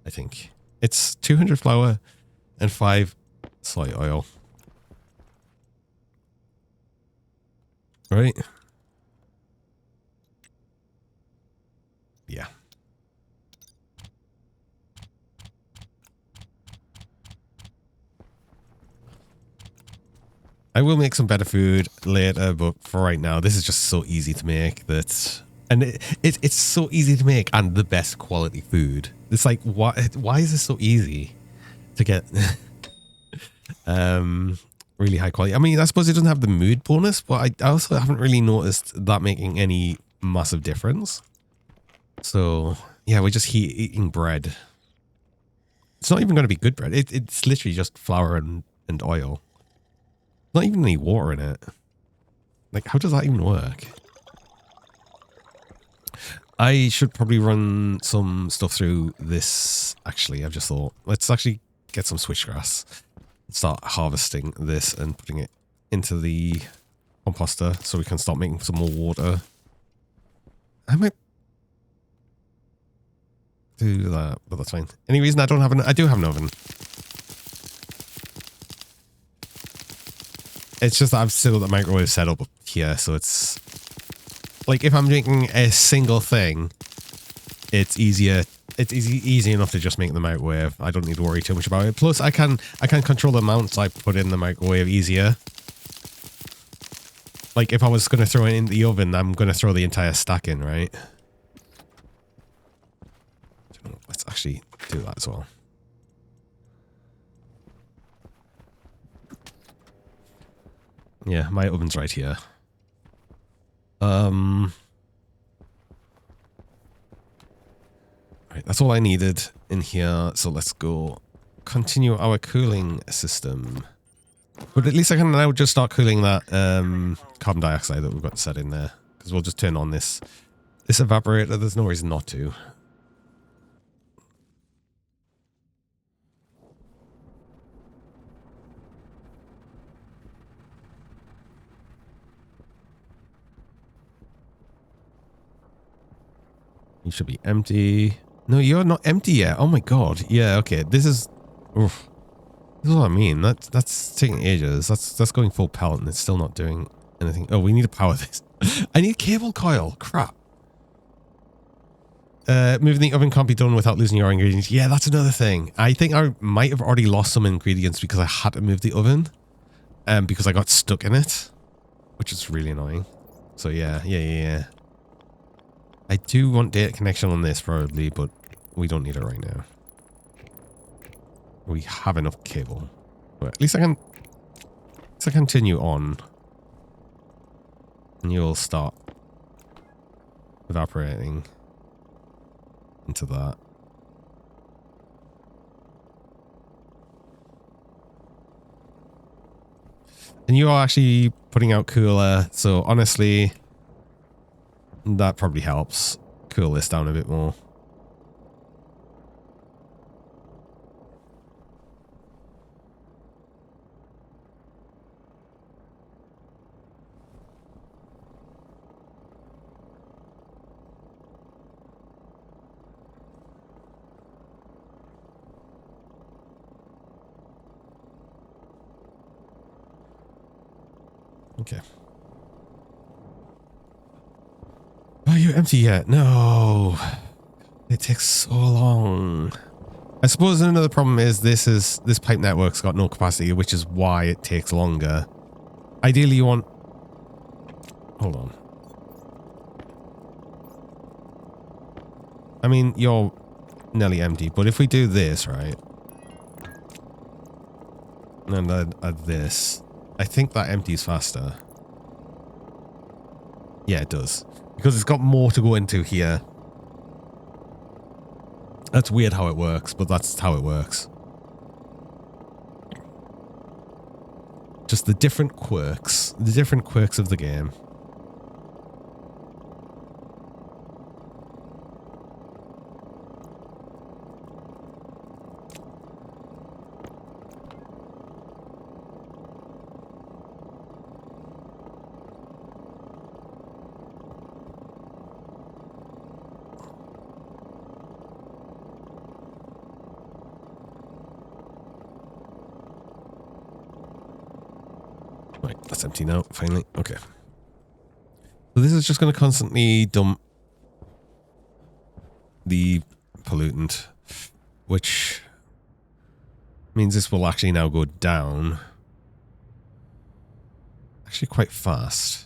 I think. It's 200 flour and 5 soy oil. Right? Yeah. I will make some better food later, but for right now, this is just so easy to make that... And it's so easy to make and the best quality food. It's like, why is this so easy to get really high quality? I mean, I suppose it doesn't have the mood bonus, but I also haven't really noticed that making any massive difference. So, yeah, we're just eating bread. It's not even going to be good bread. It's literally just flour and oil. Not even any water in it. Like, how does that even work? I should probably run some stuff through this, actually. I've just thought, let's actually get some switchgrass. Start harvesting this and putting it into the composter so we can start making some more water. I might do that, but that's fine. Any reason I don't have an... I do have an oven. It's just that I've still got the microwave set up here, so it's... Like, if I'm making a single thing, it's easier. It's easy enough to just make the microwave. I don't need to worry too much about it. Plus, I can control the amounts I put in the microwave easier. Like, if I was going to throw it in the oven, I'm going to throw the entire stack in, right? Let's actually do that as well. Yeah, my oven's right here. Right, that's all I needed in here. So let's go continue our cooling system. But at least I can now just start cooling that carbon dioxide that we've got set in there. Because we'll just turn on this evaporator. There's no reason not to. You should be empty. No, you're not empty yet. Oh my god. Yeah, okay. This is... Oof. This is what I mean. That's taking ages. That's going full pellet and it's still not doing anything. Oh, we need to power this. I need a cable coil. Crap. Moving the oven can't be done without losing your ingredients. Yeah, that's another thing. I think I might have already lost some ingredients because I had to move the oven. Because I got stuck in it. Which is really annoying. So yeah. I do want data connection on this probably, but we don't need it right now. We have enough cable. But at least I can continue on. And you'll start evaporating into that. And you are actually putting out cooler, so honestly, that probably helps cool this down a bit more. Okay. you empty yet? No. It takes so long. I suppose another problem is this pipe network's got no capacity, which is why it takes longer. Ideally you want... Hold on. I mean, you're nearly empty, but if we do this, right? And add this. I think that empties faster. Yeah, it does. Because it's got more to go into here. That's weird how it works, but that's how it works. Just the different quirks of the game. Right, that's empty now, finally. Okay. So this is just going to constantly dump the pollutant, which means this will actually now go down. Actually quite fast.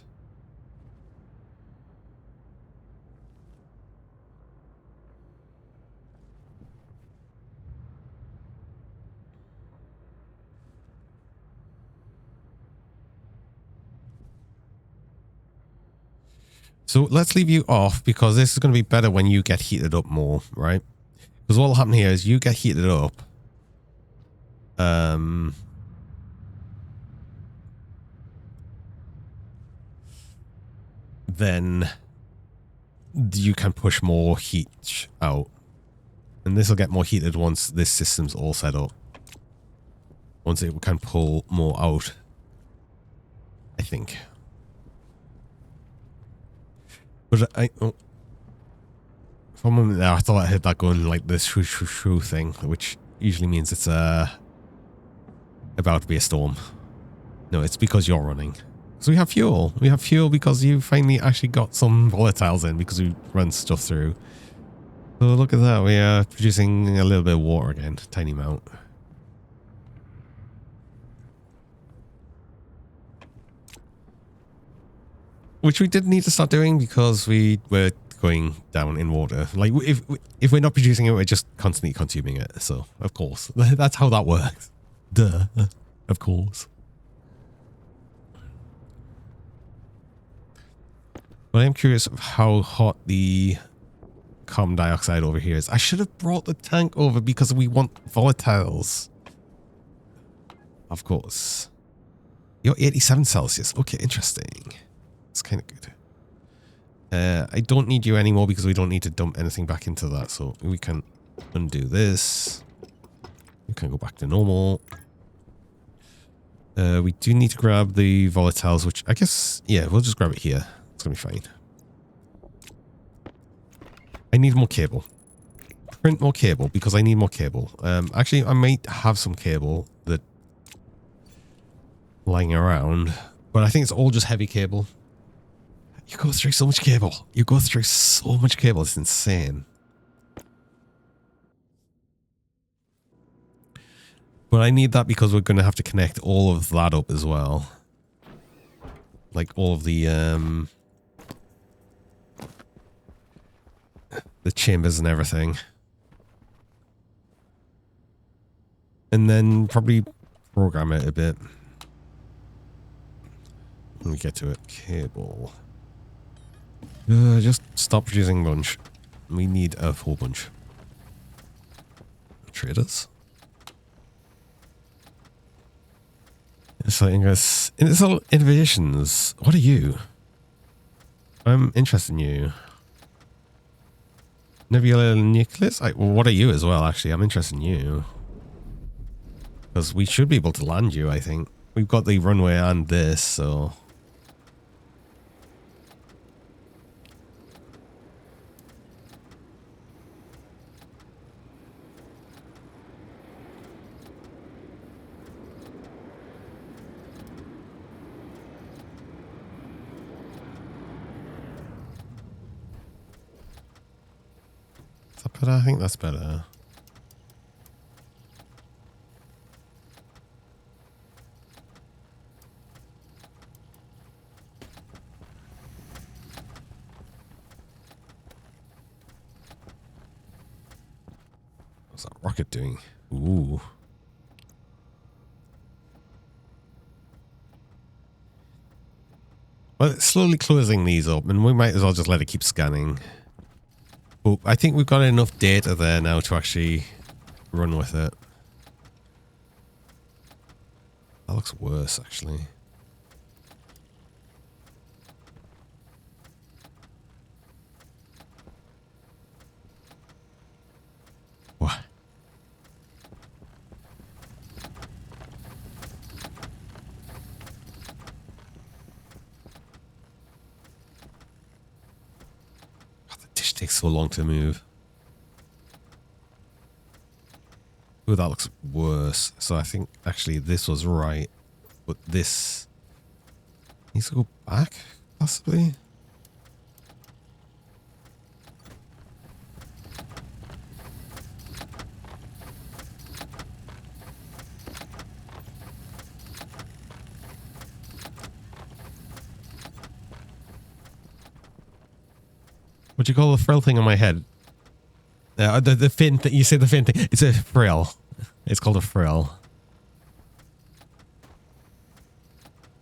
So let's leave you off because this is going to be better when you get heated up more, right? Because what will happen here is you get heated up. Then you can push more heat out. And this will get more heated once this system's all set up. Once it can pull more out, I think. But for a moment there, I thought I heard that going like this shoo shoo shoo thing, which usually means it's about to be a storm. No, it's because you're running. So we have fuel. We have fuel because you finally actually got some volatiles in because we run stuff through. So look at that. We are producing a little bit of water again, tiny amount. Which we did need to start doing because we were going down in water. Like, if we're not producing it, we're just constantly consuming it. So, of course. That's how that works. Duh. Of course. But I am curious of how hot the carbon dioxide over here is. I should have brought the tank over because we want volatiles. Of course. You're 87 Celsius. Okay, interesting. It's kind of good. I don't need you anymore because we don't need to dump anything back into that. So we can undo this. We can go back to normal. We do need to grab the volatiles, which I guess, yeah, we'll just grab it here. It's going to be fine. I need more cable. Print more cable because I need more cable. Actually, I might have some cable that lying around, but I think it's all just heavy cable. You go through so much cable. You go through so much cable. It's insane. But I need that because we're going to have to connect all of that up as well. Like all of the chambers and everything. And then probably program it a bit. When we get to it. Cable. Just stop producing a bunch. We need a whole bunch. Traders. Initial innovations. What are you? I'm interested in you. Nebula nucleus? Well, what are you as well, actually? I'm interested in you. Because we should be able to land you, I think. We've got the runway and this, so... Is that better? I think that's better. What's that rocket doing? Ooh. Well, it's slowly closing these up, and we might as well just let it keep scanning. But I think we've got enough data there now to actually run with it. That looks worse, actually. What? God, the dish takes so long to move. Ooh, that looks worse. So I think actually this was right, but this needs to go back, possibly. What do you call the frill thing on my head? The fin thing. You say the fin thing. It's a frill. It's called a frill.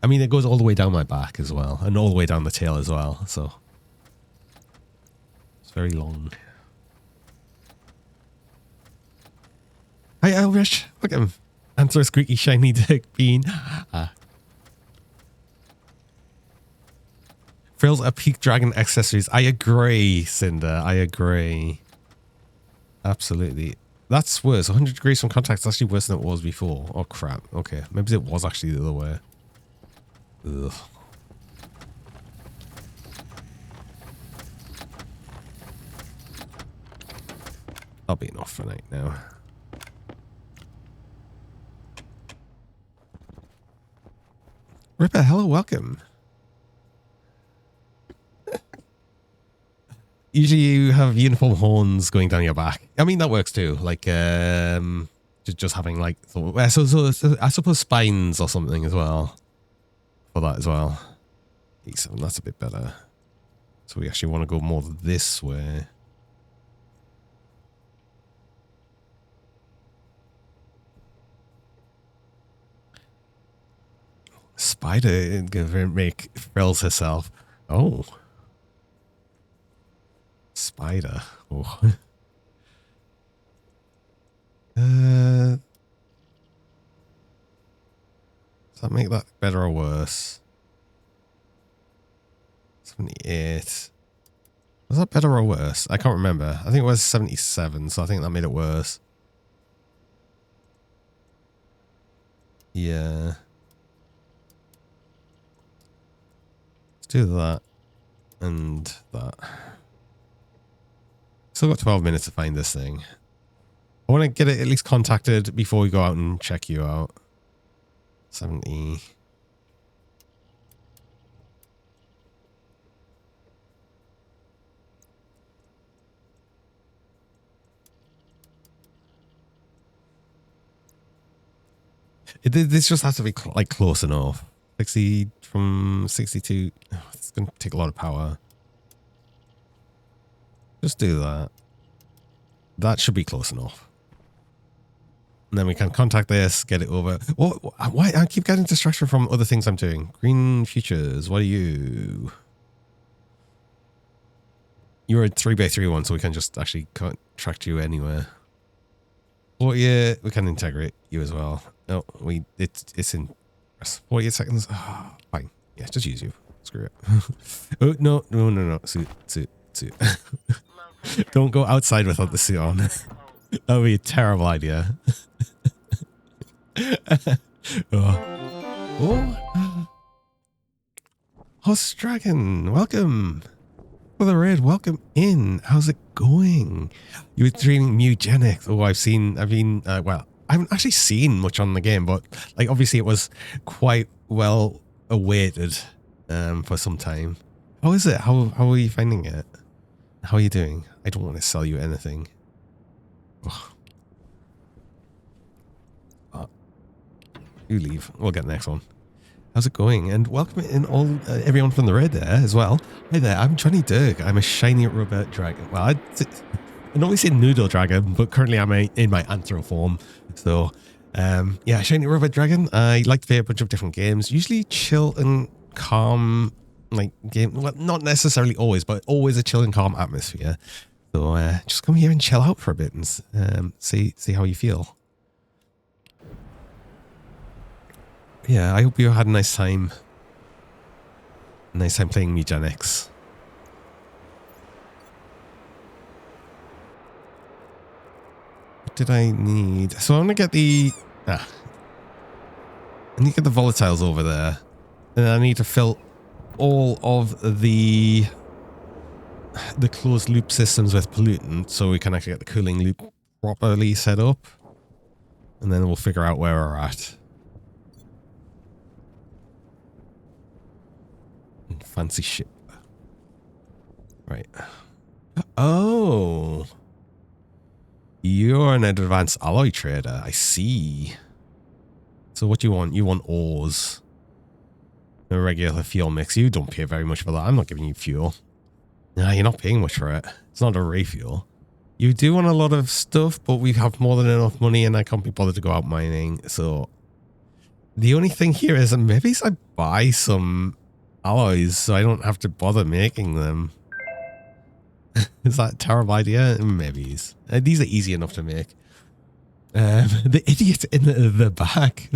I mean, it goes all the way down my back as well, and all the way down the tail as well. So it's very long. Hi, Elrish. Look at him. Answer a squeaky shiny dick bean. Frills are peak dragon accessories. I agree, Cinder. I agree. Absolutely. That's worse. 100 degrees from contact is actually worse than it was before. Oh, crap. Okay. Maybe it was actually the other way. Ugh. That'll be enough for night now. Ripper, hello, welcome. Usually you have uniform horns going down your back. I mean, that works too. Like, just having like, so I suppose spines or something as well. For that as well. E7, that's a bit better. So we actually want to go more this way. Spider gonna make frills herself. Oh. Spider. Oh. Does that make that better or worse? 78. Was that better or worse? I can't remember. I think it was 77, so I think that made it worse. Yeah. Let's do that. And that. Still got 12 minutes to find this thing. I want to get it at least contacted before we go out and check you out. 70. This just has to be like close enough. 60 from 62. Oh, it's going to take a lot of power. Just do that. That should be close enough. And then we can contact this, get it over. Why? I keep getting distracted from other things I'm doing. Green futures. What are you? You're a 3x3 one, so we can just actually contract you anywhere. Well, yeah, we can integrate you as well. No, it's in 48 seconds. Oh, fine. Yeah, just use you. Screw it. Oh, no. Suit. Don't go outside without the suit on. That would be a terrible idea. Oh. Host Dragon, welcome. For the raid, welcome in. How's it going? You were streaming Mugenics. Oh, well, I haven't actually seen much on the game, but like obviously it was quite well awaited for some time. How is it? How are you finding it? How are you doing? I don't want to sell you anything. Ugh. You leave. We'll get the next one. How's it going? And welcome in all everyone from the red there as well. Hi there, I'm Johnny Dirk. I'm a shiny rubber dragon. Well, I normally say noodle dragon, but currently I'm in my anthro form. So, yeah, shiny rubber dragon. I like to play a bunch of different games. Usually chill and calm, like game. Well, not necessarily always, but always a chill and calm atmosphere. So just come here and chill out for a bit and see how you feel. Yeah, I hope you had a nice time. Nice time playing Mugenics. What did I need? So I'm gonna get the I need to get the volatiles over there. And I need to fill all of the closed loop systems with pollutant so we can actually get the cooling loop properly set up. And then we'll figure out where we're at. Fancy ship. Right. Oh. You're an advanced alloy trader. I see. So what do you want? You want ores. A regular fuel mix. You don't pay very much for that. I'm not giving you fuel. Nah, you're not paying much for it. It's not a ray fuel. You do want a lot of stuff, but we have more than enough money and I can't be bothered to go out mining. So the only thing here is maybe I buy some alloys so I don't have to bother making them. Is that a terrible idea? Maybe. These are easy enough to make. The idiot in the back.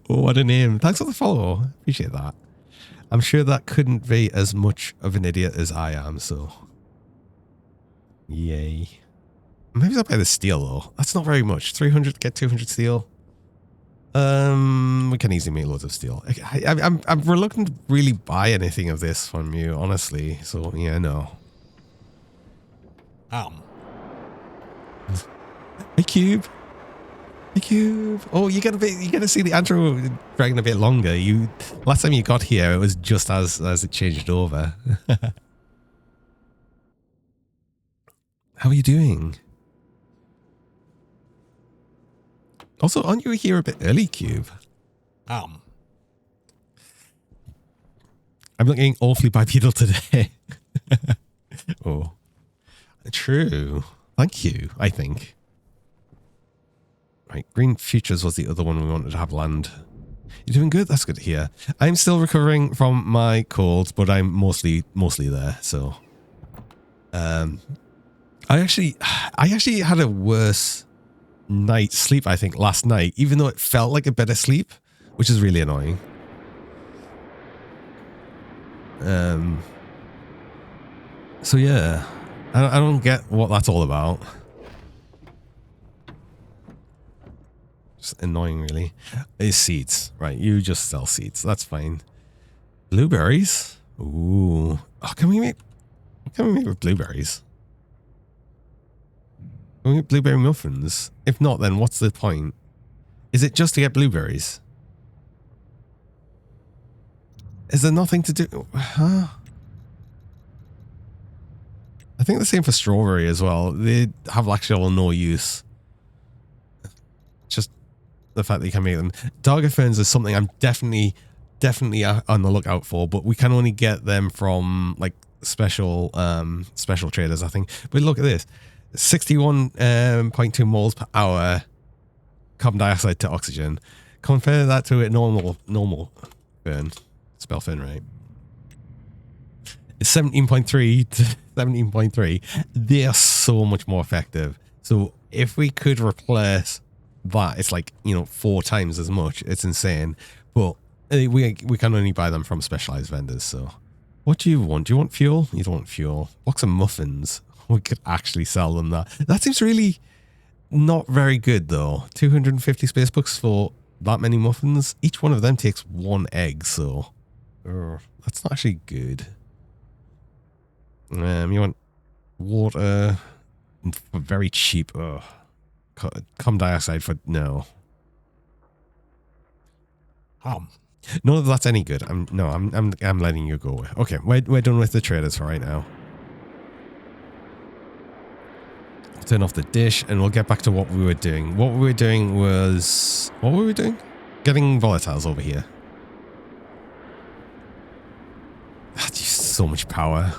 What a name. Thanks for the follow. Appreciate that. I'm sure that couldn't be as much of an idiot as I am, so. Yay. Maybe I'll buy the steel though. That's not very much. 300 get 200 steel. We can easily make loads of steel. I'm reluctant to really buy anything of this from you, honestly. So yeah, no. Hey Cube. Hey Cube. Oh, you gotta see the Anthro dragon a bit longer. Last time you got here, it was just as it changed over. How are you doing? Also, aren't you here a bit early, Cube? I'm looking awfully bipedal today. Oh, true. Thank you, I think. Right, Green Futures was the other one we wanted to have land. You're doing good? That's good to hear. I'm still recovering from my cold, but I'm mostly there, so. I actually had a worse night's sleep, I think, last night, even though it felt like a better sleep, which is really annoying. So yeah, I don't get what that's all about. Just annoying, really. It's seeds, right? You just sell seeds. That's fine. Blueberries. Ooh. Oh, can we make with blueberries? Can we get blueberry muffins? If not, then what's the point? Is it just to get blueberries? Is there nothing to do? Huh? I think the same for strawberry as well. They have actually no use. Just the fact that you can make them. Darker ferns is something I'm definitely on the lookout for, but we can only get them from like special traders, I think. But look at this. 61.2 moles per hour carbon dioxide to oxygen. Compare that to a normal fern. Spell fern, right? It's 17.3 to 17.3. They are so much more effective. So if we could replace that, it's like, 4 times as much. It's insane. But we can only buy them from specialized vendors. So what do you want? Do you want fuel? You don't want fuel. Box of muffins. We could actually sell them that. That seems really not very good though. 250 space bucks for that many muffins. Each one of them takes 1 egg, so that's not actually good. You want water for very cheap. Carbon dioxide for no. None of that's any good. I'm letting you go. Okay, we're done with the traders for right now. turn off the dish, and we'll get back to what we were doing. What we were doing was... What were we doing? Getting volatiles over here. That uses so much power.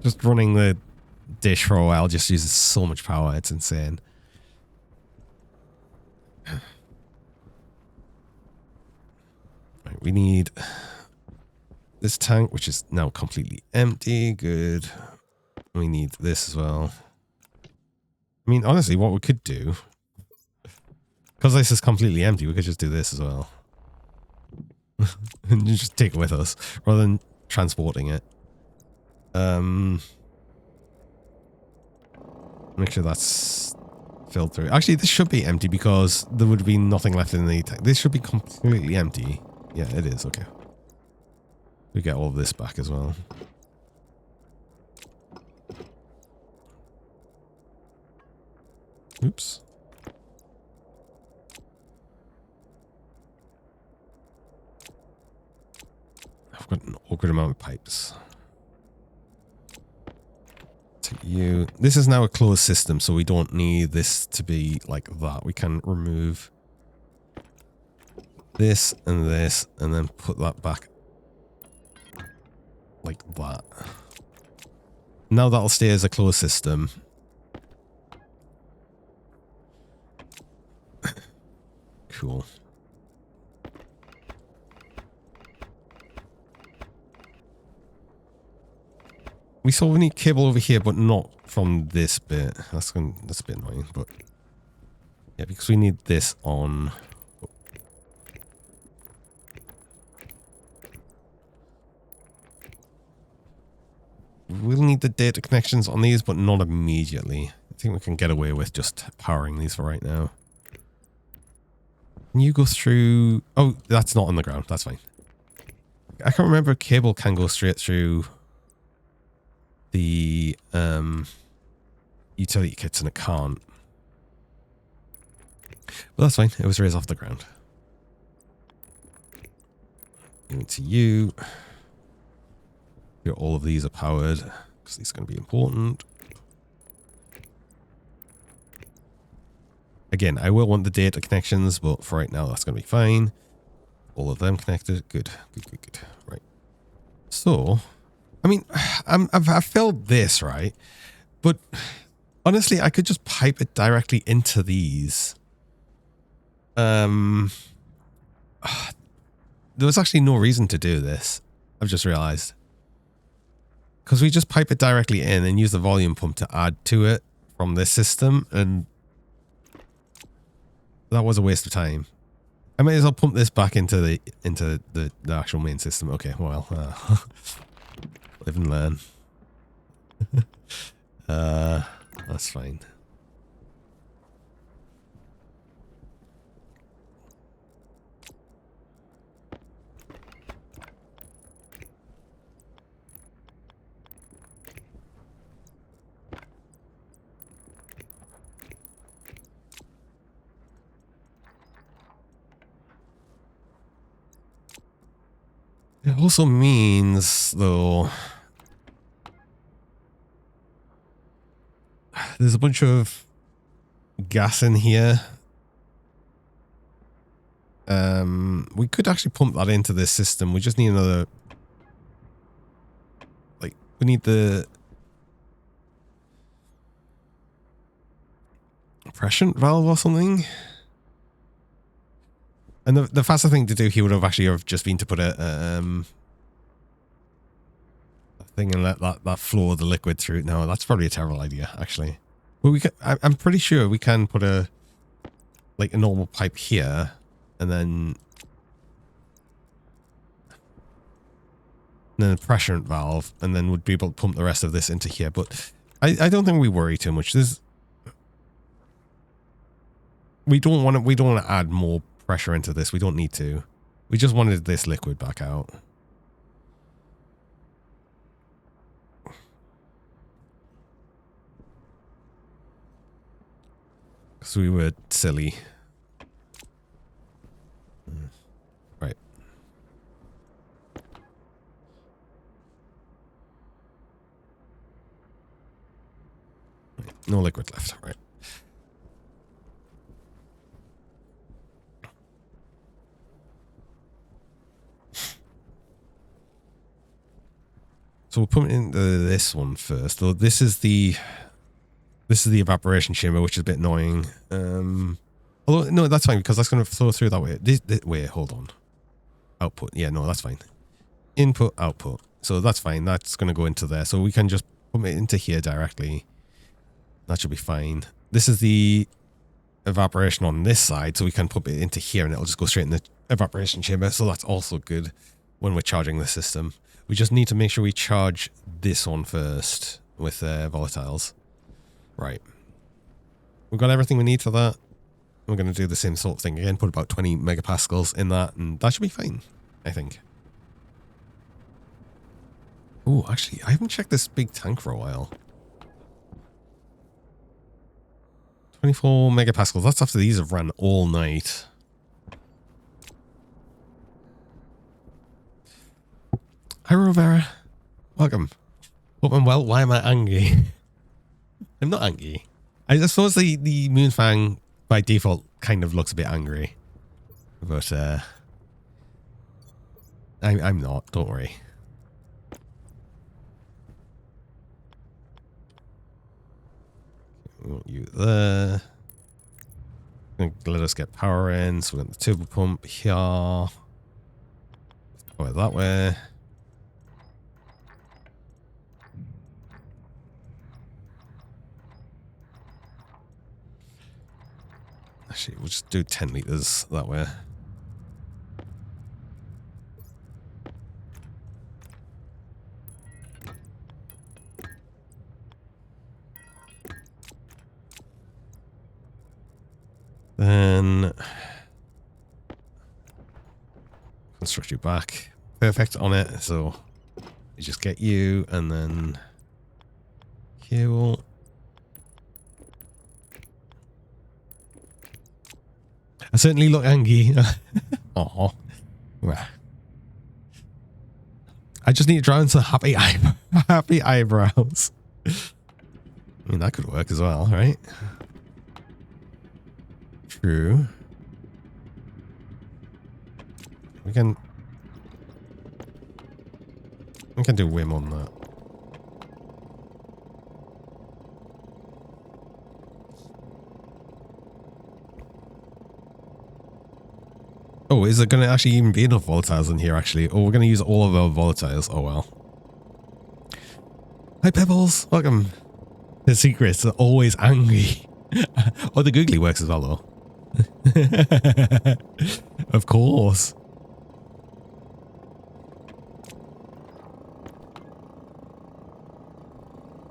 Just running the dish for a while just uses so much power. It's insane. Right, we need this tank, which is now completely empty. Good. We need this as well. I mean, honestly, what we could do, because this is completely empty, we could just do this as well. And just take it with us, rather than transporting it. Make sure that's filled through. Actually, this should be empty because there would be nothing left in the tank. This should be completely empty. Yeah, it is. Okay. We get all of this back as well. Oops. I've got an awkward amount of pipes. Take you. This is now a closed system, so we don't need this to be like that. We can remove this, and then put that back like that. Now that'll stay as a closed system. Cool. We saw we need cable over here, but not from this bit. That's a bit annoying, but yeah, because we need this on. We'll need the data connections on these, but not immediately. I think we can get away with just powering these for right now. Can you go through... Oh, that's not on the ground. That's fine. I can't remember if cable can go straight through the utility kits, and it can't. But that's fine. It was raised off the ground. Give it to you. Here, all of these are powered, because these are going to be important. Again, I will want the data connections, but for right now, that's going to be fine. All of them connected. Good, good, good, good. Right. So, I mean, I've filled this, right? But honestly, I could just pipe it directly into these. There was actually no reason to do this. I've just realized. Because we just pipe it directly in and use the volume pump to add to it from this system, and that was a waste of time. I might as well pump this back into the actual main system. Okay, well, live and learn. That's fine. It also means, though, there's a bunch of gas in here. We could actually pump that into this system. We just need another... Like, we need the... prescient valve or something. And the faster thing to do here would have actually just been to put a thing and let that flow the liquid through. No, that's probably a terrible idea, actually. But we can, I'm pretty sure we can put a normal pipe here, and then a pressurant valve, and then would be able to pump the rest of this into here. But I don't think we worry too much. We don't want to add more pressure into this. We don't need to. We just wanted this liquid back out. Because we were silly. Right. No liquid left, right. So we'll put it into this one first. Though this is the evaporation chamber, which is a bit annoying. Although no, that's fine because that's going to flow through that way. This way, hold on. Output, yeah, no, that's fine. Input, output. So that's fine. That's going to go into there. So we can just put it into here directly. That should be fine. This is the evaporation on this side, so we can put it into here and it'll just go straight in the evaporation chamber. So that's also good when we're charging the system. We just need to make sure we charge this one first with volatiles. Right. We've got everything we need for that. We're going to do the same sort of thing again, put about 20 megapascals in that, and that should be fine, I think. Oh, actually, I haven't checked this big tank for a while. 24 megapascals. That's after these have run all night. Hi, Rovera. Welcome. Hope I'm well. Why am I angry? I'm not angry. I suppose the Moonfang by default kind of looks a bit angry. But I'm not. Don't worry. We want you there. Let us get power in. So we got the turbo pump here. Power that way. Actually, we'll just do 10 liters that way. Then construct you back. Perfect on it. So you just get you and then fuel. I certainly look angry. Oh, I just need to draw in some happy eyebrows. I mean, that could work as well, right? True. We can do way more than that. Oh, is there going to actually even be enough volatiles in here, actually? Oh, we're going to use all of our volatiles. Oh, well. Hi, Pebbles. Welcome. The secrets are always angry. Oh, the googly works as well, though. Of course.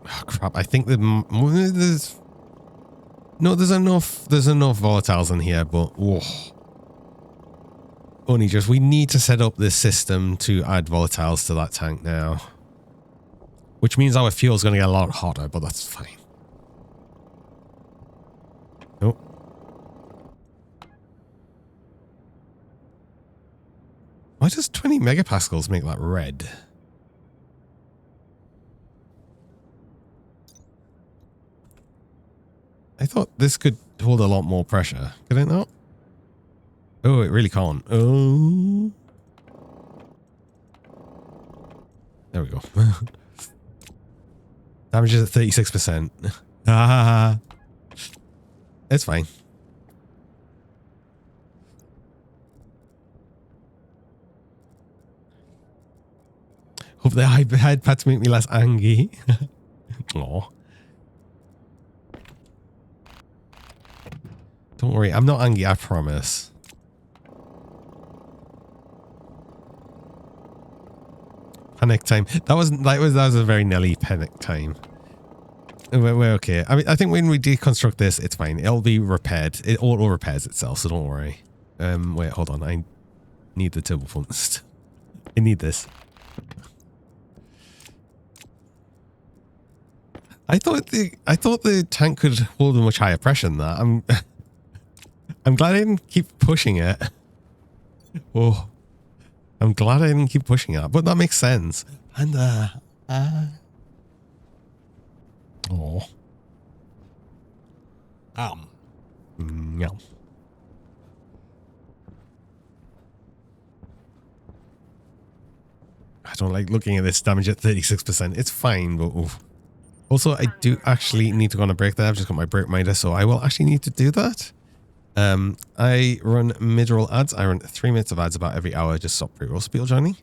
Oh, crap. I think there's enough volatiles in here, but oh. Only just, we need to set up this system to add volatiles to that tank now. Which means our fuel's going to get a lot hotter, but that's fine. Nope. Why does 20 megapascals make that red? I thought this could hold a lot more pressure. Could it not? Oh, it really can't. Oh. There we go. Damage is at 36%. Ah. It's fine. Hope the iPad pads make me less angry. Aw. Don't worry, I'm not angry, I promise. Panic time. That was a very Nelly panic time. We're okay. I mean, I think when we deconstruct this, it's fine. It'll be repaired. It auto repairs itself, so don't worry. Wait, hold on. I need the turbo pumps. I need this. I thought the tank could hold a much higher pressure than that. I'm glad I didn't keep pushing it. Oh. I'm glad I didn't keep pushing it, but that makes sense. And, oh. No. I don't like looking at this damage at 36%. It's fine, but oof. Also, I do actually need to go on a break there. I've just got my break reminder, so I will actually need to do that. I run mid-roll ads. I run 3 minutes of ads about every hour. Just stop pre-roll so people joining.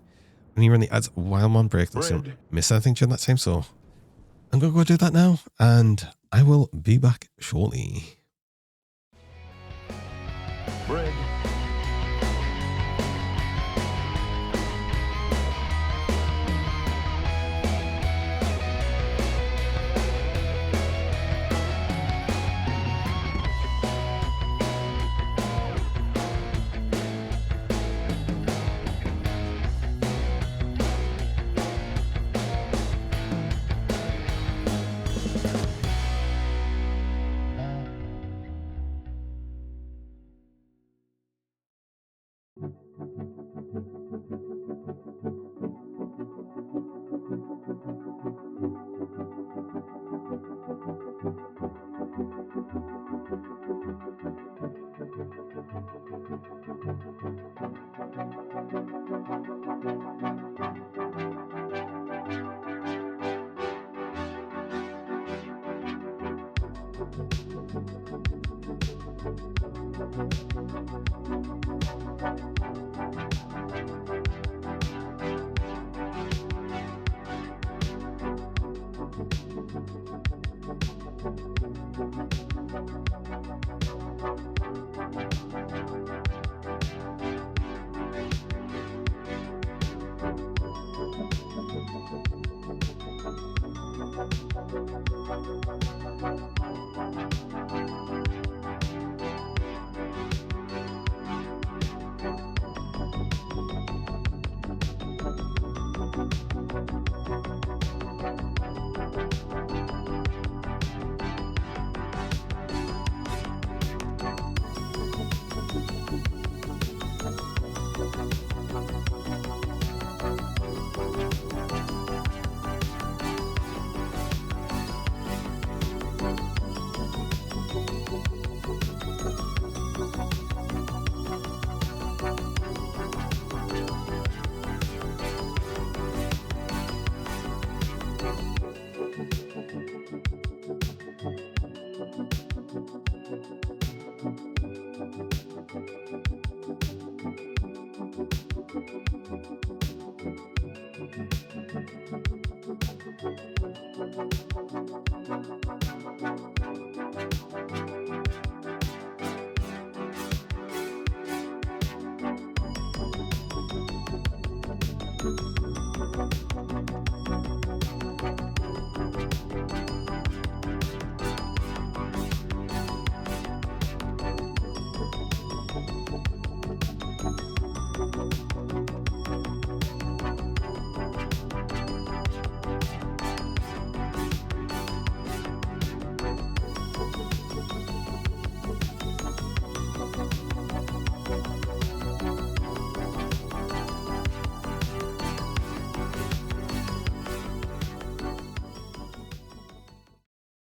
When you run the ads while I'm on break, so don't miss anything during that time. So I'm going to go do that now, and I will be back shortly. Bread.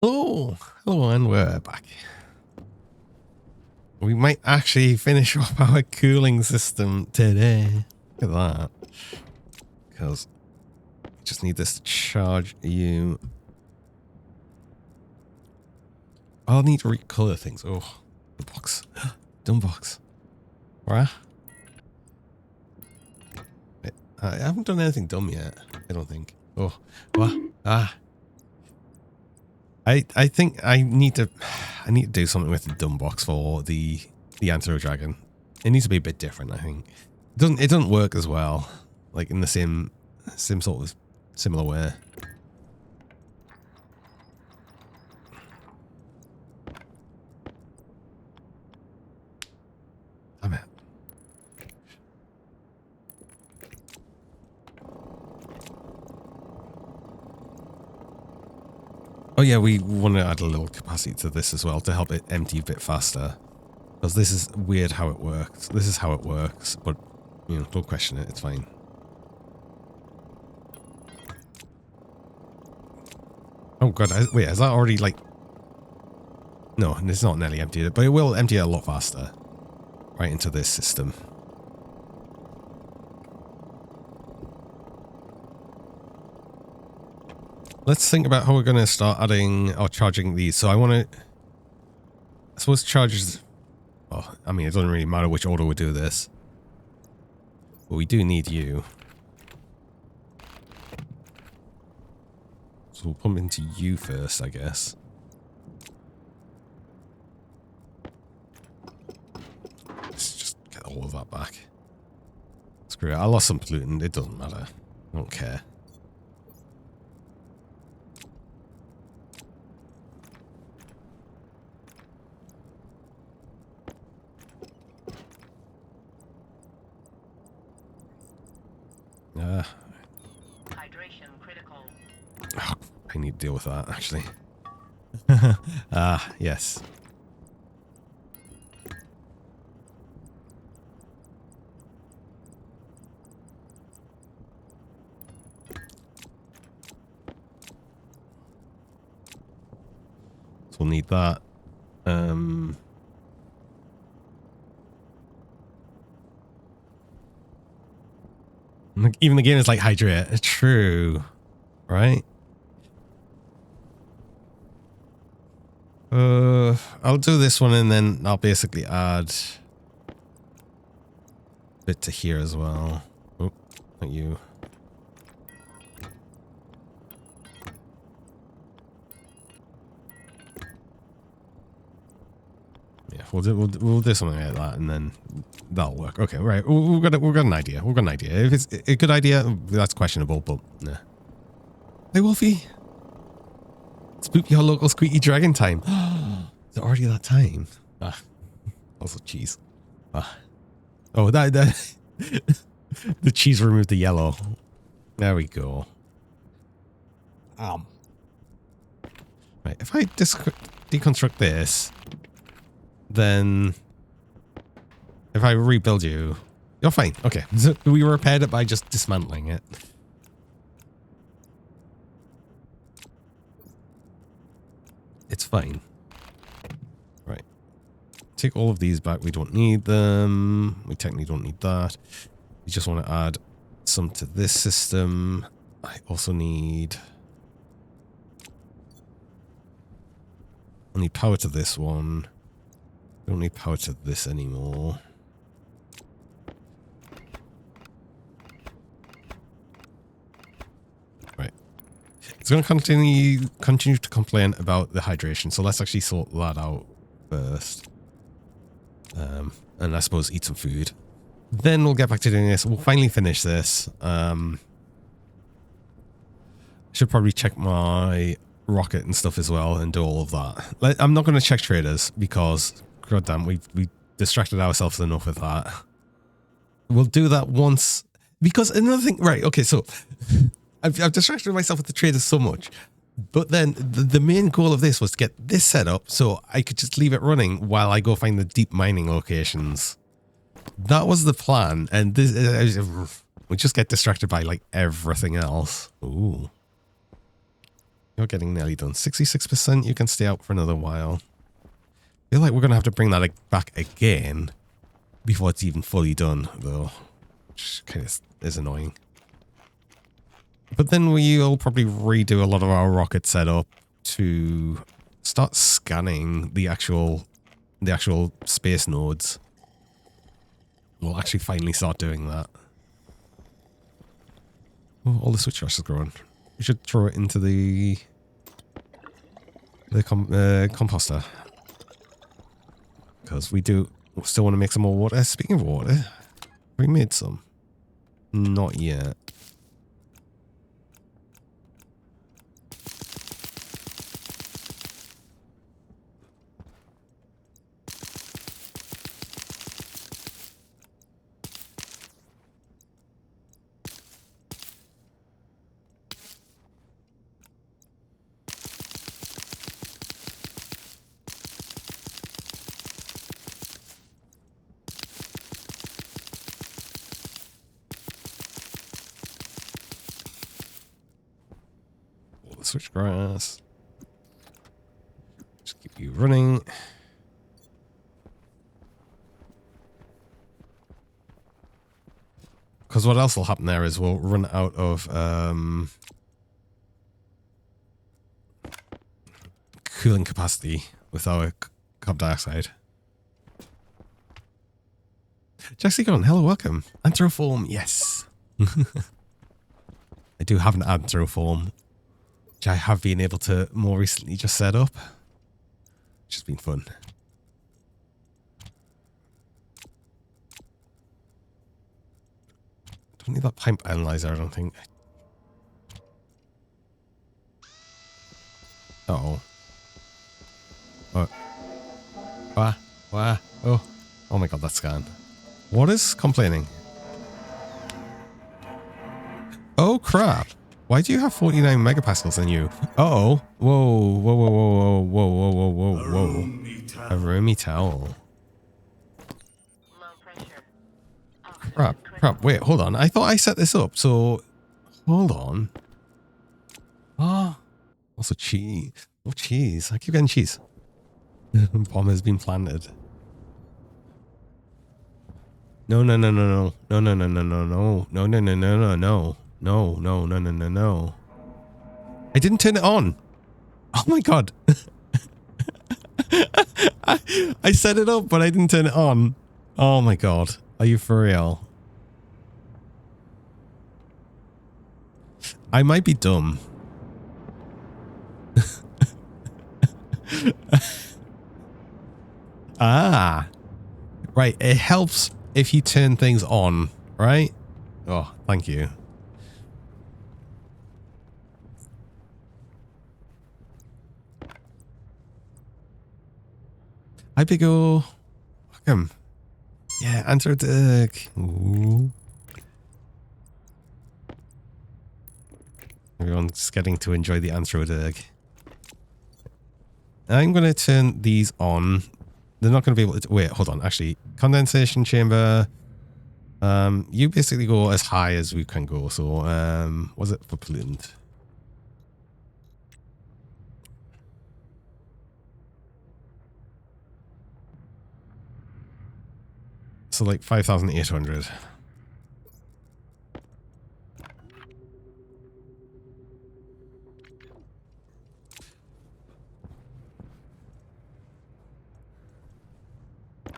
Oh, hello, and we're back. We might actually finish off our cooling system today. Look at that. Because I just need this to charge you. I'll need to recolor things. Oh, the box. Dumb box. Where? Wait, I haven't done anything dumb yet. I don't think. Oh, what? Ah. I think I need to do something with the dumb box for the Anthro Dragon. It needs to be a bit different, I think. It doesn't work as well, like in the same sort of similar way. Damn it. Oh yeah, we want to add a little capacity to this as well to help it empty a bit faster. Because this is weird how it works. This is how it works, but, you know, don't question it. It's fine. Oh god, wait, is that already like... No, it's not nearly emptied, but it will empty it a lot faster. Right into this system. Let's think about how we're going to start adding or charging these. So I want to... I suppose charges... Well, I mean, it doesn't really matter which order we do this. But we do need you. So we'll pump into you first, I guess. Let's just get all of that back. Screw it. I lost some pollutant. It doesn't matter. I don't care. Hydration critical. Oh, I need to deal with that, actually. Yes. So we'll need that. Even the game is like hydrate. True. Right? I'll do this one and then I'll basically add a bit to here as well. Oh, not you. Yeah, we'll do something like that and then that'll work. Okay, right. We've got an idea. We've got an idea. If it's a good idea, that's questionable, but nah. Hey, Wolfie. Spook your local squeaky dragon time. Is it already that time? Also cheese. Oh, that the cheese removed the yellow. There we go. Right, if I deconstruct this, then if I rebuild you, you're fine. Okay, so we repaired it by just dismantling it. It's fine. Right. Take all of these back. We don't need them. We technically don't need that. We just want to add some to this system. I also need... I need power to this one. We don't need power to this anymore. Right. It's going to continue to complain about the hydration, so let's actually sort that out first. And I suppose eat some food. Then we'll get back to doing this. We'll finally finish this. Should probably check my rocket and stuff as well and do all of that. I'm not going to check traders because, goddamn, we distracted ourselves enough with that. We'll do that once. Because another thing, right, okay, so I've distracted myself with the traders so much. But then the main goal of this was to get this set up so I could just leave it running while I go find the deep mining locations. That was the plan, and this we just get distracted by like everything else. Ooh. You're getting nearly done. 66%, you can stay out for another while. I feel like we're going to have to bring that back again before it's even fully done, though. Which kind of is annoying. But then we'll probably redo a lot of our rocket setup to start scanning the actual space nodes. We'll actually finally start doing that. Oh, all the switch trash is growing. We should throw it into the composter. Because we still want to make some more water. Speaking of water, have we made some? Not yet. Switchgrass. Just keep keep you running. Because what else will happen there is we'll run out of cooling capacity with our carbon dioxide. Jessica, hello, welcome. Anthroform, yes. I do have an Anthroform, which I have been able to more recently just set up, which has been fun. Don't need that pipe analyzer, I don't think. Uh-oh. What? Oh. Oh my god, that scan. What is complaining? Oh crap. Why do you have 49 megapascals in you? Uh-oh. Whoa. Whoa, whoa, whoa, whoa, whoa, whoa, whoa, whoa. A roomy towel. Low pressure. Oxygen Crap. critical. Wait, hold on. I thought I set this up, so... Hold on. Ah. Also cheese. Oh, cheese. I keep getting cheese. Bomb has been planted. No. I didn't turn it on. Oh my god. I set it up, but I didn't turn it on. Oh my god. Are you for real? I might be dumb. Ah. Right. It helps if you turn things on, right? Oh, thank you. Hi, Big O. Welcome. Yeah, answer Dirk. Ooh. Everyone's getting to enjoy the answer Dirk. I'm going to turn these on. They're not going to be able to... Wait, hold on. Actually, condensation chamber. You basically go as high as we can go. So, what's it for pollutant? So, like 5,800.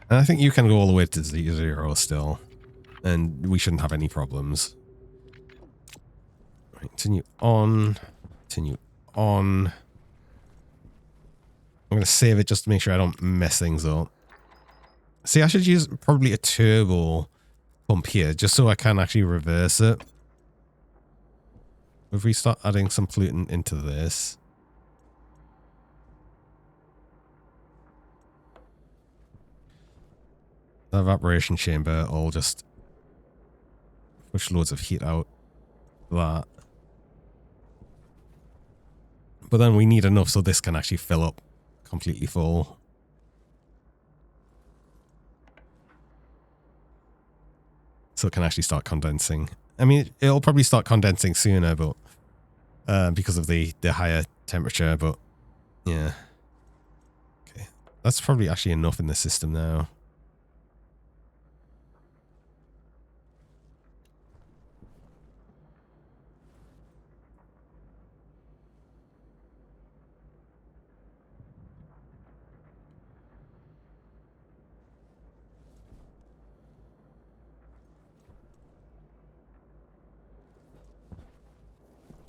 And I think you can go all the way to 0 still. And we shouldn't have any problems. Right, continue on. Continue on. I'm going to save it just to make sure I don't mess things up. See, I should use probably a turbo pump here just so I can actually reverse it. If we start adding some pollutant into this. The evaporation chamber will just push loads of heat out. That. But then we need enough so this can actually fill up completely full. So it can actually start condensing. I mean, it'll probably start condensing sooner, but because of the higher temperature, but yeah. Okay. That's probably actually enough in the system now.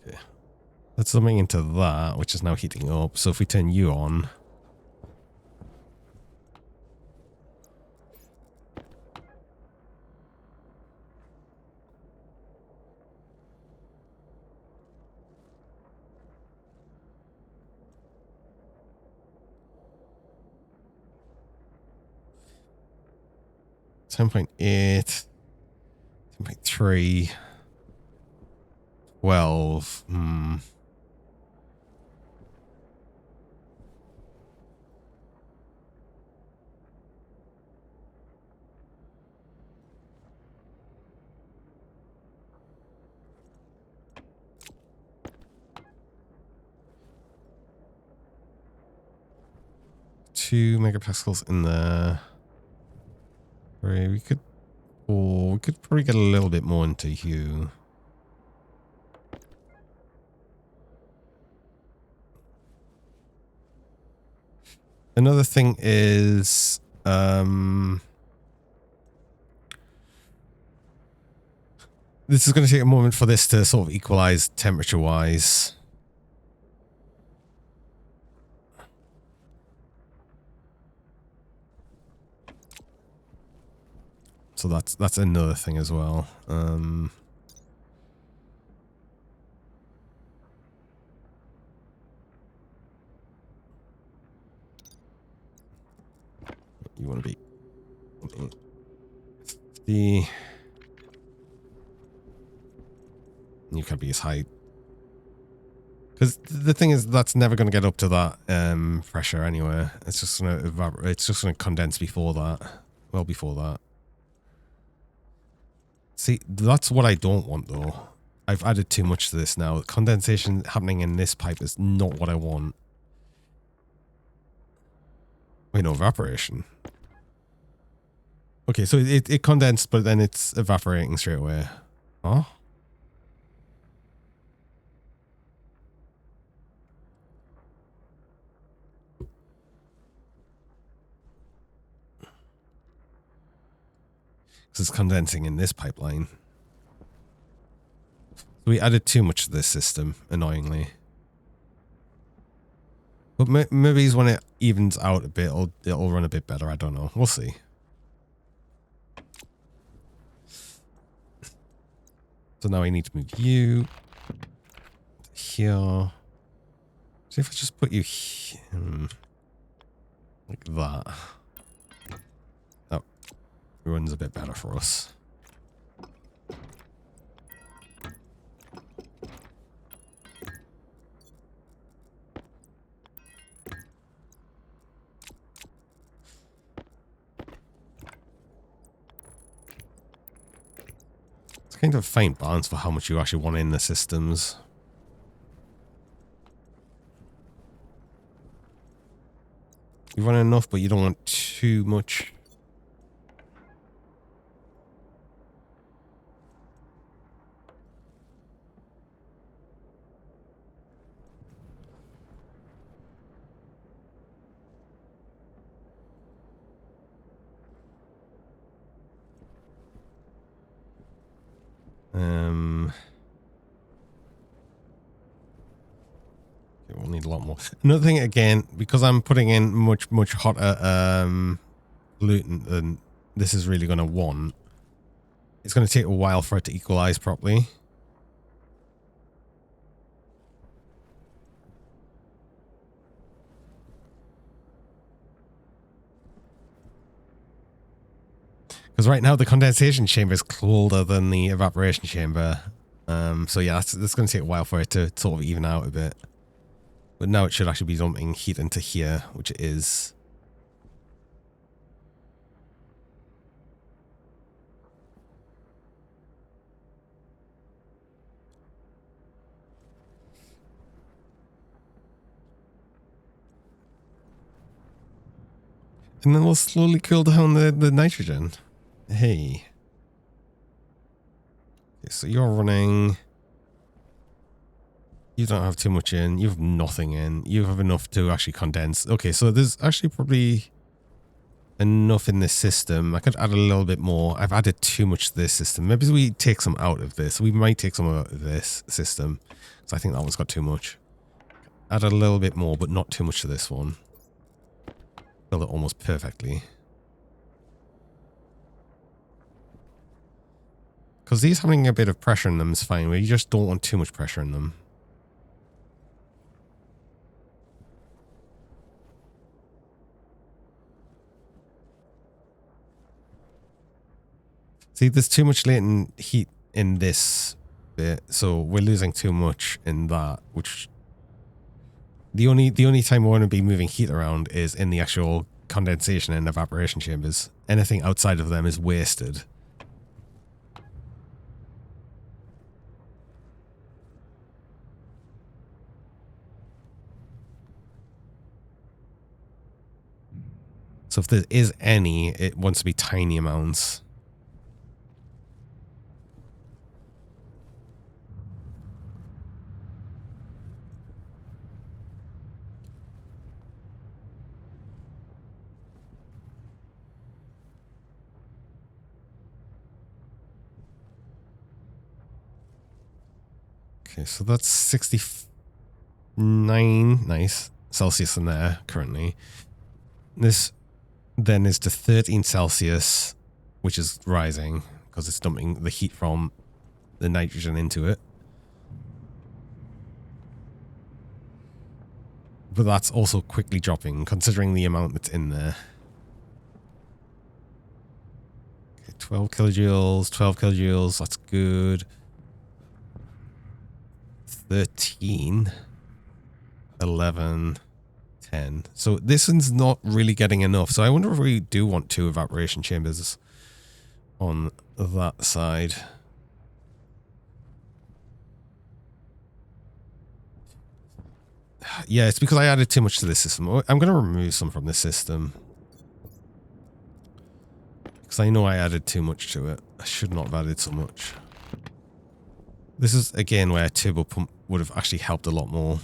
Okay. That's something into that, which is now heating up. So if we turn you on. .8, 10.3, 12. 2 megapascals in there. We could, we could probably get a little bit more into you. Another thing is, this is going to take a moment for this to sort of equalize temperature-wise. So that's another thing as well. You want to be 50. You can't be as high. Because the thing is, that's never going to get up to that pressure anyway. It's just going to evaporate. It's just going to condense before that. Well, before that. See, that's what I don't want, though. I've added too much to this now. Condensation happening in this pipe is not what I want. Wait, no, evaporation. Okay, so it condensed, but then it's evaporating straight away. Huh? Because it's condensing in this pipeline. So we added too much to this system, annoyingly. But maybe when it evens out a bit, it'll run a bit better. I don't know. We'll see. So now I need to move you here. See if I just put you here. Like that. That runs a bit better for us. It's kind of a fine balance for how much you actually want in the systems. You want enough, but you don't want too much. We'll need a lot more. Another thing, again, because I'm putting in much hotter gluten than this is really going to want, it's going to take a while for it to equalize properly. Because right now the condensation chamber is colder than the evaporation chamber. So yeah, that's going to take a while for it to sort of even out a bit. But now it should actually be dumping heat into here, which it is. And then we'll slowly cool down the nitrogen. Hey. Okay, so you're running... You don't have too much in. You have nothing in. You have enough to actually condense. Okay, so there's actually probably enough in this system. I could add a little bit more. I've added too much to this system. Maybe we take some out of this. We might take some out of this system. So I think that one's got too much. Add a little bit more, but not too much to this one. Fill it almost perfectly. Because these having a bit of pressure in them is fine. We just don't want too much pressure in them. See, there's too much latent heat in this bit, so we're losing too much in that, which the only time we want to be moving heat around is in the actual condensation and evaporation chambers. Anything outside of them is wasted. So if there is any, it wants to be tiny amounts. Okay, so that's 69, nice, Celsius in there currently. This then is to 13 Celsius, which is rising because it's dumping the heat from the nitrogen into it. But that's also quickly dropping considering the amount that's in there. Okay, 12 kilojoules, that's good. 13, 11, 10. So this one's not really getting enough. So I wonder if we do want 2 evaporation chambers on that side. Yeah, it's because I added too much to this system. I'm going to remove some from this system. Because I know I added too much to it. I should not have added so much. This is, again, where a turbo pump would have actually helped a lot more.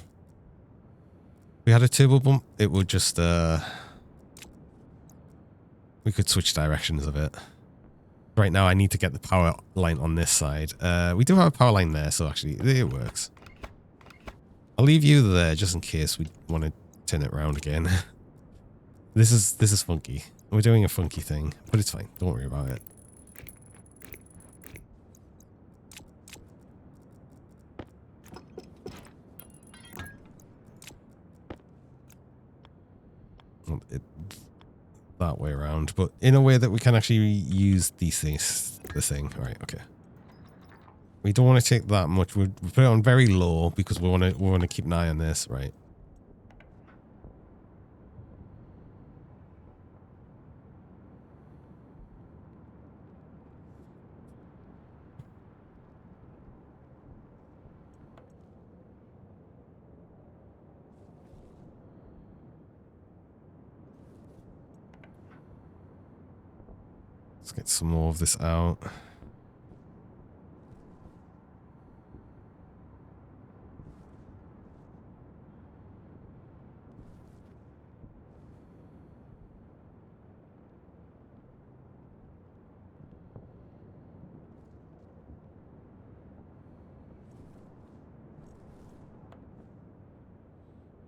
If we had a turbo pump, it would just, we could switch directions of it. Right now, I need to get the power line on this side. We do have a power line there, so actually, it works. I'll leave you there, just in case we want to turn it around again. This is funky. We're doing a funky thing, but it's fine. Don't worry about it. That way around, but in a way that we can actually use these things. The thing, right? Okay. We don't want to take that much. We put it on very low because we want to keep an eye on this, right? Let's get some more of this out.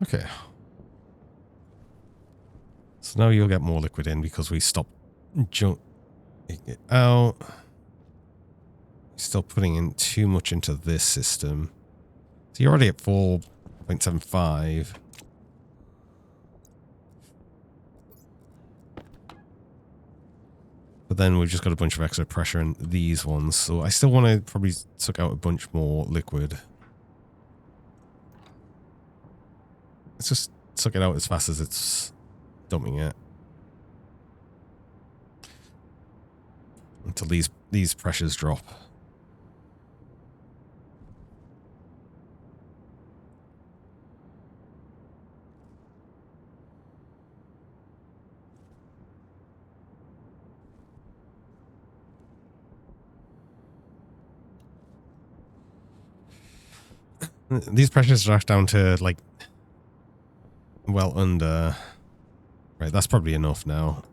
Okay. So now you'll get more liquid in because we stopped jumping it out. Still putting in too much into this system. So you're already at 4.75. But then we've just got a bunch of extra pressure in these ones. So I still want to probably suck out a bunch more liquid. Let's just suck it out as fast as it's dumping it. Until these pressures drop. These pressures drop down to like well under. Right, that's probably enough now.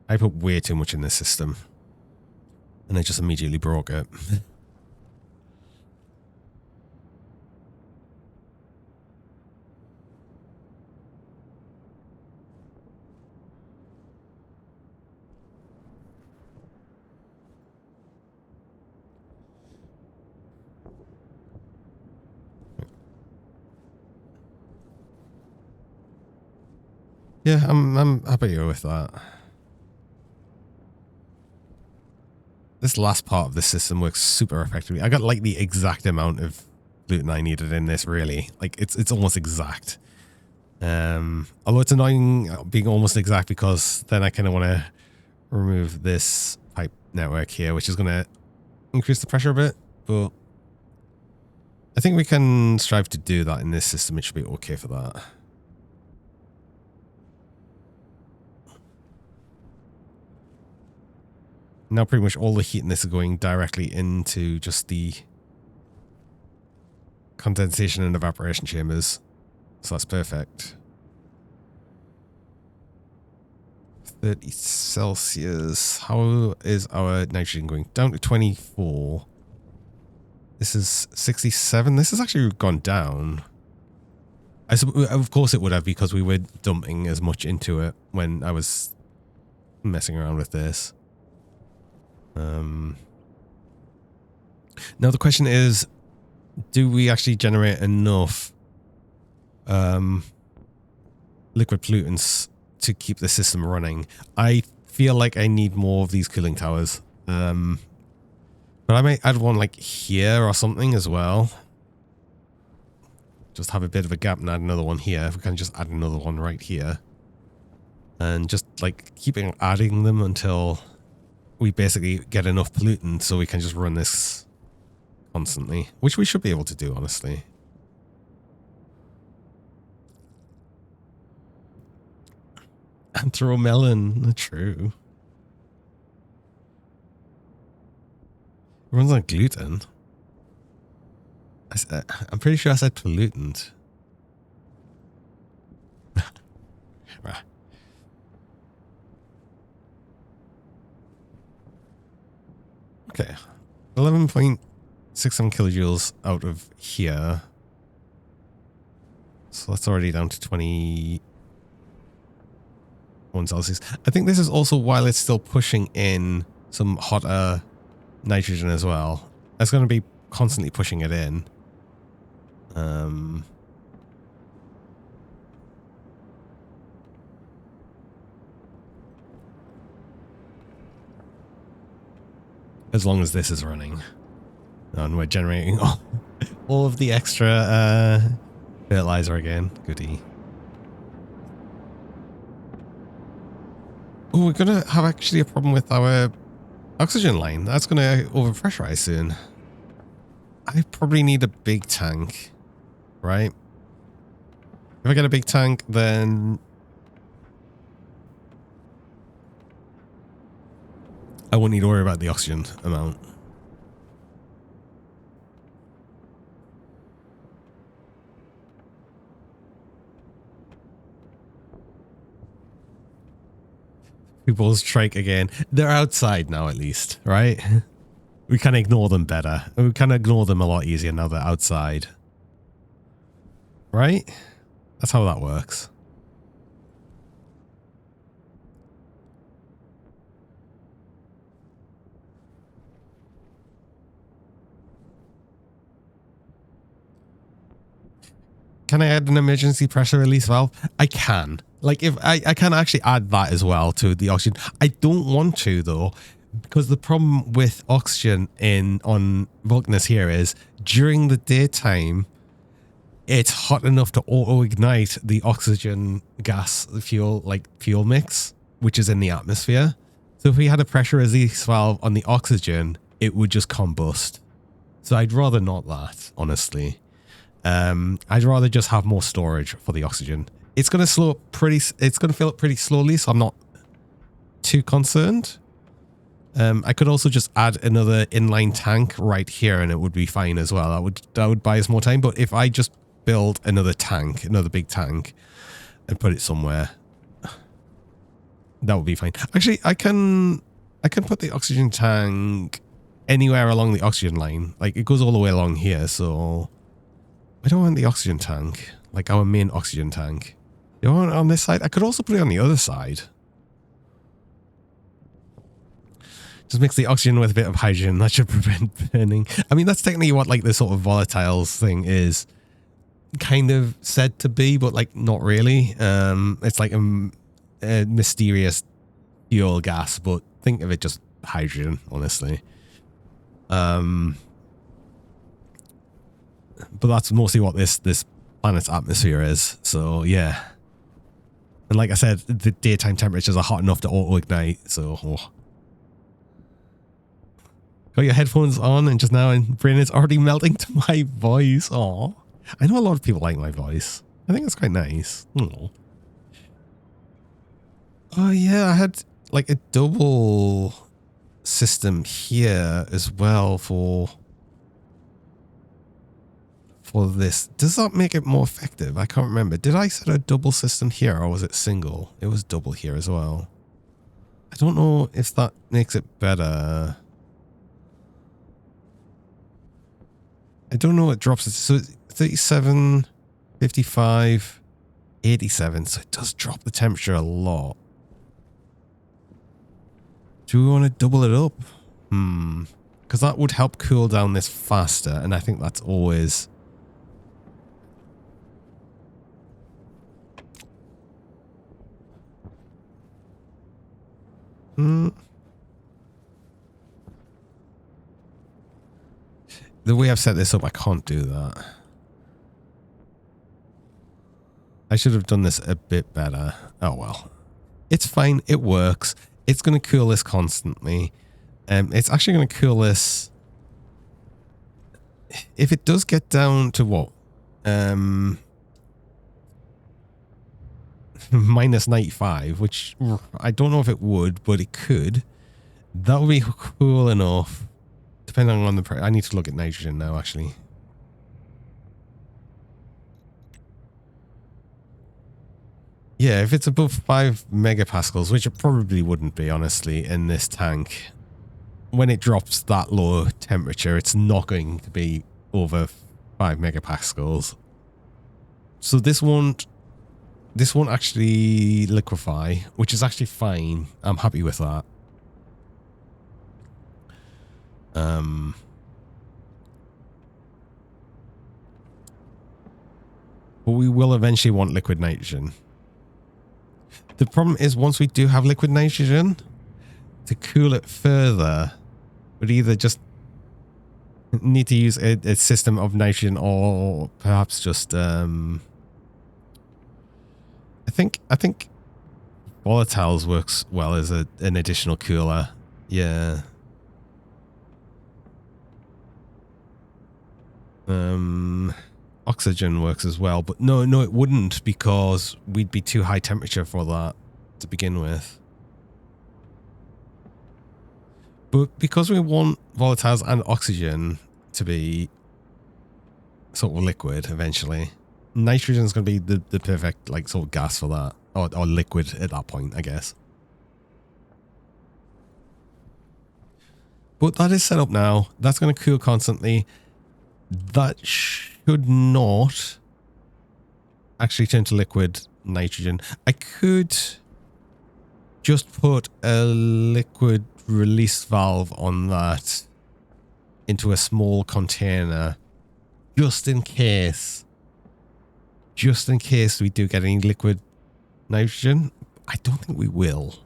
I put way too much in this system. And I just immediately broke it. Yeah, I'm happy with that. This last part of the system works super effectively. I got like the exact amount of gluten I needed in this, really. Like it's almost exact. Although it's annoying being almost exact because then I kind of want to remove this pipe network here, which is going to increase the pressure a bit, but I think we can strive to do that in this system. It should be okay for that. Now pretty much all the heat in this is going directly into just the condensation and evaporation chambers. So that's perfect. 30 Celsius. How is our nitrogen going? Down to 24. This is 67. This has actually gone down. Of course it would have, because we were dumping as much into it when I was messing around with this. Now the question is, do we actually generate enough liquid pollutants to keep the system running? I feel like I need more of these cooling towers. But I might add one like here or something as well. Just have a bit of a gap and add another one here. We can just add another one right here. And just like keeping adding them until we basically get enough pollutant so we can just run this constantly. Which we should be able to do, honestly. Anthromelon, true. It runs on gluten. I'm pretty sure I said pollutant. Right. Okay. 11.67 kilojoules out of here. So that's already down to 21 Celsius. I think this is also while it's still pushing in some hotter nitrogen as well. That's going to be constantly pushing it in. As long as this is running. And we're generating all of the extra fertilizer again. Goody. Oh, we're going to have actually a problem with our oxygen line. That's going to overpressurize soon. I probably need a big tank, right? If I get a big tank, then I won't need to worry about the oxygen amount. People strike again. They're outside now, at least, right? We can ignore them better. We can ignore them a lot easier now they're outside. Right? That's how that works. Can I add an emergency pressure release valve? I can. Like, if I can actually add that as well to the oxygen. I don't want to, though, because the problem with oxygen on Vulcanus here is during the daytime, it's hot enough to auto-ignite the oxygen gas fuel mix, which is in the atmosphere. So if we had a pressure release valve on the oxygen, it would just combust. So I'd rather not that, honestly. I'd rather just have more storage for the oxygen. It's going to fill up pretty slowly, so I'm not too concerned. I could also just add another inline tank right here and it would be fine as well. That would buy us more time. But if I just build another big tank and put it somewhere, that would be fine. Actually, I can put the oxygen tank anywhere along the oxygen line. Like, it goes all the way along here, so I don't want the oxygen tank, like our main oxygen tank. You want it on this side? I could also put it on the other side. Just mix the oxygen with a bit of hydrogen. That should prevent burning. I mean, that's technically what like the sort of volatiles thing is kind of said to be, but like not really. It's like a mysterious fuel gas, but think of it just hydrogen, honestly. But that's mostly what this planet's atmosphere is. So yeah. And like I said, the daytime temperatures are hot enough to auto-ignite, so... Oh. Got your headphones on and just now and brain is already melting to my voice. Aw. I know a lot of people like my voice. I think it's quite nice. Aww. Oh yeah, I had like a double system here as well for this. Does that make it more effective? I can't remember. Did I set a double system here or was it single? It was double here as well. I don't know if that makes it better. I don't know what drops it. So 37, 55, 87. So it does drop the temperature a lot. Do we want to double it up? Because that would help cool down this faster. And I think that's always... The way I've set this up, I can't do that. I should have done this a bit better. Oh well. It's fine. It works. It's going to cool this constantly. It's actually going to cool this... If it does get down to what? Minus 95, which I don't know if it would, but it could. That would be cool enough. Depending on the... I need to look at nitrogen now, actually. Yeah, if it's above 5 megapascals, which it probably wouldn't be, honestly, in this tank, when it drops that low temperature, it's not going to be over 5 megapascals. So this won't actually liquefy, which is actually fine. I'm happy with that. But we will eventually want liquid nitrogen. The problem is once we do have liquid nitrogen, to cool it further, we'd either just need to use a system of nitrogen or perhaps just I think volatiles works well as an additional cooler. Yeah. Oxygen works as well, but no, it wouldn't because we'd be too high temperature for that to begin with. But because we want volatiles and oxygen to be sort of liquid eventually, nitrogen is going to be the perfect like sort of gas for that, or liquid at that point, I guess. But that is set up now. That's going to cool constantly. That should not actually turn to liquid nitrogen. I could just put a liquid release valve on that into a small container just in case we do get any liquid nitrogen. I don't think we will.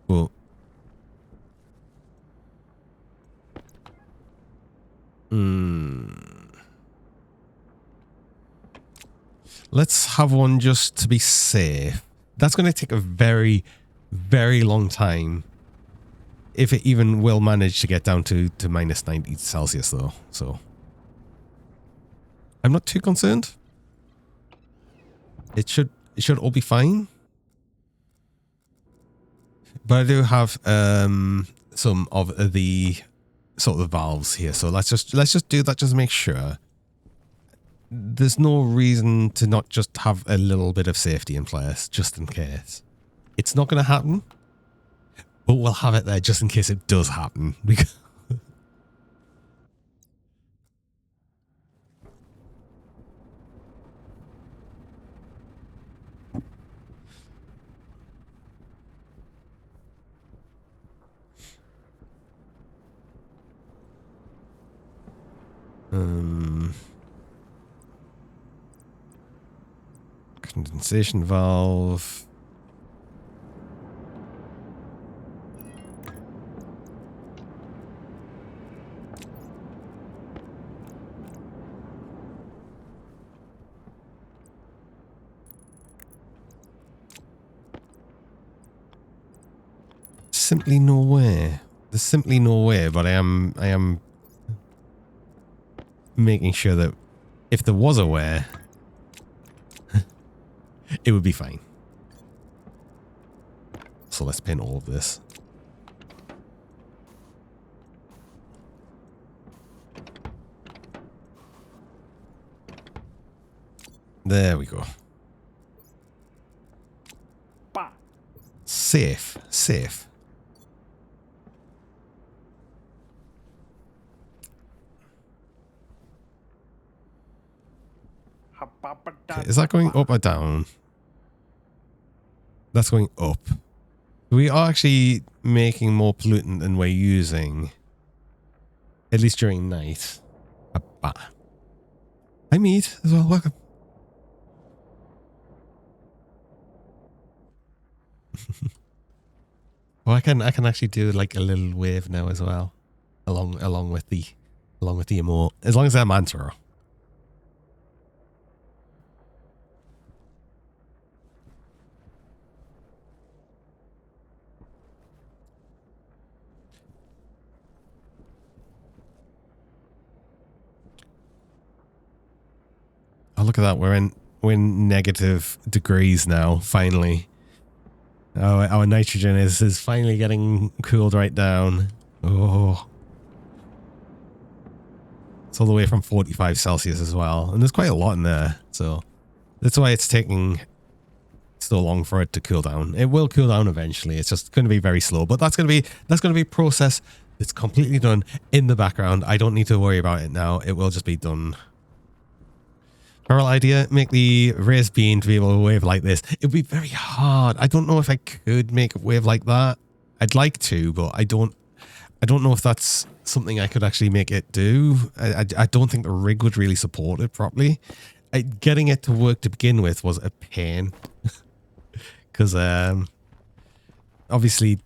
But let's have one just to be safe. That's going to take a very, very long time. If it even will manage to get down to minus 90 Celsius though. So I'm not too concerned. It should all be fine. But I do have some of the sort of valves here, so let's just do that just to make sure. There's no reason to not just have a little bit of safety in place just in case. It's not going to happen, but we'll have it there just in case it does happen. Because condensation valve. simply no way. There's simply no way, but I am making sure that if there was a way, it would be fine. So let's paint all of this. There we go. Safe, safe. Okay, is that going up or down? That's going up. We are actually making more pollutant than we're using. At least during night. Hi, Meat, as well. Welcome. Well, I can actually do like a little wave now as well, along with the emote, as long as they're mantra. Oh, look at that! We're in negative degrees now. Finally, our nitrogen is finally getting cooled right down. Oh, it's all the way from 45 Celsius as well, and there's quite a lot in there. So that's why it's taking so long for it to cool down. It will cool down eventually. It's just going to be very slow, but that's going to be a process that's completely done in the background. I don't need to worry about it now. It will just be done. Feral idea, make the raised bean to be able to wave like this. It would be very hard. I don't know if I could make a wave like that. I'd like to, but I don't know if that's something I could actually make it do. I don't think the rig would really support it properly. Getting it to work to begin with was a pain. Because obviously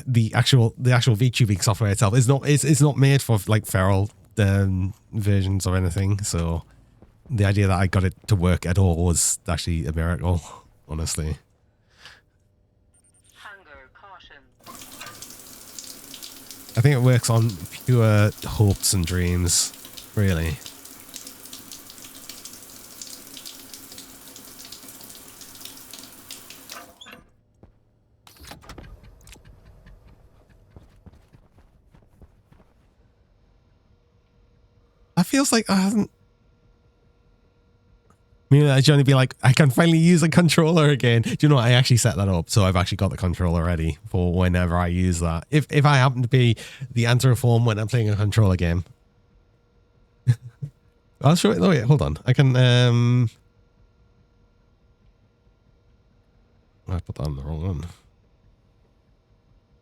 the actual VTubing software itself is not made for like feral versions or anything. So the idea that I got it to work at all was actually a miracle, honestly. Hunger caution. I think it works on pure hopes and dreams, really. That feels like I haven't... I mean, I'd only be like, I can finally use a controller again. Do you know what? I actually set that up, so I've actually got the controller ready for whenever I use that. If I happen to be the anthroform when I'm playing a controller game. I'll show it. Oh, wait, hold on. I can... I put that on the wrong one.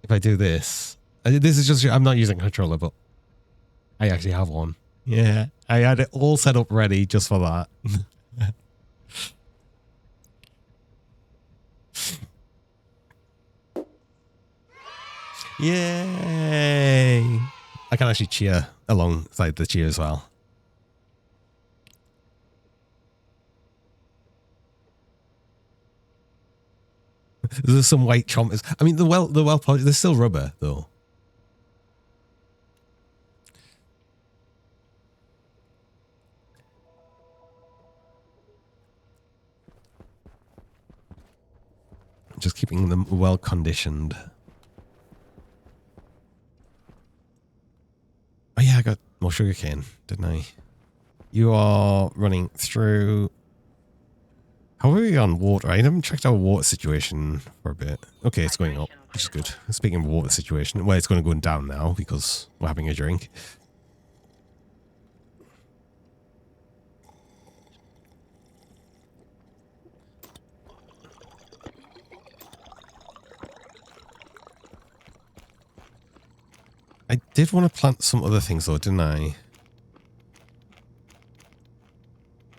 If I do this... This is just... I'm not using a controller, but I actually have one. Yeah, I had it all set up ready just for that. Yay! I can actually cheer alongside the cheer as well. There's some white chompers. I mean, the well polished. There's still rubber though. Just keeping them well conditioned. Oh yeah, I got more sugarcane, didn't I? You are running through... How are we on water? I haven't checked our water situation for a bit. Okay, it's going up, which is good. Speaking of water situation, well, it's going to go down now because we're having a drink. I did want to plant some other things though, didn't I?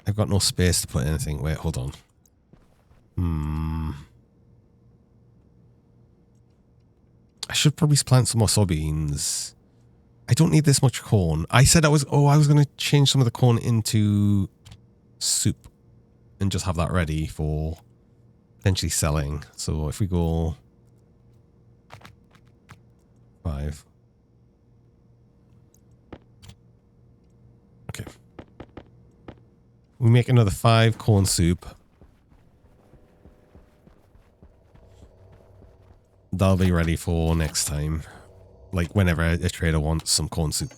I've got no space to put anything. Wait, hold on. I should probably plant some more soybeans. I don't need this much corn. I said I was going to change some of the corn into soup and just have that ready for potentially selling. So if we go 5. Okay. We make another 5 corn soup. That'll be ready for next time. Like whenever a trader wants some corn soup.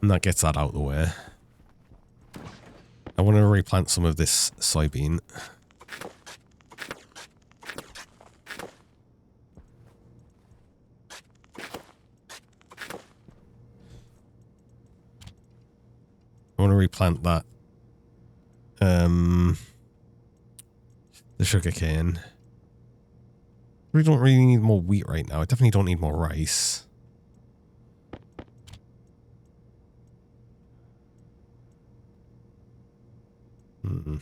And that gets that out of the way. I want to replant some of this soybean. I want to replant that. The sugar cane. We don't really need more wheat right now. I definitely don't need more rice. Okay.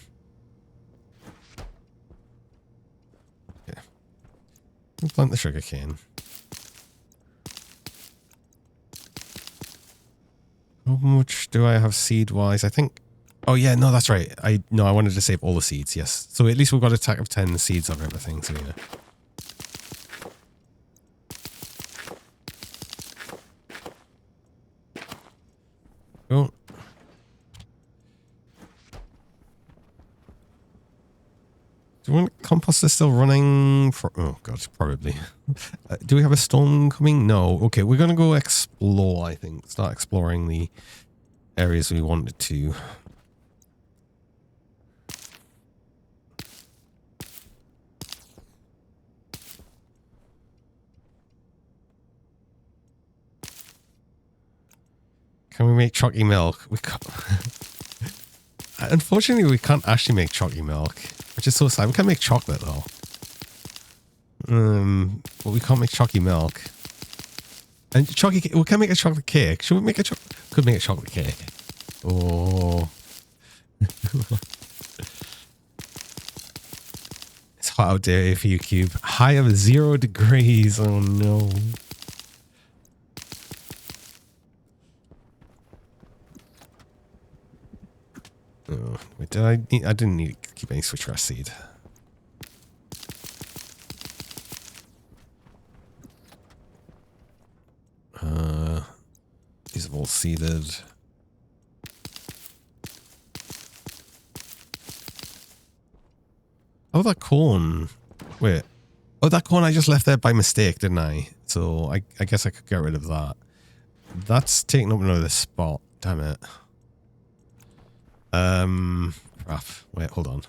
We'll plant the sugar cane. How much do I have seed-wise? I think... Oh, yeah, no, that's right. I wanted to save all the seeds, yes. So at least we've got a stack of 10 seeds of everything, so yeah. Oh. Do you want composter still running for... Oh, God, probably. Do we have a storm coming? No. Okay, we're going to go explore, I think. Start exploring the areas we wanted to. Can we make chalky milk? We can't. Unfortunately, we can't actually make chalky milk, which is so sad. We can make chocolate though. But we can't make chalky milk. And we can make a chocolate cake. Should we make a could make a chocolate cake? Oh. It's hot out there for you, Cube. High of 0 degrees. Oh no. Oh, wait, I didn't need to keep any switchgrass seed. These have all seeded. Oh, that corn. Wait. Oh, that corn I just left there by mistake, didn't I? So I guess I could get rid of that. That's taking up another spot. Damn it. Crap. Wait, hold on.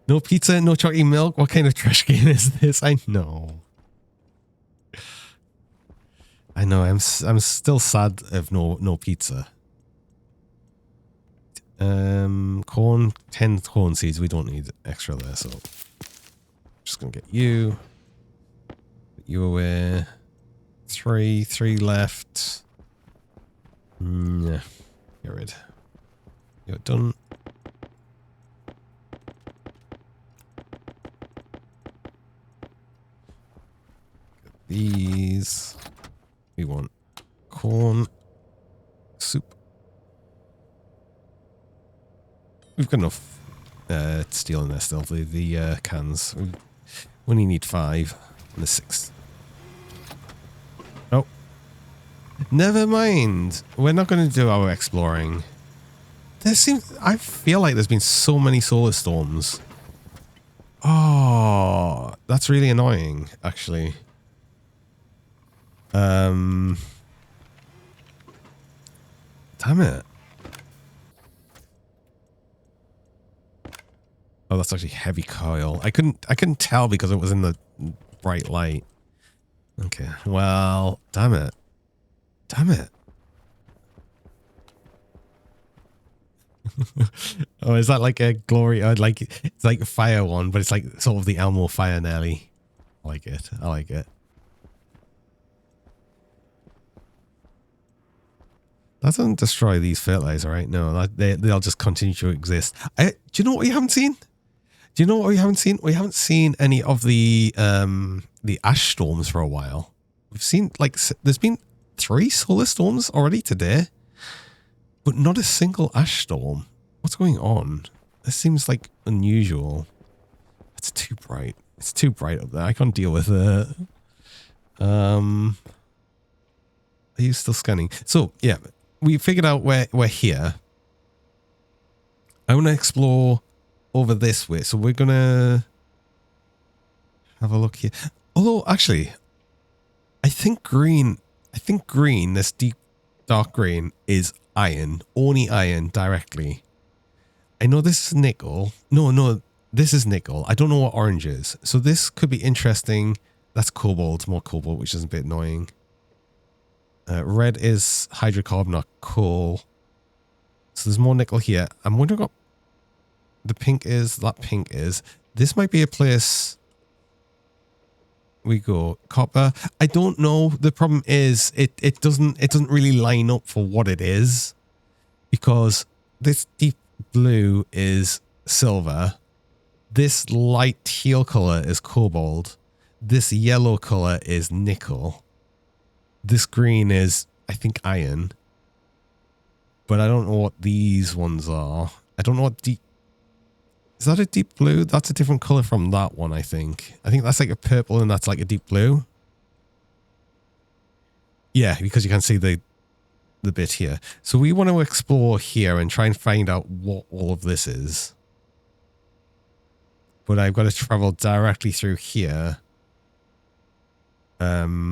No pizza, no chalky milk. What kind of trash can is this? I know. I'm still sad of no pizza. Corn, 10 corn seeds. We don't need extra there, so just gonna get you. Put you away. 3 left. Yeah, get rid. You're done. Get these. We want corn soup. We've got enough steel in there still. The cans. We only need 5 and the 6. Oh. Never mind. We're not going to do our exploring. I feel like there's been so many solar storms. Oh, that's really annoying, actually. Damn it. Oh, that's actually heavy coil. I couldn't tell because it was in the bright light. Okay. Well, damn it. Damn it. Oh, is that like a glory? Like it's like a fire one, but it's like sort of the Elmo Fire Nelly. I like it. I like it. That doesn't destroy these fertilizer, right? No, they'll just continue to exist. Do you know what we haven't seen? Do you know what we haven't seen? We haven't seen any of the ash storms for a while. We've seen like there's been 3 solar storms already today, but not a single ash storm. What's going on? This seems like unusual. It's too bright. It's too bright up there. I can't deal with it. Are you still scanning? So, yeah, we figured out we're here. I want to explore over this way. So we're going to have a look here. Although, actually, I think green, this deep dark green is iron. Only iron directly. I know this is nickel. No, this is nickel. I don't know what orange is. So this could be interesting. That's cobalt, more cobalt, which is a bit annoying. Red is hydrocarbon, not coal. So there's more nickel here. I'm wondering what the pink is. That pink is. This might be a place we go. Copper. I don't know. The problem is it doesn't really line up for what it is, because this deep blue is silver. This light teal color is cobalt. This yellow color is nickel. This green is, I think, iron. But I don't know what these ones are. I don't know what deep... Is that a deep blue? That's a different color from that one, I think. I think that's like a purple and that's like a deep blue. Yeah, because you can see the bit here. So we want to explore here and try and find out what all of this is. But I've got to travel directly through here. I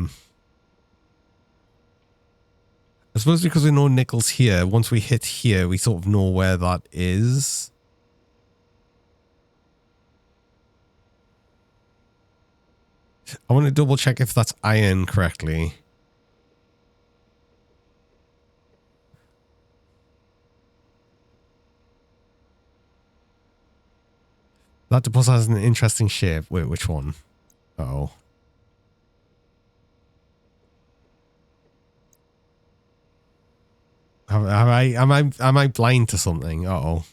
suppose because we know nickel's here, once we hit here, we sort of know where that is. I want to double check if that's iron correctly. That deposit has an interesting shape. Wait, which one? Uh-oh. Am I blind to something? Uh-oh.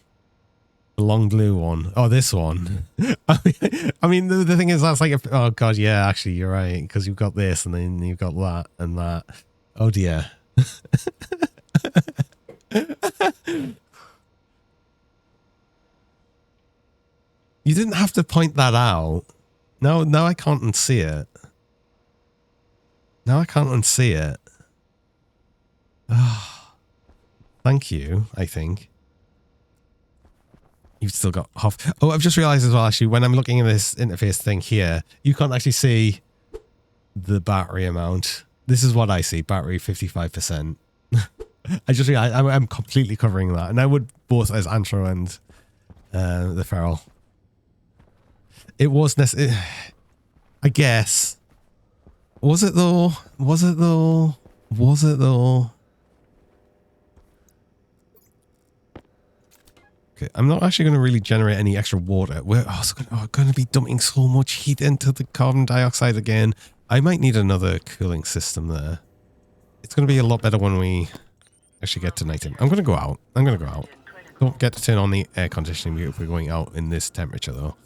The long blue one. Oh, this one. I mean, the thing is, that's like oh god, yeah, actually, you're right, because you've got this, and then you've got that and that. Oh dear. You didn't have to point that out. Now I can't unsee it. Now I can't unsee it. Ah. Thank you, I think. You've still got half... Oh, I've just realized as well, actually, when I'm looking at this interface thing here, you can't actually see the battery amount. This is what I see, battery 55%. I just realized I'm completely covering that. And I would both as Antro and the Feral. It was necessary. I guess. Was it though? Was it though? Was it though? Okay, I'm not actually going to really generate any extra water. We're also going to be dumping so much heat into the carbon dioxide again. I might need another cooling system there. It's going to be a lot better when we actually get to nighttime. I'm going to go out. I'm going to go out. Don't get to turn on the air conditioning if we're going out in this temperature, though.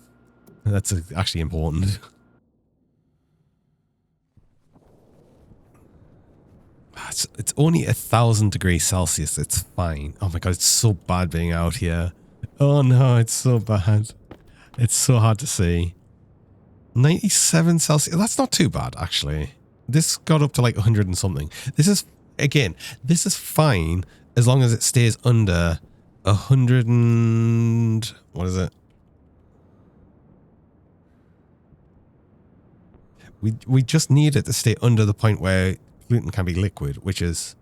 That's actually important. It's only 1,000 degrees Celsius. It's fine. Oh my god, it's so bad being out here. Oh no, it's so bad. It's so hard to see. 97 Celsius. That's not too bad, actually. This got up to like 100 and something. This is, again, this is fine as long as it stays under 100 and... What is it? We just need it to stay under the point where gluten can be liquid, which is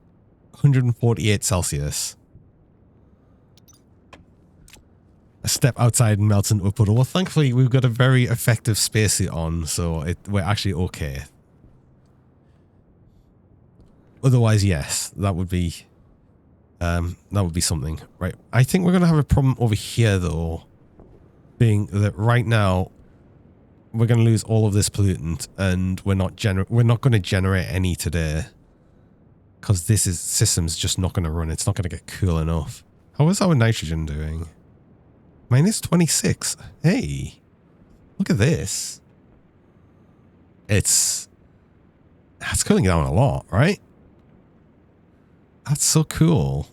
148 Celsius. A step outside and melts into a puddle. Well, thankfully, we've got a very effective spacesuit on, so we're actually okay. Otherwise, yes, that would be something. Right. I think we're going to have a problem over here, though, being that right now, we're going to lose all of this pollutant, and we're not going to generate any today, because system's just not going to run. It's not going to get cool enough. How is our nitrogen doing? Minus 26. Hey, look at this. That's cooling down a lot, right? That's so cool.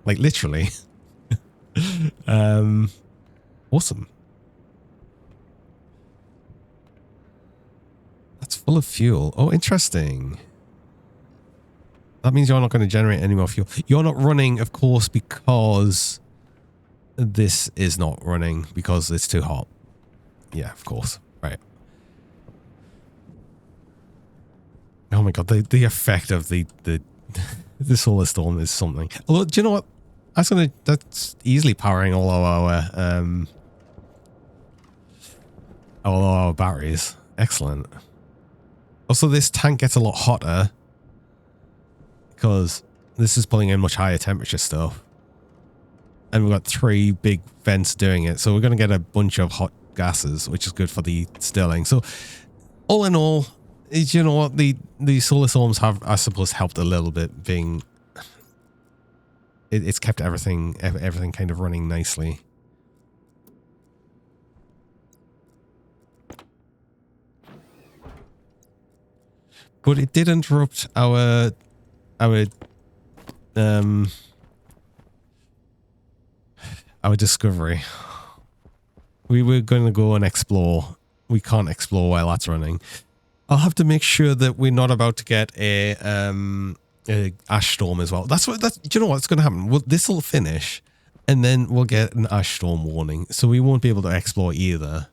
Like literally. Awesome. That's full of fuel. Oh, interesting. That means you're not going to generate any more fuel. You're not running, of course, because this is not running because it's too hot. Yeah, of course. Right. Oh my god, the effect of the the solar storm is something. Although, do you know what? That's easily powering all of our batteries. Excellent. Also, this tank gets a lot hotter because this is pulling in much higher temperature stuff. And we've got 3 big vents doing it. So we're going to get a bunch of hot gases, which is good for the stirling. So all in all, you know what? The solar storms have, I suppose, helped a little bit being... It's kept everything kind of running nicely. But it did interrupt our discovery. We were going to go and explore. We can't explore while that's running. I'll have to make sure that we're not about to get a ash storm as well. Do you know what's going to happen? Well, this will finish, and then we'll get an ash storm warning, so we won't be able to explore either.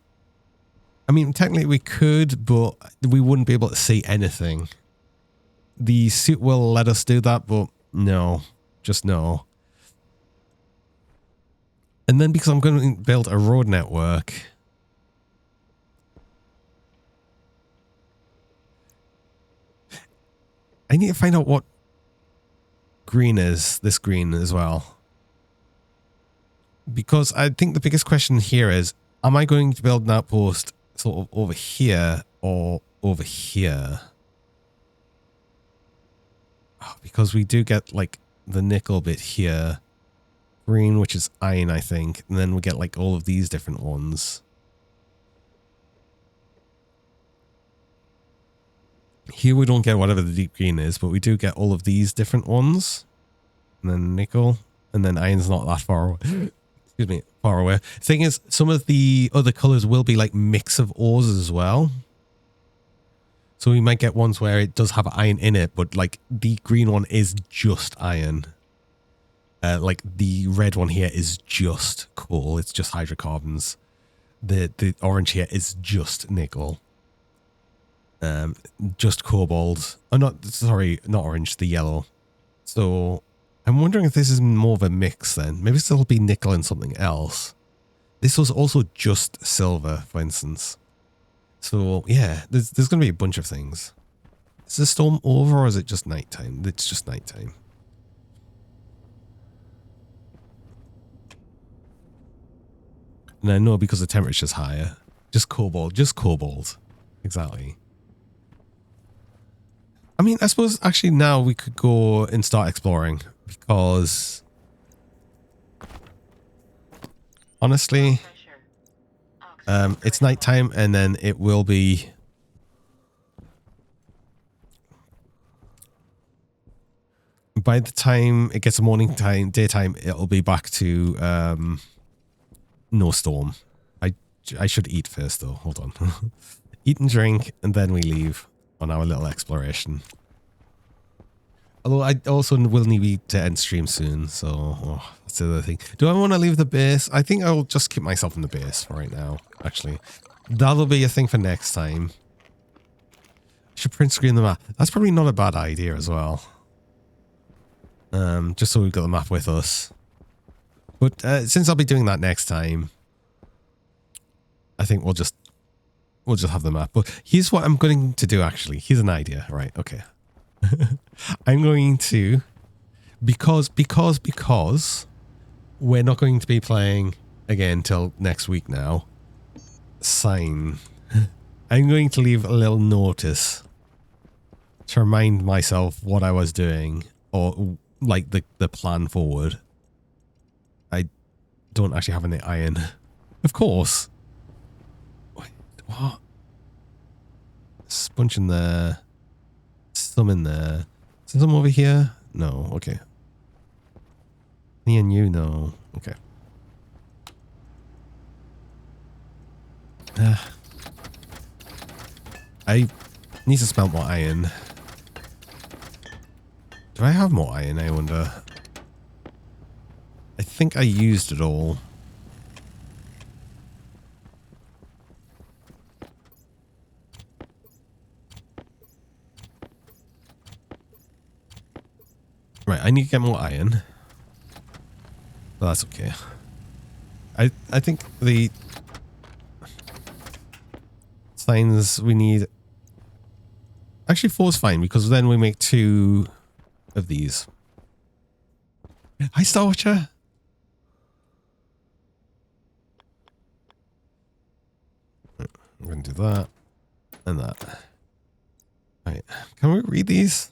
I mean, technically we could, but we wouldn't be able to see anything. The suit will let us do that, but no, just no. And then because I'm going to build a road network, I need to find out what green is, this green as well. Because I think the biggest question here is, am I going to build an outpost sort of over here or over here? Oh, because we do get like the nickel bit here. Green, which is iron, I think. And then we get like all of these different ones. Here we don't get whatever the deep green is, but we do get all of these different ones. And then nickel. And then iron's not that far away. Excuse me, far away. Thing is, some of the other colors will be like mix of ores as well. So we might get ones where it does have iron in it, but like the green one is just iron. Like the red one here is just coal. It's just hydrocarbons. The orange here is just nickel. Just cobalt. Oh, not orange, the yellow. So I'm wondering if this is more of a mix then. Maybe it'll be nickel and something else. This was also just silver, for instance. So yeah, there's going to be a bunch of things. Is the storm over or is it just nighttime? It's just nighttime. And I know because the temperature's higher. Just cobalt. Exactly. I mean, I suppose actually now we could go and start exploring because honestly, it's nighttime and then it will be by the time it gets a morning time, daytime, it'll be back to no storm. I should eat first though. Hold on. Eat and drink and then we leave on our little exploration. Although I also will need to end stream soon, so that's the other thing. Do I want to leave the base? I think I'll just keep myself in the base for right now, actually. That'll be a thing for next time. I should print screen the map. That's probably not a bad idea as well. Just so we've got the map with us. But since I'll be doing that next time, I think we'll just have the map. But here's what I'm going to do actually. Here's an idea. Right, okay. I'm going to because we're not going to be playing again till next week now. Sign. I'm going to leave a little notice to remind myself what I was doing or like the plan forward. I don't actually have any iron. Of course. Wait, what? There's a bunch in there. Some in there. Is there some over here? No. Okay. Me and you? No. Okay. I need to smelt more iron. Do I have more iron, I wonder? I think I used it all. Right, I need to get more iron. But that's okay. I think the signs we need... Actually, 4 is fine, because then we make 2 of these. Hi, Star Watcher! I'm going to do that. And that. Right. Can we read these?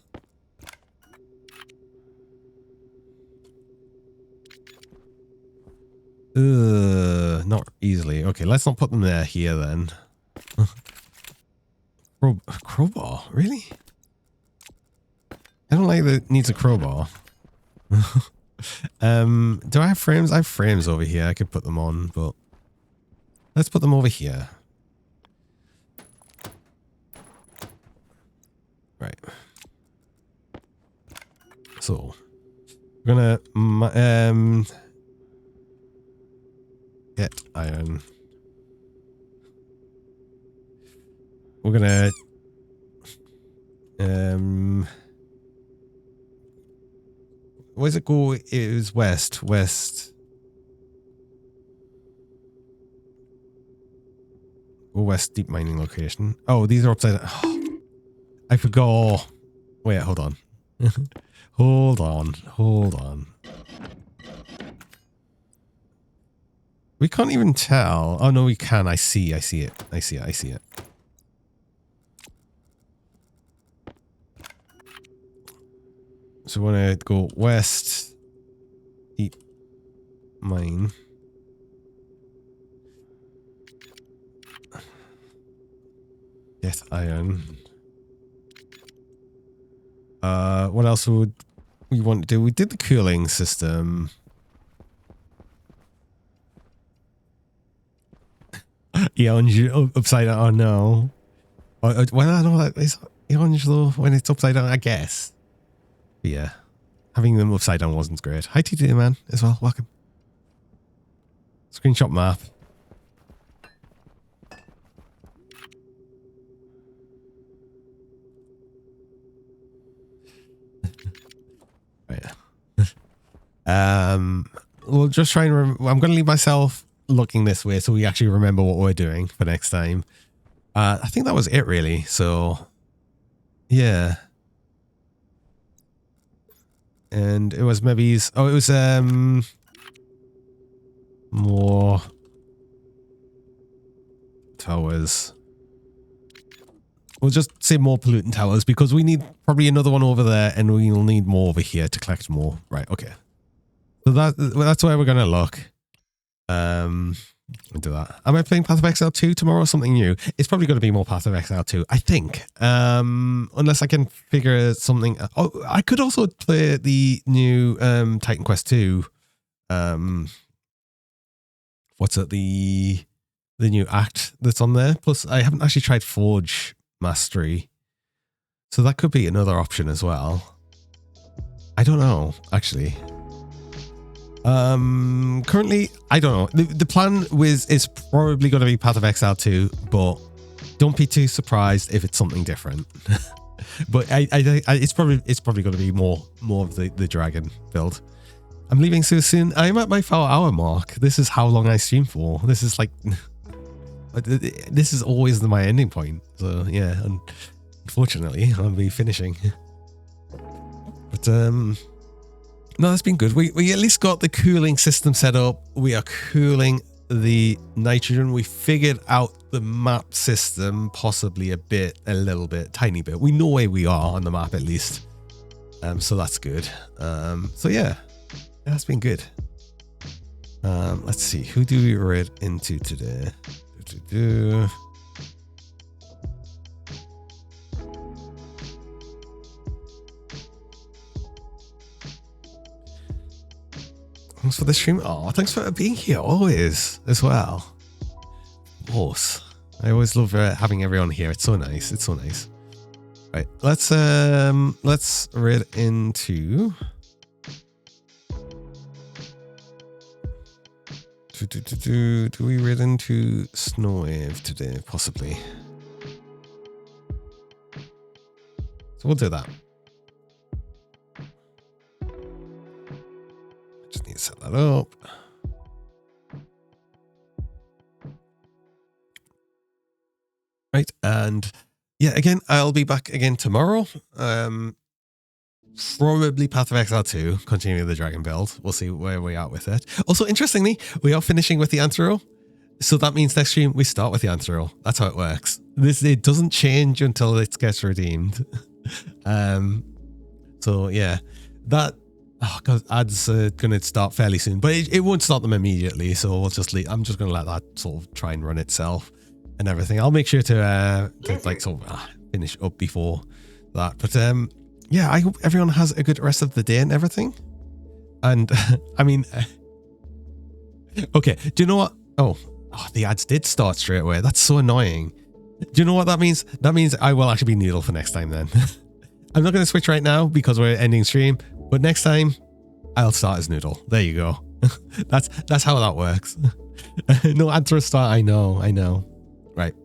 Not easily. Okay, let's not put them there here then. Crowbar? Really? I don't like that it needs a crowbar. Do I have frames? I have frames over here. I could put them on, but let's put them over here. Right. So we're gonna get iron. We're gonna where's it go? It was west. Go west, deep mining location. Oh, these are upside down. Oh, I forgot. Wait, hold on. Hold on. We can't even tell. Oh no, we can. I see it. So we want to go west, deep mine. Get iron. What else would we want to do? We did the cooling system. Eon upside down. Oh no. Well, I know that is Eon though when it's upside down, I guess. But yeah, having them upside down wasn't great. Hi TJ man as well. Welcome. Screenshot map. We'll just try and I'm going to leave myself looking this way so we actually remember what we're doing for next time. I think that was it really. So yeah. And it was maybe, it was more towers. We'll just say more pollutant towers because we need probably another one over there and we'll need more over here to collect more. Right, okay. So that's where we're going to look. We'll do that. Am I playing Path of Exile 2 tomorrow or something new? It's probably going to be more Path of Exile 2, I think. Unless I can figure something. Oh, I could also play the new Titan Quest 2. What's it? The new act that's on there. Plus, I haven't actually tried Forge Mastery. So that could be another option as well. I don't know, actually. Currently, I don't know. The plan is probably going to be Path of Exile 2, but don't be too surprised if it's something different. But it's probably going to be more of the dragon build. I'm leaving so soon. I'm at my 4-hour mark. This is how long I stream for. This is like, this is always my ending point. So yeah, and unfortunately, I'll be finishing. But no, that's been good. We at least got the cooling system set up. We are cooling the nitrogen. We figured out the map system possibly a little bit, tiny bit. We know where we are on the map at least. So that's good. So yeah, that's been good. Let's see, who do we raid into today? Thanks for the stream. Oh, thanks for being here always as well. Of course. I always love having everyone here. It's so nice. It's so nice. Right, let's read into. Do we read into Snowwave today? Possibly. So we'll do that. Just need to set that up. Right, and yeah, again, I'll be back again tomorrow. Probably Path of Exile 2, continuing the dragon build. We'll see where we are with it. Also, interestingly, we are finishing with the Anthro. So that means next stream we start with the Anthro. That's how it works. It doesn't change until it gets redeemed. So yeah, that ads are going to start fairly soon, but it won't start them immediately. So we'll just leave. I'm just going to let that sort of try and run itself and everything. I'll make sure to like sort of finish up before that. But yeah, I hope everyone has a good rest of the day and everything. And I mean, okay, do you know what? Oh, the ads did start straight away. That's so annoying. Do you know what that means? That means I will actually be Noodle for next time then. I'm not going to switch right now because we're ending stream, but next time I'll start as Noodle. There you go. That's how that works. No Anthro start. I know. Right.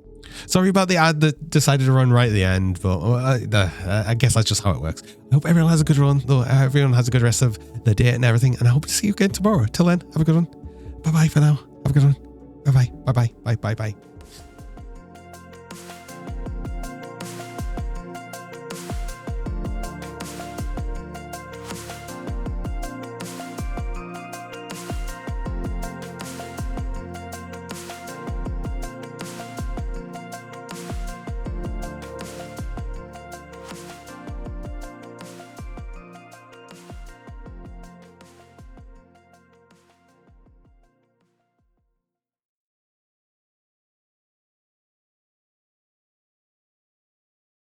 Sorry about the ad that decided to run right at the end, but I guess that's just how it works. I hope everyone has a good run, though. Everyone has a good rest of the day and everything, and I hope to see you again tomorrow. Till then, have a good one. Bye-bye for now. Have a good one. Bye-bye. Bye-bye. Bye-bye.